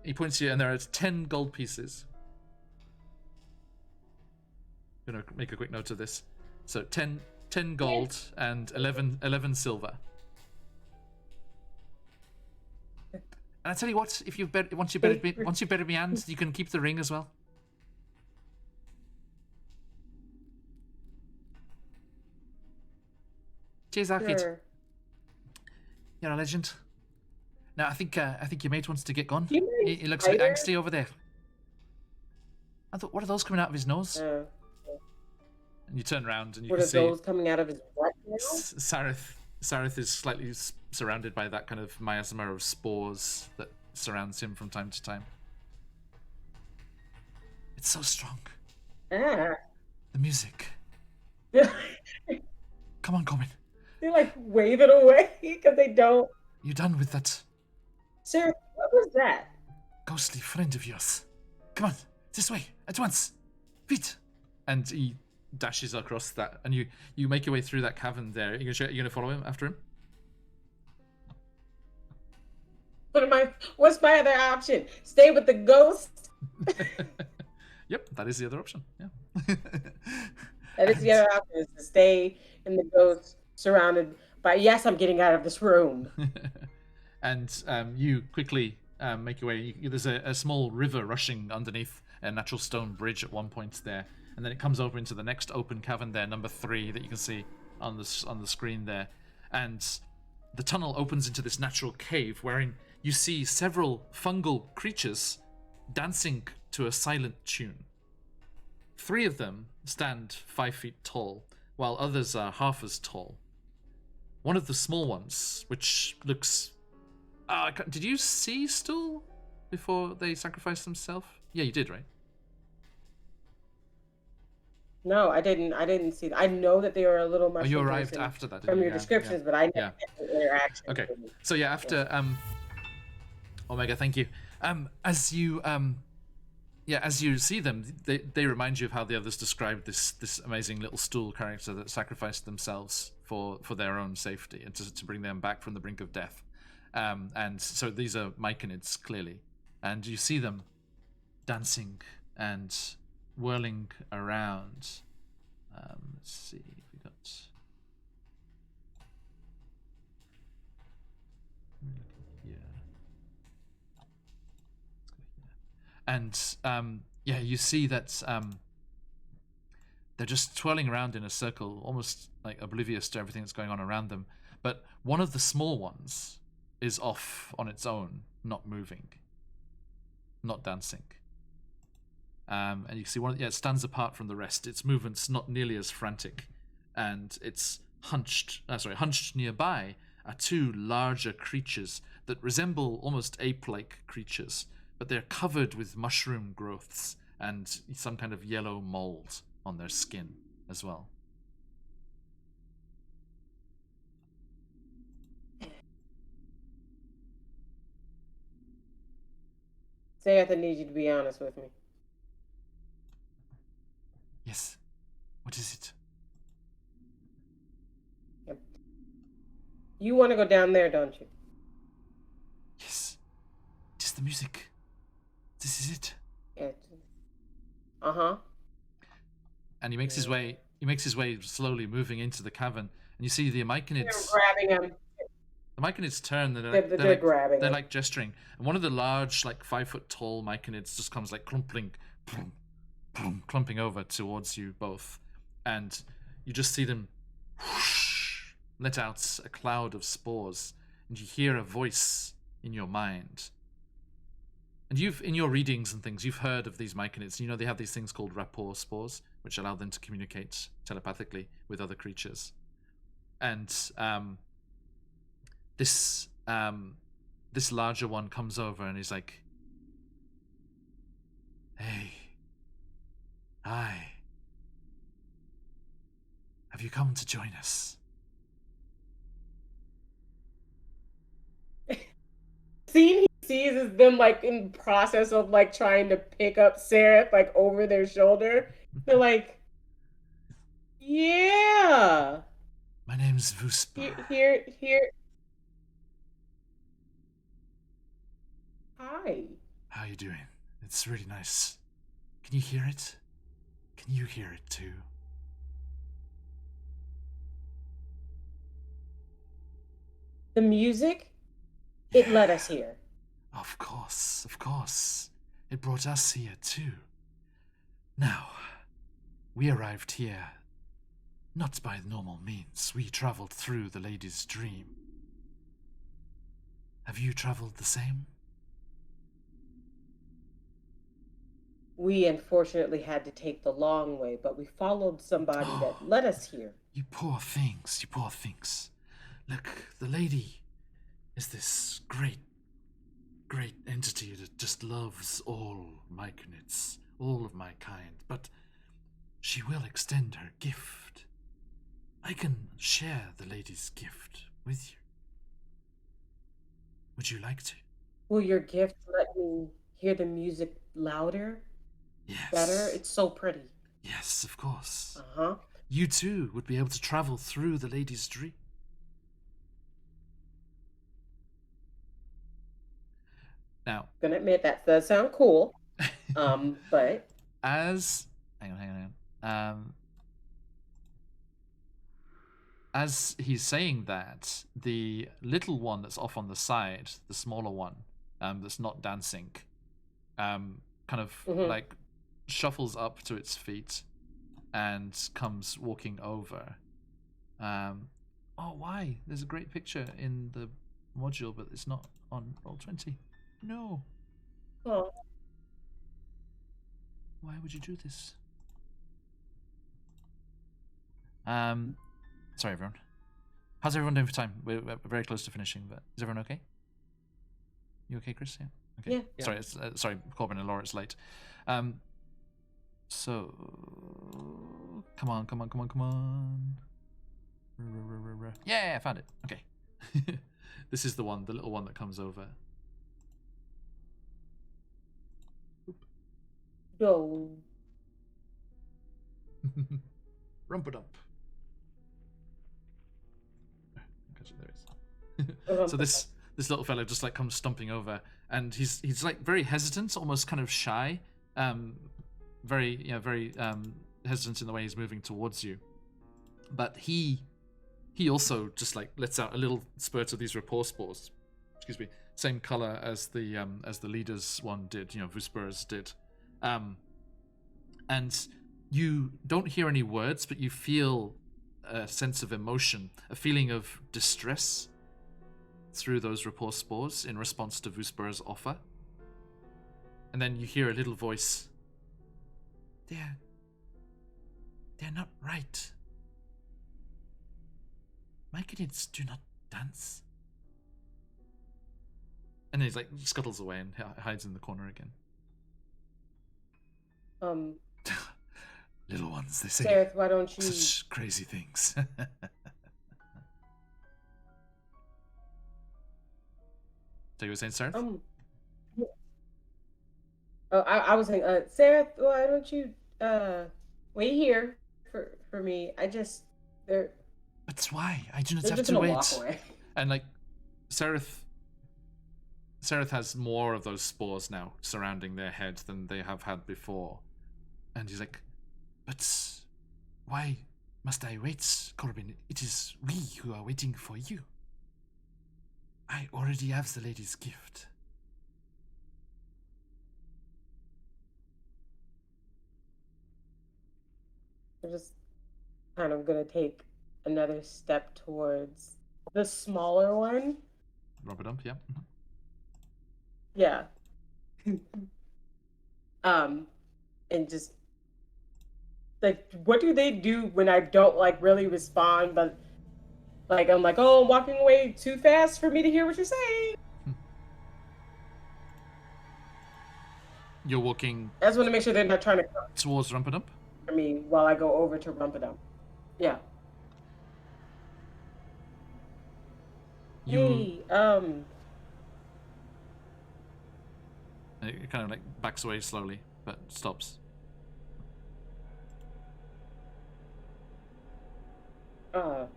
He points to you, and there are 10 gold pieces. I'm gonna make a quick note of this. So 10 gold and 11 silver. And I tell you what, if once you buried me hand, you can keep the ring as well. Cheers, Arkid. Sure. You're a legend. Now I think your mate wants to get gone. Do you mind He looks a bit spider? angsty over there. I thought, what are those coming out of his nose? And you turn around and you What can are see those coming out of his butt now? Sareth is slightly surrounded by that kind of miasma of spores that surrounds him from time to time. It's so strong. Ah. The music. They Come on, Corbin. like wave it away because they don't. You done with that Sir, what was that? ghostly friend of yours? Come on, this way, at once. Feet. And he dashes across that, and you make your way through that cavern there. You gonna follow him after him? What's my other option? Stay with the ghost? Yep, that is the other option. Yeah. That is the other option, is to stay in the ghost surrounded by, yes, I'm getting out of this room. And you quickly make your way. There's a small river rushing underneath a natural stone bridge at one point there, and then it comes over into the next open cavern there, number 3, that you can see on the screen there. And the tunnel opens into this natural cave wherein you see several fungal creatures dancing to a silent tune. 3 of them stand 5 feet tall, while others are half as tall. One of the small ones, which looks... did you see Stool before they sacrificed themselves? Yeah, you did, right? No, I didn't. I didn't see that. I know that they were a little Oh, mushroom you arrived person after that, didn't from you? your Yeah, descriptions, but I never yeah. had the interaction. Okay. So yeah, after Omega, thank you. As you as you see them, they remind you of how the others described this amazing little stool character that sacrificed themselves for their own safety and to bring them back from the brink of death. And so these are Myconids, clearly, and you see them dancing and whirling around. Let's see, we got. Yeah. And you see that they're just twirling around in a circle, almost like oblivious to everything that's going on around them. But one of the small ones is off on its own, not moving, not dancing. And you see it stands apart from the rest. Its movements not nearly as frantic, and it's hunched nearby are two larger creatures that resemble almost ape-like creatures, but they're covered with mushroom growths and some kind of yellow mold on their skin as well. Sayeth, I need you to be honest with me. Yes. What is it? Yep. You want to go down there, don't you? Yes. It is the music. This is it. Uh-huh. And he makes his way. He makes his way slowly, moving into the cavern, and you see the Myconids. They're grabbing him. The Myconids turn. They're like gesturing, and one of the large, like 5-foot-tall Myconids just comes like clumping over towards you both, and you just see them whoosh, let out a cloud of spores, and you hear a voice in your mind. And in your readings and things, you've heard of these Myconids. You know they have these things called rapport spores, which allow them to communicate telepathically with other creatures. And this larger one comes over and he's like, "Hey, hi. Have you come to join us?" Scene he sees is them like in process of like trying to pick up Seraph like over their shoulder. They're like, yeah. My name's Vuspa. Here. Hi. How you doing? It's really nice. Can you hear it? Can you hear it too? The music? It led us here. Of course, of course. It brought us here too. Now, we arrived here not by normal means. We traveled through the lady's dream. Have you traveled the same? We unfortunately had to take the long way, but we followed somebody that led us here. You poor things, you poor things. Look, the lady is this great entity that just loves all Myconids, all of my kind, but she will extend her gift. I can share the lady's gift with you. Would you like to? Will your gift let me hear the music louder? Yes. Better? It's so pretty. Yes, of course. Uh-huh. You too would be able to travel through the lady's dream. Now, Gonna admit that does sound cool. But as hang on. As he's saying that, the little one that's off on the side, the smaller one, that's not dancing, kind of like shuffles up to its feet and comes walking over. Why? There's a great picture in the module, but it's not on Roll20. No. oh, Why would you do this? Sorry, everyone. How's everyone doing for time? We're very close to finishing, but is everyone okay? You okay, Chris? Yeah. Okay. Yeah. Sorry, Corbin and Laura, it's late. So Come on, come on, come on, come on. Yeah, I found it. Okay. This is the one, the little one that comes over. Yo. Rump it up. Gotcha, there it is. So this little fellow just like comes stomping over, and he's like very hesitant, almost kind of shy, very hesitant in the way he's moving towards you. But he also just like lets out a little spurt of these rapport spores. Excuse me, same color as the leader's one did. Vusper's did, and you don't hear any words, but you feel a sense of emotion, a feeling of distress through those rapport spores in response to Vusper's offer. And then you hear a little voice. They're not right. Myconids do not dance. And then he's like scuttles away and hides in the corner again. Little ones, they say. Sareth, why don't you such crazy things. So you were saying, Sareth? I was saying, Sareth, why don't you wait here for me? But why? I do not they're have just to gonna wait. walk away. And like, Sareth has more of those spores now surrounding their head than they have had before. And he's like, but why must I wait, Corbin? It is we who are waiting for you. I already have the lady's gift. I'm just kind of gonna take another step towards the smaller one. Rubber dump, yeah. Yeah. And just like, what do they do when I don't like really respond, but like I'm like, oh, I'm walking away too fast for me to hear what you're saying. You're walking. I just want to make sure they're not trying to come towards Rumpadump? for me while I go over to Rumpadump. Yeah. Hey, It kind of like backs away slowly, but stops. Can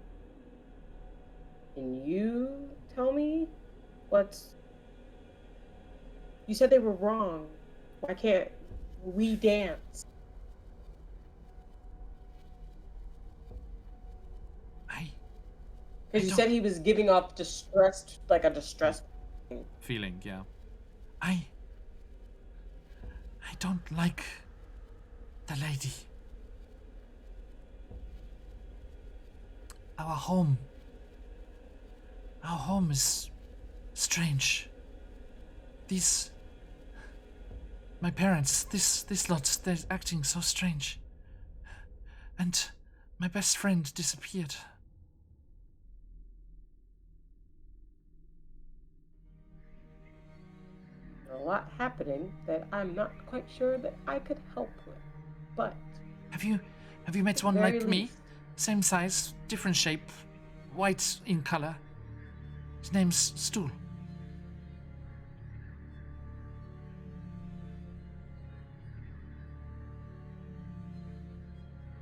you tell me what's... You said they were wrong. Why can't we dance? Because you said he was giving off distressed, like a distressed feeling, yeah. I don't like the lady. Our home is strange. My parents, this lot, they're acting so strange. And my best friend disappeared. A lot happening that I'm not quite sure that I could help with, but... Have you met one like me? Same size, different shape, white in color. His name's Stool.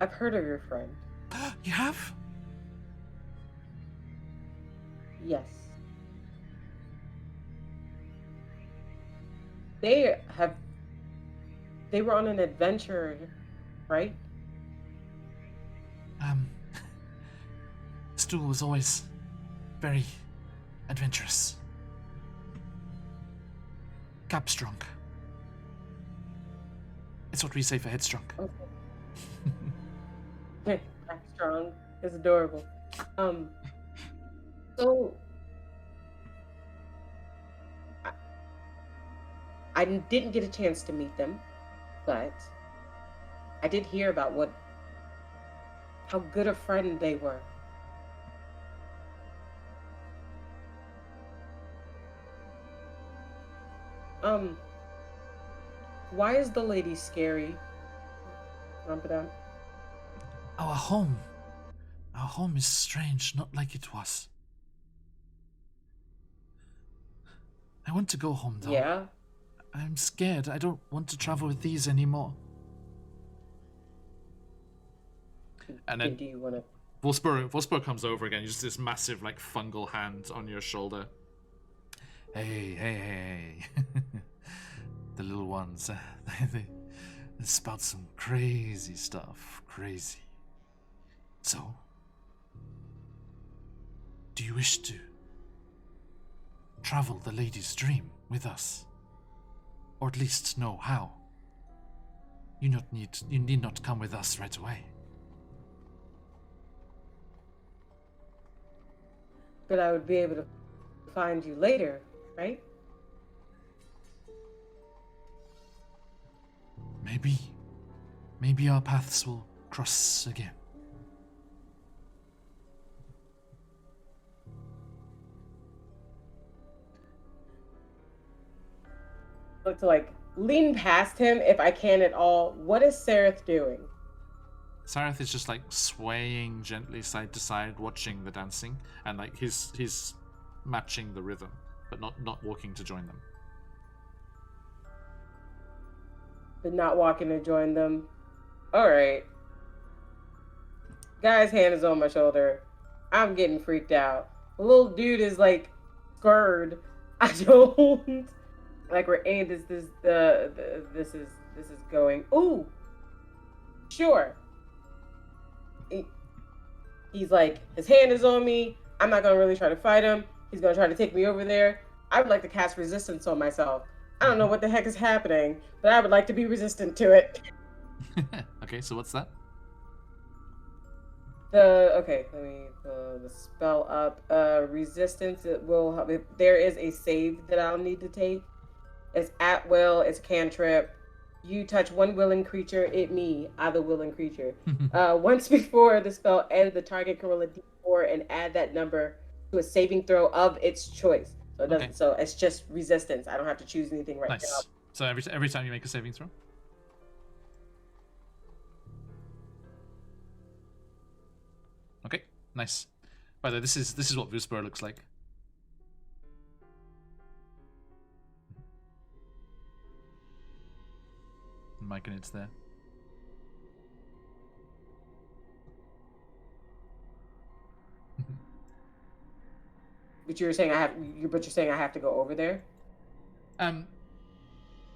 I've heard of your friend. You have? Yes. They were on an adventure, right? Stool was always very adventurous. Capstrong. It's what we say for headstrong. Okay. Capstrong is adorable. So I didn't get a chance to meet them, but I did hear about how good a friend they were. Why is the lady scary? Rumpadump? Our home. Our home is strange, not like it was. I want to go home, though. Yeah. I'm scared. I don't want to travel with these anymore. And then Do you want to? Vosper comes over again. Just this massive, like, fungal hand on your shoulder. Hey. The little ones, they spout some crazy stuff. Crazy. So, do you wish to travel the lady's dream with us? Or at least know how? You need not come with us right away. But I would be able to find you later, right? Maybe our paths will cross again. But to like lean past him if I can at all. What is Sereth doing? Sareth is just like swaying gently side to side, watching the dancing, and like he's matching the rhythm, but not walking to join them. But not walking to join them. All right. Guy's hand is on my shoulder. I'm getting freaked out. The little dude is like scared. I don't like where this is going. Ooh, sure. He's like, his hand is on me. I'm not gonna really try to fight him. He's gonna try to take me over there. I would like to cast resistance on myself. I don't know what the heck is happening, but I would like to be resistant to it. Okay, so what's that? Let me pull the spell up. Resistance. It will help. If there is a save that I'll need to take. It's at will. It's cantrip. You touch one willing creature. Either willing creature. Once before the spell ends, the target can roll a d4 and add that number to a saving throw of its choice. So it doesn't. Okay. So it's just resistance. I don't have to choose anything right now. So every time you make a saving throw. Okay, nice. By the way, this is what Vusper looks like. Mike and it's there. But you're saying I have to go over there?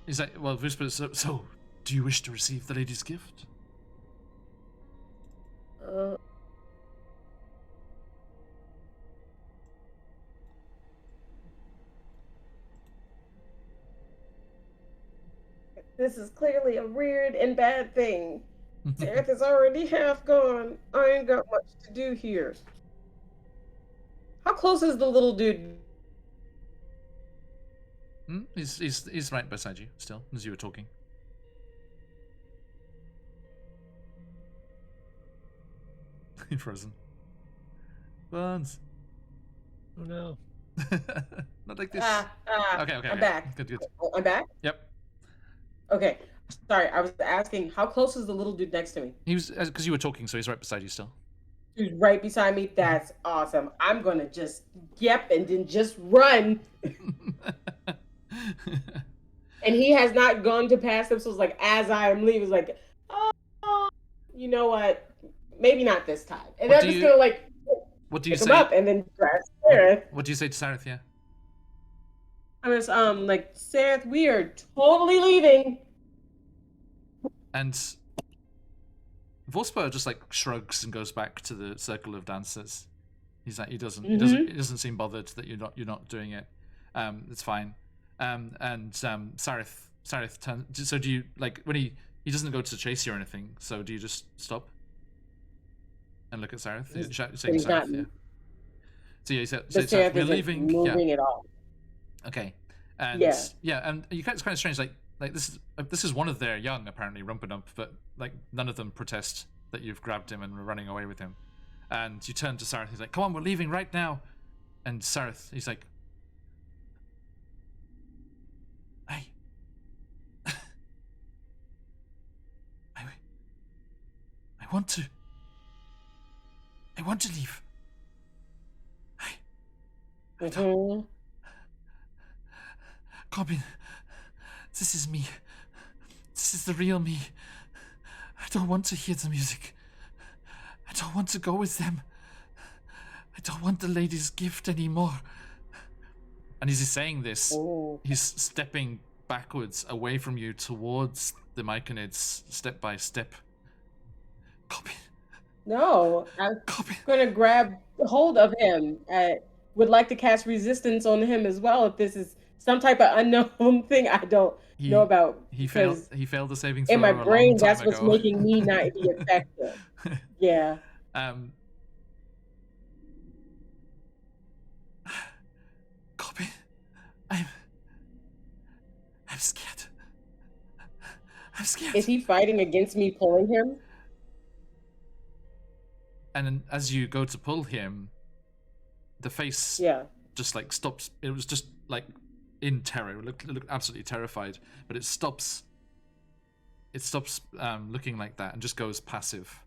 Is that well, Vusper? So, do you wish to receive the lady's gift? This is clearly a weird and bad thing. Sereth is already half gone. I ain't got much to do here. How close is the little dude? He's right beside you still, as you were talking. He's frozen. Burns. Oh no. Not like this. Okay. I'm back. Good. Oh, I'm back? Yep. Okay. Sorry, I was asking, how close is the little dude next to me? He was, because you were talking, so he's right beside you still. He's right beside me? That's awesome. I'm going to just, and then just run. And he has not gone to pass him, so it's like, as I am leaving, it's like, oh, you know what? Maybe not this time. And I'm just going to like, what do you pick say? him up and then grab Sereth. What do you say to Sareth, yeah? I was like, Sereth, we are totally leaving. And Vosper just like shrugs and goes back to the circle of dancers. He's like, he doesn't seem bothered that you're not doing it. It's fine. And Sareth turns. So do you like when he doesn't go to chase you or anything? So do you just stop and look at Sareth? Saying Sareth, yeah. So yeah, he said, Sareth we're leaving. Moving at all. Okay. And and it's kind of strange. Like this is one of their young, apparently, Rumperdump, but like none of them protest that you've grabbed him and are running away with him. And you turn to Sareth. He's like, "Come on, we're leaving right now." And Sareth, he's like, "I want to I want to leave. Mhm. Corbin, this is me. This is the real me. I don't want to hear the music. I don't want to go with them. I don't want the lady's gift anymore. And as he's saying this, Oh. he's stepping backwards away from you towards the Myconids, step by step. Corbin, No, I'm Corbin. gonna grab hold of him. I would like to cast resistance on him as well if this is some type of unknown thing I don't know about. He failed. Because He failed the saving throw in my a long brain, time that's what's ago. making me not be effective. Yeah. Corbin, I'm scared. I'm scared. Is he fighting against me pulling him? And then as you go to pull him, the face Yeah. just like stops. It was just like in terror. It looked absolutely terrified, but it stops. It stops looking like that and just goes passive.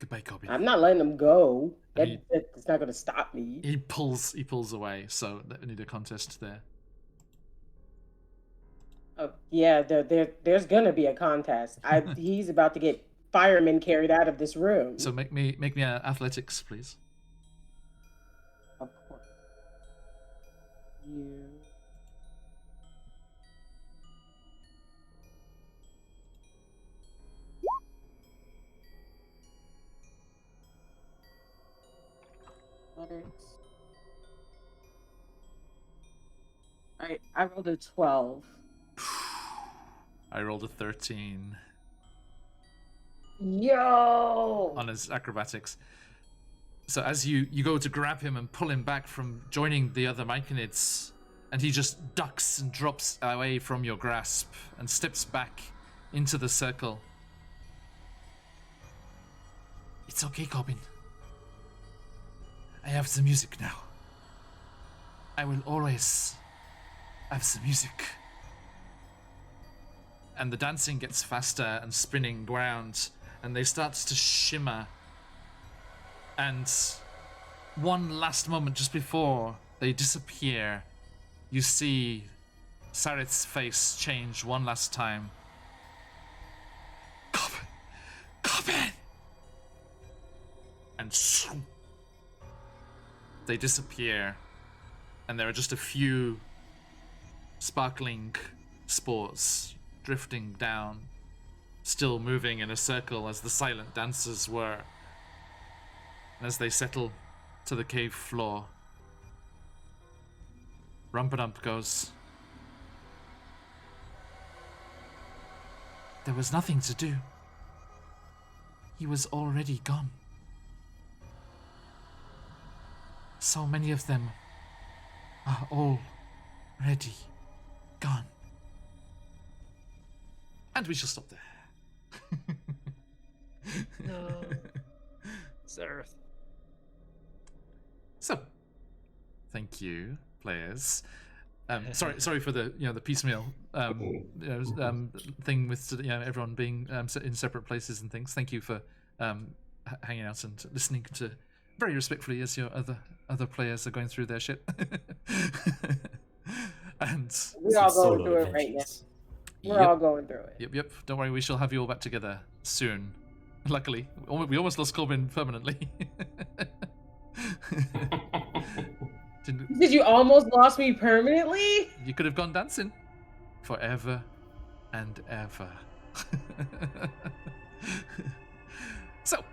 Goodbye, Corbin. I'm not letting him go. I mean- That's not gonna stop me. He pulls away. So I need a contest there. Oh, yeah, there's gonna be a contest. He's about to get firemen carried out of this room. So make me athletics, please. Of course. You. Alright, I rolled a 12. I rolled a 13 Yo! on his acrobatics. So as you go to grab him and pull him back from joining the other Myconids, and he just ducks and drops away from your grasp and steps back into the circle. It's okay, Corbin. I have the music now. I will always have the music. And the dancing gets faster and spinning round, and they start to shimmer. And one last moment just before they disappear, you see Sarith's face change one last time. Corbin! And swoop, they disappear, and there are just a few sparkling spores drifting down, still moving in a circle as the silent dancers were. And as they settle to the cave floor, Rumpadump goes, "There was nothing to do. He was already gone. So many of them are already gone." And we shall stop there. No. Zareth. So, thank you, players. Sorry for the the piecemeal thing with everyone being in separate places and things. Thank you for hanging out and listening to very respectfully as your other players are going through their shit. And We're all Solo going through it right now. adventures. We're all going through it. Yep. Don't worry, we shall have you all back together soon. Luckily, we almost lost Corbin permanently. You said you almost lost me permanently? You could have gone dancing forever and ever. So,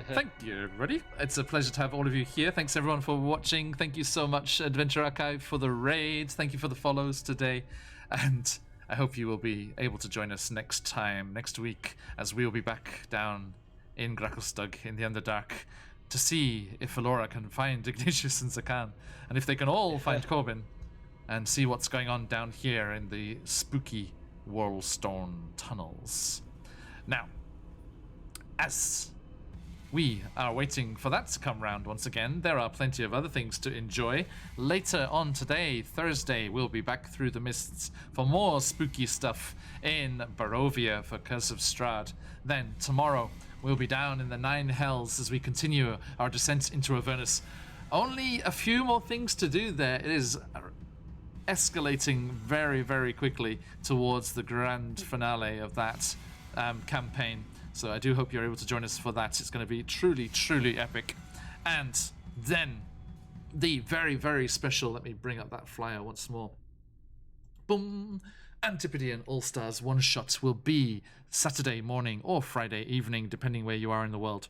thank you, everybody. It's a pleasure to have all of you here. Thanks, everyone, for watching. Thank you so much, Adventure Archive, for the raids. Thank you for the follows today. And I hope you will be able to join us next week, as we will be back down in Gracklstug in the Underdark to see if Alora can find Ignatius and Zakan, and if they can all find Corbin, and see what's going on down here in the spooky Whorlstone tunnels. Now, as we are waiting for that to come round once again. There are plenty of other things to enjoy. Later on today, Thursday, we'll be back through the mists for more spooky stuff in Barovia for Curse of Strahd. Then tomorrow, we'll be down in the Nine Hells as we continue our descent into Avernus. Only a few more things to do there. It is escalating very, very quickly towards the grand finale of that campaign. So I do hope you're able to join us for that. It's going to be truly, truly epic. And then the very, very special, let me bring up that flyer once more. Boom! Antipodean All-Stars one-shot will be Saturday morning or Friday evening, depending where you are in the world.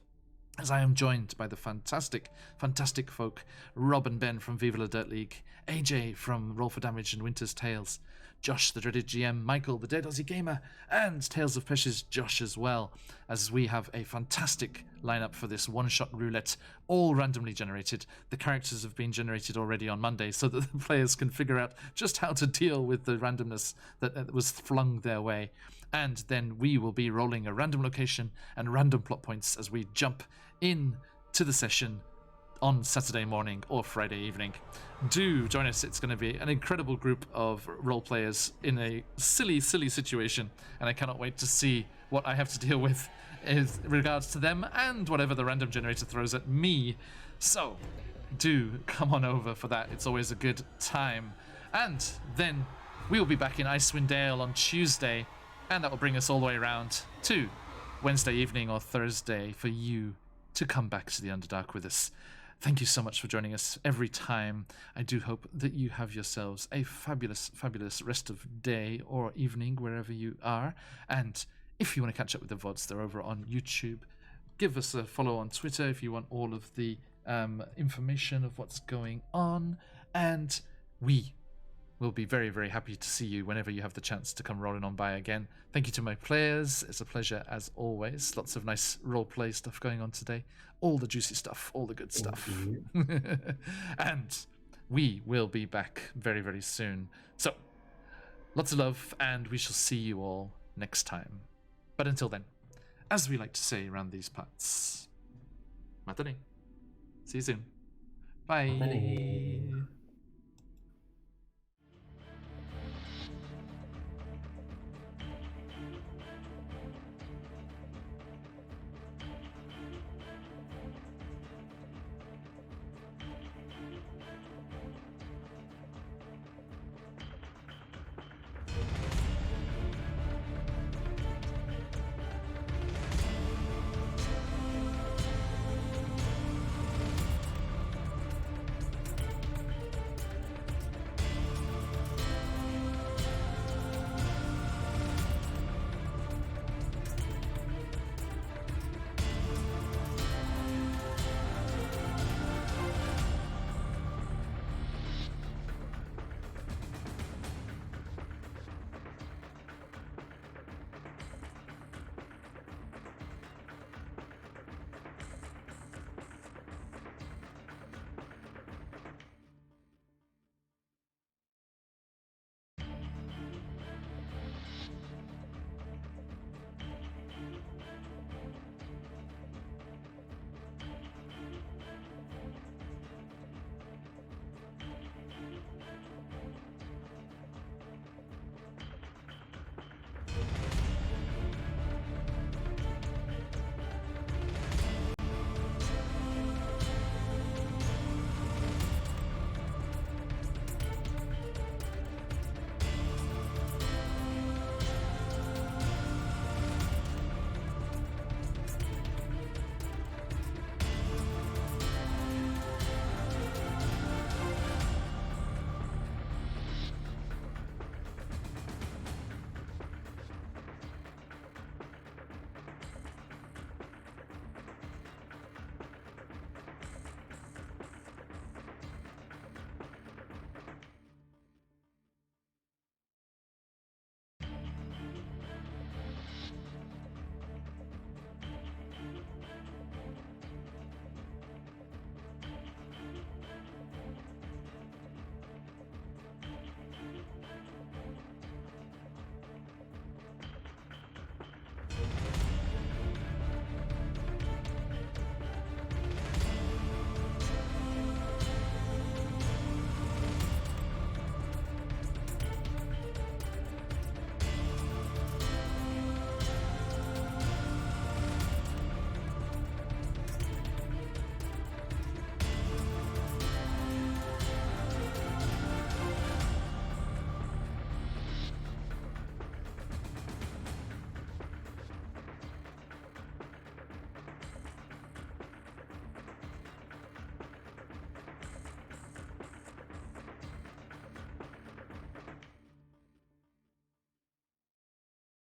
As I am joined by the fantastic, fantastic folk, Rob and Ben from Viva La Dirt League, AJ from Roll for Damage and Winter's Tales, Josh, the dreaded GM, Michael, the Dead Aussie Gamer, and Tales of Pesh's Josh as well, as we have a fantastic lineup for this one-shot roulette, all randomly generated. The characters have been generated already on Monday, so that the players can figure out just how to deal with the randomness that was flung their way. And then we will be rolling a random location and random plot points as we jump in to the session on Saturday morning or Friday evening. Do join us. It's going to be an incredible group of role players in a silly, silly situation, and I cannot wait to see what I have to deal with in regards to them and whatever the random generator throws at me. So do come on over for that. It's always a good time. And then we'll be back in Icewind Dale on Tuesday, and that will bring us all the way around to Wednesday evening or Thursday for you to come back to the Underdark with us. Thank you so much for joining us every time. I do hope that you have yourselves a fabulous, fabulous rest of day or evening wherever you are. And if you want to catch up with the VODs, they're over on YouTube. Give us a follow on Twitter if you want all of the information of what's going on. And we will be very, very happy to see you whenever you have the chance to come rolling on by again. Thank you to my players. It's a pleasure as always. Lots of nice roleplay stuff going on today. All the juicy stuff, all the good stuff. And we will be back very, very soon. So, lots of love, and we shall see you all next time. But until then, as we like to say around these parts, matane. See you soon. Bye. Matane.